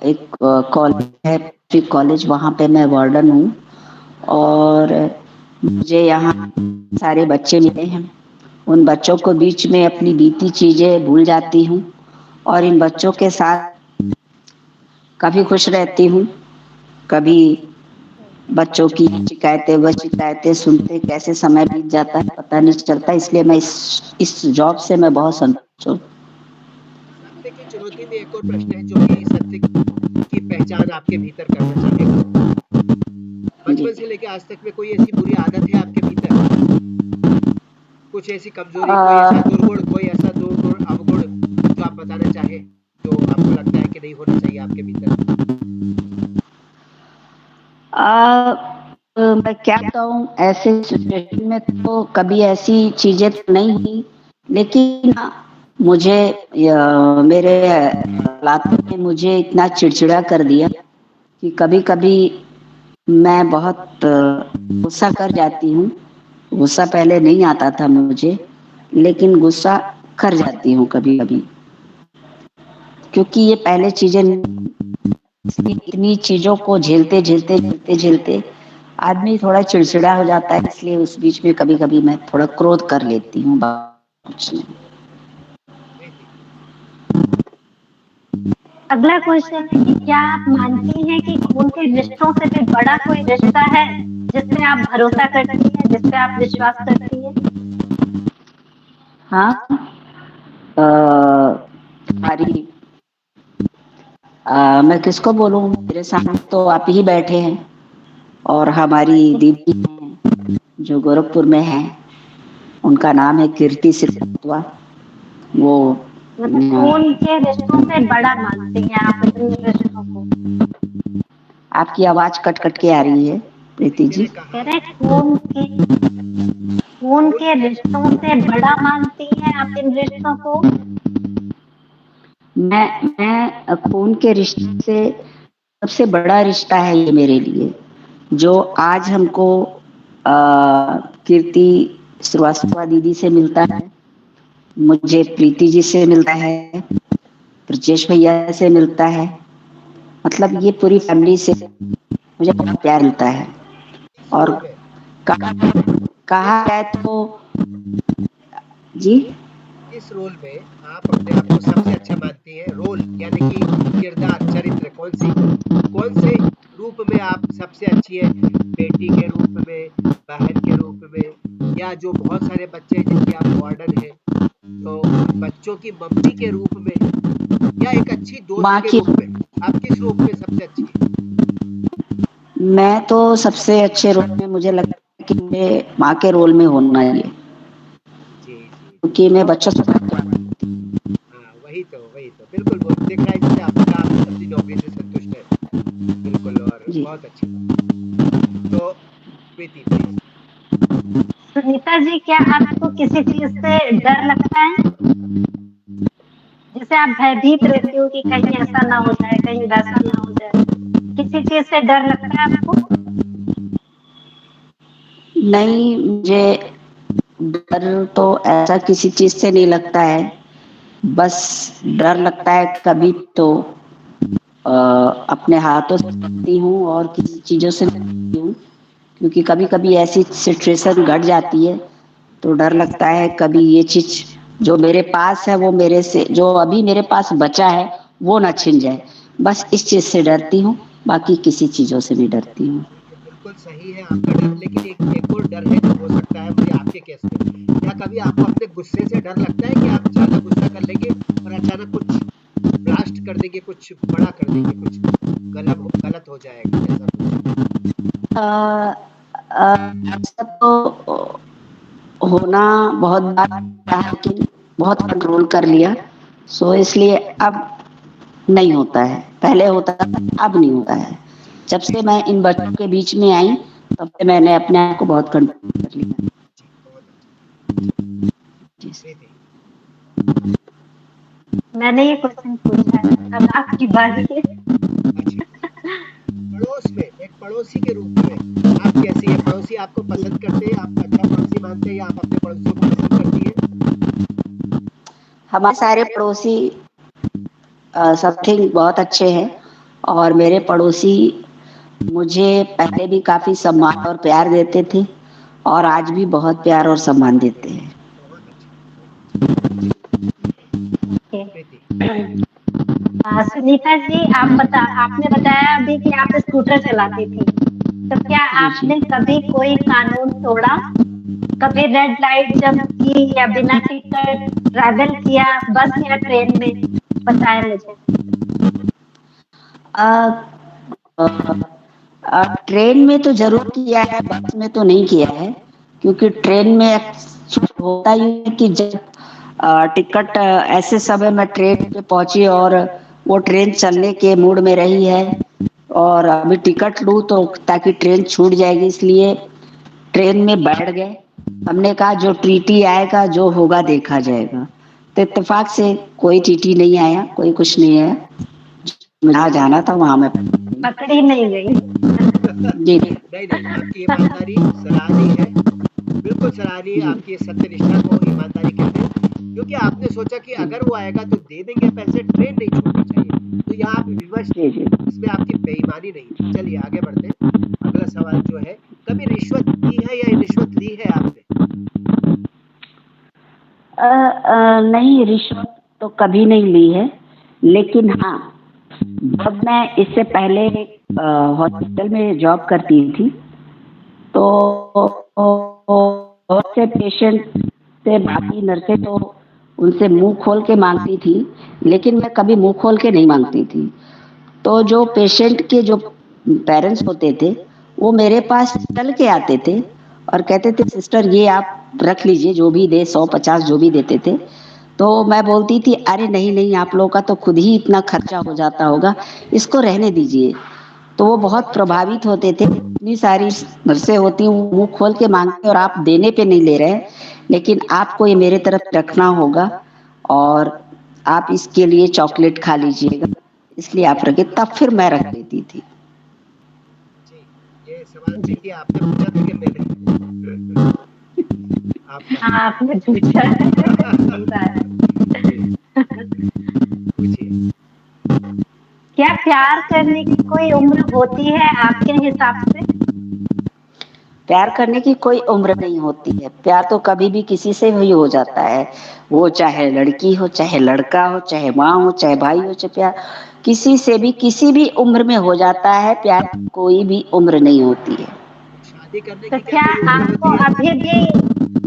एक कॉलेज है, कॉलेज, वहाँ पे मैं वार्डन हूँ और मुझे यहाँ सारे बच्चे मिले हैं उन बच्चों को बीच में अपनी बीती चीज़ें भूल जाती हूँ और इन बच्चों के साथ कभी खुश रहती हूँ, कभी बच्चों की शिकायतें व शिकायतें सुनते कैसे समय बीत जाता है पता नहीं चलता, इसलिए मैं इस जॉब से मैं बहुत संतुष्ट हूँ। सत्य की चुनौती में एक और प्रश्न है जो कि सत्य की पहचान आपके भीतर करना चाहेगा। जी। बचपन से लेके आज तक में कोई ऐसी बुरी आदत है आपके भीतर? कुछ ऐसी कमजोरी, कोई ऐसा दुर्गुण, कोई ऐसा दुर्गुण, अवगुण जो आप बताना चाहें, जो आपको लगता है कि नहीं होना चाहिए आपके भीतर? मैं क्या बताऊँ, ऐसे सिचुएशन में तो कभी ऐसी चीज़ें तो नहीं हुई, लेकिन हाँ, मुझे मेरे हालातों ने मुझे इतना चिड़चिड़ा कर दिया कि कभी-कभी मैं बहुत गुस्सा कर जाती हूँ। गुस्सा पहले नहीं आता था मुझे, लेकिन गुस्सा कर जाती हूँ कभी-कभी। क्योंकि ये पहले चीज़ें इतनी चीज़ों को झेलते आदमी थोड़ा चिड़चिड़ा हो जाता है, इसलिए उस बीच में कभी-कभी मैं थोड़ा क्रोध कर लेती हूँ, कुछ नहीं। अगला क्वेश्चन है कि क्या आप मानती हैं कि खून के रिश्तों से भी बड़ा कोई रिश्ता है जिस पे आप भरोसा करती हैं, जिस पे आप विश्वास करती हैं? हाँ, हमारी मैं किसको बोलूँ, मेरे सामने तो आप ही बैठे हैं और हमारी दीदी हैं जो गोरखपुर में हैं, उनका नाम है कीर्ति श्रीवास्तव। वो मतलब खून के रिश्तों से बड़ा मानती हैं आप इन रिश्तों को? आपकी आवाज कट-कट के आ रही है प्रीति जी। कह रहे हैं खून के रिश्तों से बड़ा मानती हैं आप इन रिश्तों को? मैं खून के रिश्ते से सबसे बड़ा रिश्ता है ये मेरे लिए, जो आज हमको कीर्ति श्रीवास्तव दीदी से मिलता है, मुझे प्रीति जी से मिलता है, ब्रजेश भैया से मिलता है, मतलब ये पूरी फैमिली से मुझे बहुत प्यार मिलता है। और कहा जाए तो जी, किस रोल में आप अपने आप को सबसे अच्छा मानती हैं? रोल यानी कि किरदार, चरित्र कौन से रूप में आप सबसे अच्छी हैं? बेटी के रूप में, बहन के रूप में, या जो बहुत सारे बच्चे हैं जिनकी आप वार्डन हैं, तो उन बच्चों की मम्मी के रूप में, या एक अच्छी दोस्त माँ के की रूप में? आप किस रूप में सबसे अच्छी हैं? मैं तो सबसे अच्छे रोल में मुझे लगता है कि मुझे माँ के रोल में होना चाहिए, जी, जी। क्योंकि मैं बच्चों से हाँ, वही तो। बिल्कुल वो दिख रहा है जैसे आपका आप अपनी नौकरी से संतुष्ट हैं। बिल्कुल, और जी। बहुत अच्छी बात। तो प्रीति प्लीज़। सुनीता जी, क्या आपको किसी चीज़ से डर लगता है? जैसे आप भयभीत रहती हो कि कहीं ऐसा ना हो जाए, कहीं वैसा ना हो जाए। किसी चीज़ से डर लगता है आपको? नहीं, मुझे डर तो ऐसा किसी चीज़ से नहीं लगता है, बस डर लगता है कभी तो अपने हाथों से करती हूँ और किसी चीज़ों से करती हूँ, क्योंकि कभी-कभी ऐसी सिचुएशन घट जाती है, तो डर लगता है कभी ये चीज़ जो मेरे पास है वो मेरे से जो अभी मेरे पास बचा है वो ना छिन जाए, बस इस चीज़ से डरती हूँ, बाकी किसी चीज़ों से नहीं डरती हूँ। ये बिल्कुल सही है आपका डर, लेकिन एक और डर है जो हो सकता है मुझे आपके केस में। क्या कभी आपको अपने गुस्से से डर लगता है कि आप ज़्यादा गुस्सा कर लेंगे और अचानक कुछ ब्लास्ट कर देंगे, कुछ बड़ा कर देंगे, कुछ गलत हो जाएगा, ऐसा कुछ? ऐसा तो होना बहुत बार होता है, लेकिन बहुत कंट्रोल कर लिया, सो इसलिए अब नहीं होता है, पहले होता था, अब नहीं होता है। जब से मैं इन बच्चों के बीच में आई, तब से मैंने अपने आप को बहुत कंट्रोल कर लिया। जी, बहुत अच्छा। जी। प्रीति। मैंने ये क्वेश्चन पूछा है, अब आपकी बारी है। अच्छा, पड़ोस में एक पड़ोसी के रूप में आप कैसी हैं? पड़ोसी आपको पसंद करते हैं, आप अच्छा पड़ोसी मानते हैं, या आप अपने पड़ोसियों को पसंद करती हैं? हमारे सारे पड़ोसी समथिंग बहुत अच्छे हैं और मेरे पड़ोसी मुझे पहले भी काफ़ी सम्मान और प्यार देते थे और आज भी बहुत प्यार और सम्मान देते हैं। बहुत अच्छा। ओके। प्रीति। सुनीता जी, आपने बताया अभी कि आप स्कूटर चलाती थी, तो क्या जी जी। आपने कभी कोई कानून तोड़ा? कभी रेड लाइट जंप की या बिना टिकट ट्रैवल किया बस या ट्रेन में? बताएं मुझे। अ, अ, ट्रेन में तो जरूर किया है, बस में तो नहीं किया है, क्योंकि ट्रेन में एक्चुअली होता ही है कि जब टिकट ऐसे समय में ट्रेन पे पहुंची और वो ट्रेन चलने के मूड में रही है और अभी टिकट लूँ तो ताकि ट्रेन छूट जाएगी, इसलिए ट्रेन में बैठ गए। हमने कहा जो टीटी आएगा जो होगा देखा जाएगा, तो इत्तेफाक से कोई टीटी नहीं आया, कोई कुछ नहीं आया। जहाँ जाना था वहां मैं पकड़ी नहीं गई। जी। नहीं, नहीं, आपकी ईमानदारी सराहनीय है। बिल्कुल सराहनीय, जी आपकी सत्यनिष्ठा को ईमानदारी कहते हैं, क्योंकि आपने सोचा कि जी अगर वो आएगा तो दे देंगे पैसे, ट्रेन नहीं छूटनी चाहिए। तो यहाँ आप विवश थे, जी जी। इसमें आपकी बेईमानी नहीं थी। चलिए आगे बढ़ते हैं। अगला सवाल जो है, कभी रिश्वत दी है या रिश्वत ली है आपने? नहीं, रिश्वत तो कभी नहीं ली है, लेकिन हाँ, जब मैं इससे पहले हॉस्पिटल में जॉब करती थी, तो बहुत से पेशेंट से बाकी नर्सें तो उनसे मुंह खोल के मांगती थी, लेकिन मैं कभी मुंह खोल के नहीं मांगती थी। तो जो पेशेंट के जो पेरेंट्स होते थे, वो मेरे पास चल के आते थे और कहते थे सिस्टर ये आप रख लीजिए, जो भी दे 100-50 जो भी देते थे। तो मैं बोलती थी अरे नहीं नहीं, आप लोगों का तो खुद ही इतना खर्चा हो जाता होगा, इसको रहने दीजिए। तो वो बहुत प्रभावित होते थे, इतनी सारी नर्सें होती वो मुंह खोल के मांगते और आप देने पे नहीं ले रहे, लेकिन आपको ये मेरे तरफ रखना होगा और आप इसके लिए चॉकलेट खा लीजिएगा, इसलिए आप रखे, तब फिर मैं रख देती थी। जी, ये सवाल प्रीति आपने पूछा था कि मैंने? आपका। हाँ, आपने पूछा है। सही बात। जी, पूछिए। क्या प्यार करने की कोई उम्र होती है आपके हिसाब से? प्यार करने की कोई उम्र नहीं होती है, प्यार तो कभी भी किसी से भी हो जाता है, वो चाहे लड़की हो, चाहे लड़का हो, चाहे माँ हो, चाहे भाई हो, चाहे प्यार किसी से भी किसी भी उम्र में हो जाता है। प्यार की कोई भी उम्र नहीं होती है। शादी करने तो की क्या क्या कोई उम्र आपको होती है? अभी भी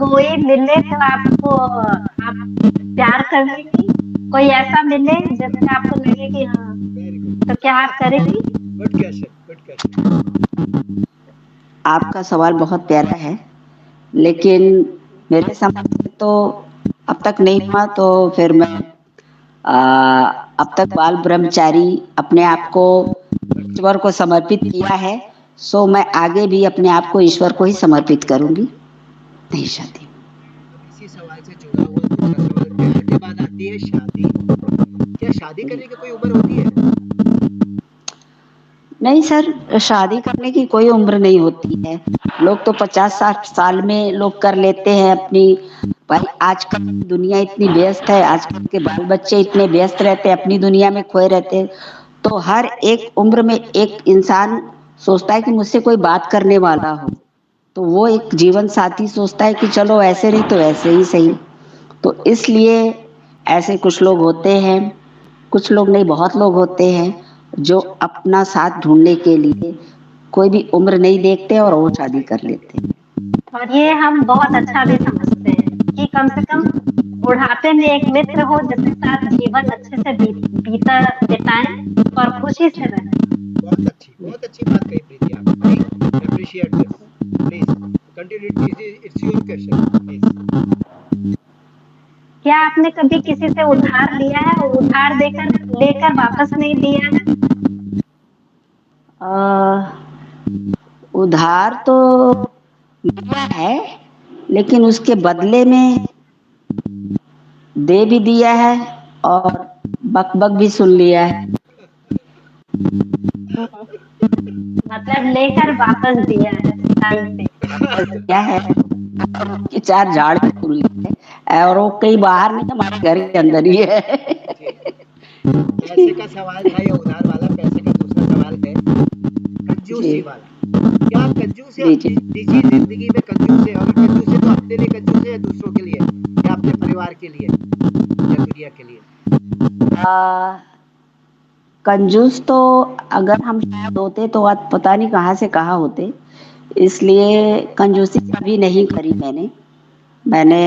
कोई मिले तो आपको आप प्यार कर लेंगी? कोई ऐसा मिले जिससे आपको लगे कि हाँ, वेरी तो गुड। क्या आप करेंगी? Good question, good question. आपका सवाल बहुत प्यारा है, लेकिन मेरे समझ से तो अब तक नहीं हुआ, तो फिर मैं अब तक बाल ब्रह्मचारी अपने आप को ईश्वर को समर्पित किया है, सो मैं आगे भी अपने आप को ईश्वर को ही समर्पित करूंगी, नहीं शादी। अब इसी सवाल से जुड़ा हुआ दूसरा सवाल, प्यार के बाद आती है शादी। क्या शादी करने की कोई उम्र होती है? नहीं सर, शादी करने की कोई उम्र नहीं होती है। लोग तो 50-60 साल में लोग कर लेते हैं अपनी। भाई आजकल दुनिया इतनी व्यस्त है, आजकल के बाल बच्चे इतने व्यस्त रहते हैं, अपनी दुनिया में खोए रहते हैं, तो हर एक उम्र में एक इंसान सोचता है कि मुझसे कोई बात करने वाला हो, तो वो एक जीवन साथी सोचता है कि चलो ऐसे नहीं तो ऐसे ही सही। तो इसलिए ऐसे कुछ लोग होते हैं, कुछ लोग नहीं बहुत लोग होते हैं जो अपना साथ ढूंढने के लिए कोई भी उम्र नहीं देखते और वो शादी कर लेते हैं। और ये हम बहुत अच्छा भी समझते हैं कि कम से कम बुढ़ापे में एक मित्र हो जिसके साथ जीवन अच्छे से बीता बिताएं और खुशी से रहें। बहुत अच्छी बात कही प्रीति आपने। I appreciate this. Please continue, it's your question please. क्या आपने कभी किसी से उधार लिया है और उधार देकर लेकर वापस नहीं दिया है? उधार तो लिया है, लेकिन उसके बदले में दे भी दिया है और बक भी सुन लिया है। मतलब लेकर वापस दिया है टाइम पे। क्या है कि 4 झाड़ भी सुन लिए है और वो कहीं बाहर नहीं, हमारे घर के अंदर ही है। जी, पैसे का सवाल था या उधार वाला? पैसे का दूसरा सवाल है जी कंजूसी वाला। क्या आप कंजूस हैं जी जी। अपनी निजी जिंदगी में? कंजूस है, और कंजूस है तो अपने लिए कंजूस है या दूसरों के लिए? क्या अपने परिवार के लिए या दुनिया के लिए? आ, कंजूस तो अगर हम शायद होते तो आज पता नहीं कहाँ से कहाँ होते, इसलिए कंजूसी कभी नहीं करी मैंने। मैंने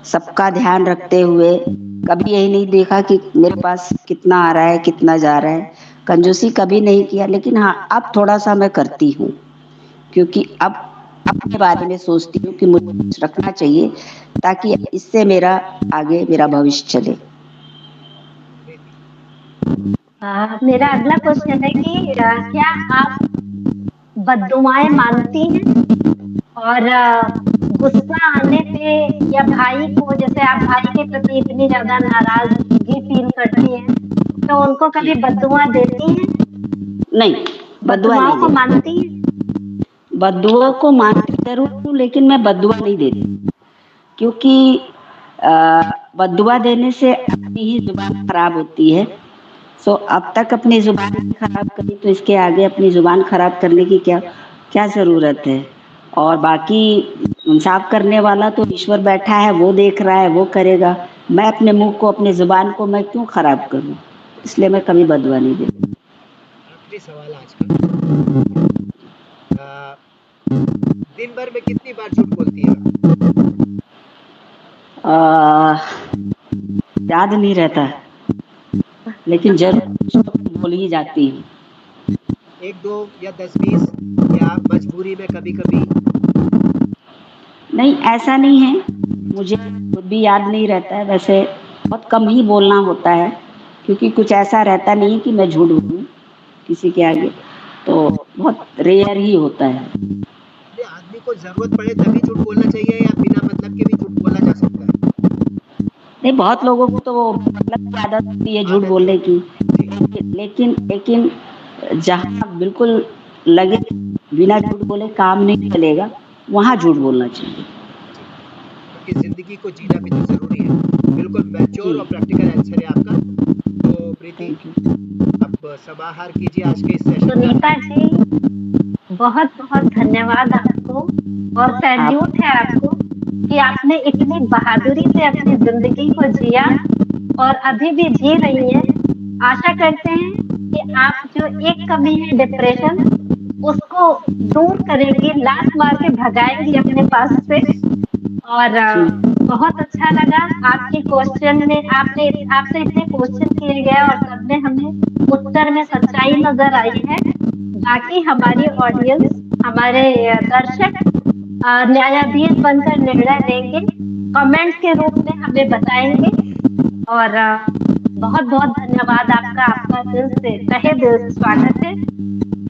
सबका ध्यान रखते हुए कभी यही नहीं देखा कि मेरे पास कितना आ रहा है कितना जा रहा है, कंजूसी कभी नहीं किया। लेकिन हाँ, अब थोड़ा सा मैं करती हूँ, क्योंकि अब अपने बारे में सोचती हूँ कि मुझे कुछ रखना चाहिए ताकि इससे मेरा आगे मेरा भविष्य चले। प्रीति? मेरा अगला क्वेश्चन है कि क्या आप बद्दुआएं मानती हैं? और गुस्सा आने पे या भाई को, जैसे आप भाई के प्रति इतनी ज्यादा नाराजगी फील करती हैं, तो उनको कभी बद्दुआ देती हैं? नहीं, बद्दुआ बद्दुआओं नहीं को देती। मानती हैं? बद्दुआ को मानती जरूर हूँ, लेकिन मैं बद्दुआ नहीं देती, क्योंकि बद्दुआ देने से अपनी ही जुबान खराब होती है। सो अब तक अपनी जुबान नहीं खराब करी, तो इसके आगे अपनी जुबान खराब करने की क्या क्या जरूरत है। और बाकी इंसाफ करने वाला तो ईश्वर बैठा है, वो देख रहा है, वो करेगा। मैं अपने मुंह को, अपनी जुबान को मैं क्यों खराब करूं, इसलिए मैं कभी बदुआ नहीं देती। आखिरी सवाल आज का, दिन भर में कितनी बार झूठ बोलती है? याद नहीं रहता, लेकिन जरूर कुछ तो कुछ बोल ही जाती हूँ। 1, 2 या 10, 20, या मजबूरी में कभी-कभी? नहीं, ऐसा नहीं है, मुझे खुद भी याद नहीं रहता है। वैसे बहुत कम ही बोलना होता है, क्योंकि कुछ ऐसा रहता नहीं है कि मैं झूठ बोलूं किसी के आगे, तो बहुत रेयर ही होता है। ये आदमी को जरूरत पड़े तभी झूठ बोलना चाहिए या बिना मतलब के भी झूठ बोला जा सकता है? नहीं, बहुत लोगों को तो वो मतलब की आदत होती है झूठ आदत बोलने की, जी। लेकिन जहाँ बिल्कुल लगे बिना झूठ बोले काम नहीं चलेगा, वहाँ झूठ बोलना चाहिए। क्योंकि जिंदगी को जीना भी तो जरूरी है। बिल्कुल मैच्योर और प्रैक्टिकल आंसर है आपका। तो प्रीति, थैंक यू। अब समाहार कीजिए आज के इस सेशन का। सुनीता जी, बहुत बहुत धन्यवाद आपको, और सैल्यूट है आपको कि आपने इतनी बहादुरी से अपनी जिंदगी को जिया और अभी भी जी रही हैं। आशा करते हैं कि आप जो एक कमी है डिप्रेशन, उसको दूर करेंगी, लात मार के भगाएंगी अपने पास से। और बहुत अच्छा लगा आपके क्वेश्चन में, आपने आपसे इतने क्वेश्चन किए गए और सब में हमें उत्तर में सच्चाई नजर आई है। बाकी हमारी ऑडियंस, हमारे दर्शक न्यायाधीश बनकर निर्णय लेंगे, कमेंट्स के रूप में हमें बताएंगे। और बहुत बहुत धन्यवाद आपका, आपका दिल से, तहे दिल से स्वागत है।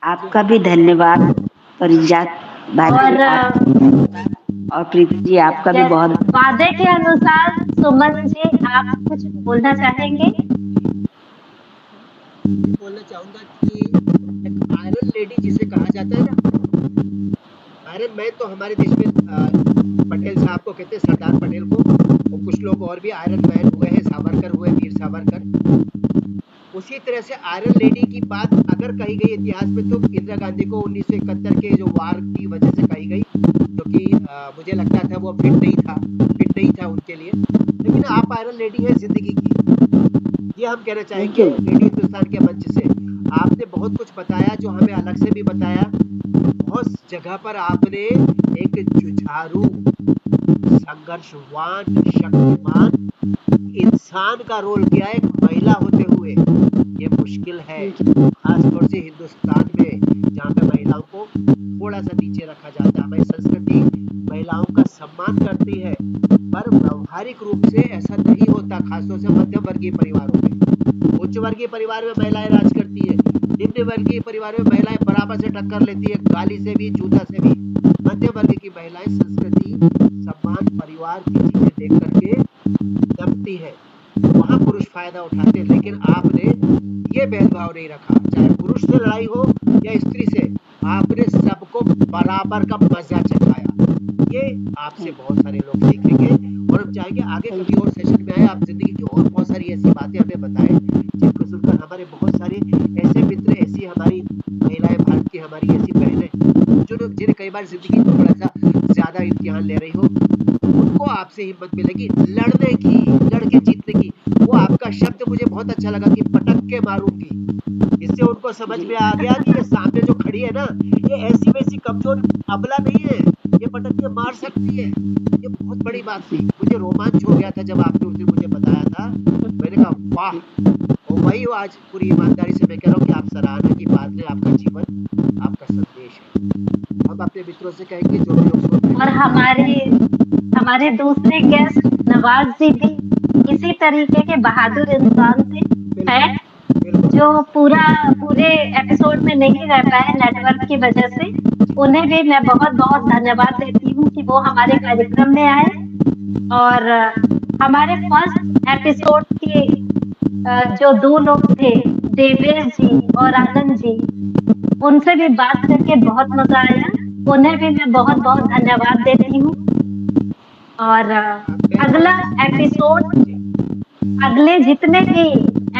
आपका भी धन्यवाद परिजात भाई, और प्रीति जी आपका भी बहुत। वादे के अनुसार सुमन जी, आप कुछ बोलना चाहेंगे? बोलना चाहूंगा कि एक आयरन लेडी जिसे कहा जाता है ना, आयरन मैन तो हमारे देश में पटेल साहब को कहते हैं, सरदार पटेल को, और कुछ लोग और भी आयरन मैन हुए हैं, सावरकर हुए, वीर सावरकर। उसी तरह से आयरन लेडी की बात अगर कही गई इतिहास में, तो इंदिरा गांधी को 1971 के जो वार की वजह से कही गई, क्योंकि मुझे लगता था वो फिट नहीं था उनके लिए। लेकिन आप आयरन लेडी है जिंदगी की, ये हम कहना चाहेंगे रेडियो हिंदुस्तान के मंच से। आपने बहुत कुछ बताया जो हमें अलग से भी बताया। बहुत जगह पर आपने एक जुझारू, संघर्षवान, शक्तिमान इंसान का रोल किया है, एक महिला होते हुए। ये मुश्किल है, खासतौर से हिंदुस्तान में, जहाँ पे महिलाओं को थोड़ा सा नीचे रखा जाता है। हमारी संस्कृति महिलाओं का सम्मान करती है, पर व्यवहारिक रूप से ऐसा नहीं होता, खासतौर से मध्यम वर्गीय परिवारों में। उच्च वर्गीय परिवार में महिलाएं राज करती है, निम्न वर्गीय परिवार में महिलाएं बराबर से टक्कर लेती है, गाली से भी, जूता से भी। मध्य वर्ग की महिलाएं संस्कृति, सम्मान, परिवार की चीजें देख करके दबती है, वहां पुरुष फायदा उठाते हैं। लेकिन आपने ये भेदभाव नहीं रखा, चाहे पुरुष से लड़ाई हो या स्त्री से, आपने सबको बराबर का मजा चखाया। ये आपसे बहुत सारे लोग सीखेंगे, और हम चाहेंगे आगे कभी और सेशन में आए, आप जिंदगी की और बहुत सारी ऐसी बातें हमें बताएं, जिनको सुनकर हमारे बहुत सारे ऐसे मित्र, ऐसी हमारी महिलाएं, भारत की हमारी ऐसी बहनें, जो जिन्हें कई बार जिंदगी को थोड़ा सा ज्यादा इम्तिहान ले रही हो, उनको आपको आपसे हिम्मत मिलेगी लड़ने की, लड़के जीतने की। वो आपका शब्द मुझे बहुत अच्छा लगा कि पटक के मारूंगी। इससे उनको समझ जी। में आ गया कि ये सामने जो खड़ी है ना, ये ऐसी वैसी कमजोर अबला नहीं है, ये पटक के मार सकती है। ये बहुत बड़ी बात थी। मुझे रोमांच हो गया था जब आपने उस दिन मुझे बताया था। मैंने कहा वाह। और वही आज पूरी ईमानदारी से मैं कह रहा हूँ कि आप सराहना की बात है, आपका जीवन, आपका संदेश है। हम अपने मित्रों से कहेंगे जो भी लोग सुन और रहे हैं। हमारे दूसरे गेस्ट नवाज जी भी इसी तरीके के बहादुर इंसान थे, हैं, बिल्कुल जो पूरे एपिसोड में नहीं रह पाए नेटवर्क की वजह से। उन्हें भी मैं बहुत-बहुत धन्यवाद देती हूँ कि वो हमारे कार्यक्रम में आए और हमारे फर्स्ट एपिसोड के जो 2 लोग थे, देवेश जी और आनंद जी, उनसे भी बात करके बहुत मज़ा आया। उन्हें भी मैं बहुत-बहुत धन्यवाद देती हूँ और अगला एपिसोड अगले जितने भी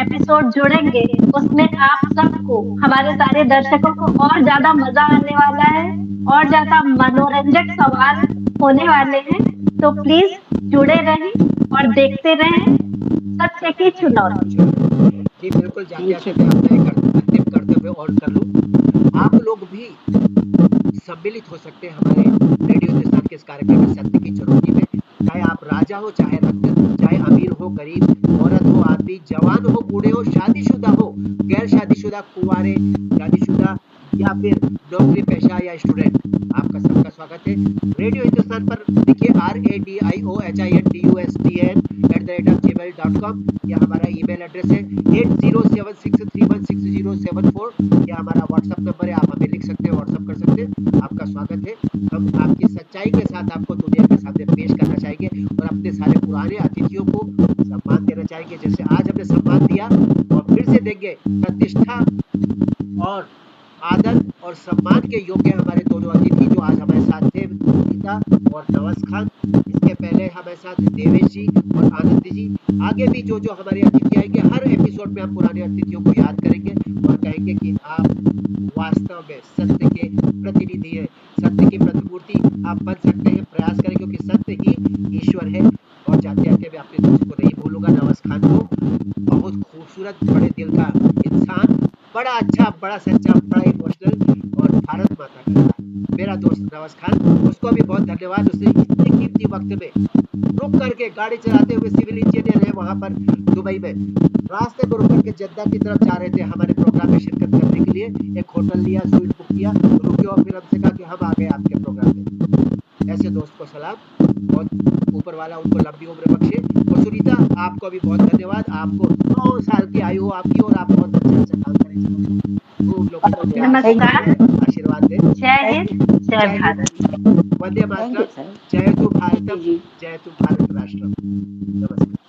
एपिसोड जुड़ेंगे, उसमें आप सबको, हमारे सारे दर्शकों को और ज़्यादा मज़ा आने वाला है और ज़्यादा मनोरंजक सवाल होने वाले हैं। तो प्लीज़ जुड़े रहें और देखते रहें सत्य की चुनौती। जी बिल्कुल, जाते-आते मैं अपना एक अंतिम कर्तव्य और कर लूँ। आप लोग भी सम्मिलित हो सकते हैं हमारे रेडियो हिंदुस्तान के इस कार्यक्रम में सत्य की चुनौती में। चाहे आप राजा हो, चाहे रत्न, चाहे अमीर हो, गरीब, औरत हो, आदमी, जवान हो, बूढ़े हो, शादीशुदा हो, गैर शादीशुदा, कुंवारे, शादीशुदा या फिर नौकरी पेशा या स्टूडेंट, आपका सबका स्वागत है। रेडियो हिंदुस्तान पर लिखिए radiohindustan@gmail.com, या हमारा ईमेल एड्रेस है 8076316074, या हमारा व्हाट्सएप नंबर है, आप हमें लिख सकते हैं, व्हाट्सएप कर सकते हैं। आपका स्वागत है। हम आपकी सच्चाई के साथ आपको दुनिया के सामने पेश करना चाहेंगे और अपने सारे पुराने अतिथियों को सम्मान देना चाहेंगे। जैसे आज हमने सम्मान दिया और फिर से देंगे प्रतिष्ठा और आदर और सम्मान के योग्य हमारे दोनों अतिथि जो आज हमारे साथ थे, गीता और नवाज खान। इसके पहले हमारे साथ देवेश जी और आनंद जी। आगे भी जो जो हमारे अतिथि आएंगे, हर एपिसोड में हम पुराने अतिथियों को याद करेंगे और कहेंगे कि आप वास्तव में सत्य के प्रतिनिधि हैं, सत्य की प्रतिमूर्ति आप बन सकते हैं। प्रयास करें, क्योंकि सत्य ही ईश्वर है। और जाते-जाते मैं अपने दोस्त को नहीं भूलूंगा, नवाज खान को, बहुत खूबसूरत, बड़े दिल का इंसान, बड़ा अच्छा, बड़ा सच्चा, बड़ा इमोशनल और भारत माता का मेरा दोस्त नवाज खान, उसको भी बहुत धन्यवाद। उसने इतने कीमती वक्त में रुक करके गाड़ी चलाते हुए, सिविल इंजीनियर है वहां पर दुबई में, रास्ते पर रुक करके जद्दा की तरफ जा रहे थे हमारे प्रोग्राम में शिरकत करने के लिए। एक होटल लिया, स्वीट बुक किया, रुके और फिर हमसे कहा कि हम आ गए आपके प्रोग्राम में। ऐसे दोस्त को सलाम और ऊपर वाला उनको लंबी उम्र बख्शे। और सुनीता, आपको भी बहुत धन्यवाद। आपको 100 साल की आयु हो आपकी और आप बहुत अच्छा काम करें। खूब लोगों को प्यार नमस्कार। दें, आशीर्वाद दें। जय हिंद, जय भारत। वंदे थैंक यू मातरम। सर। जय तु भारतम, जी। जय तु भारत राष्ट्रम। नमस्कार।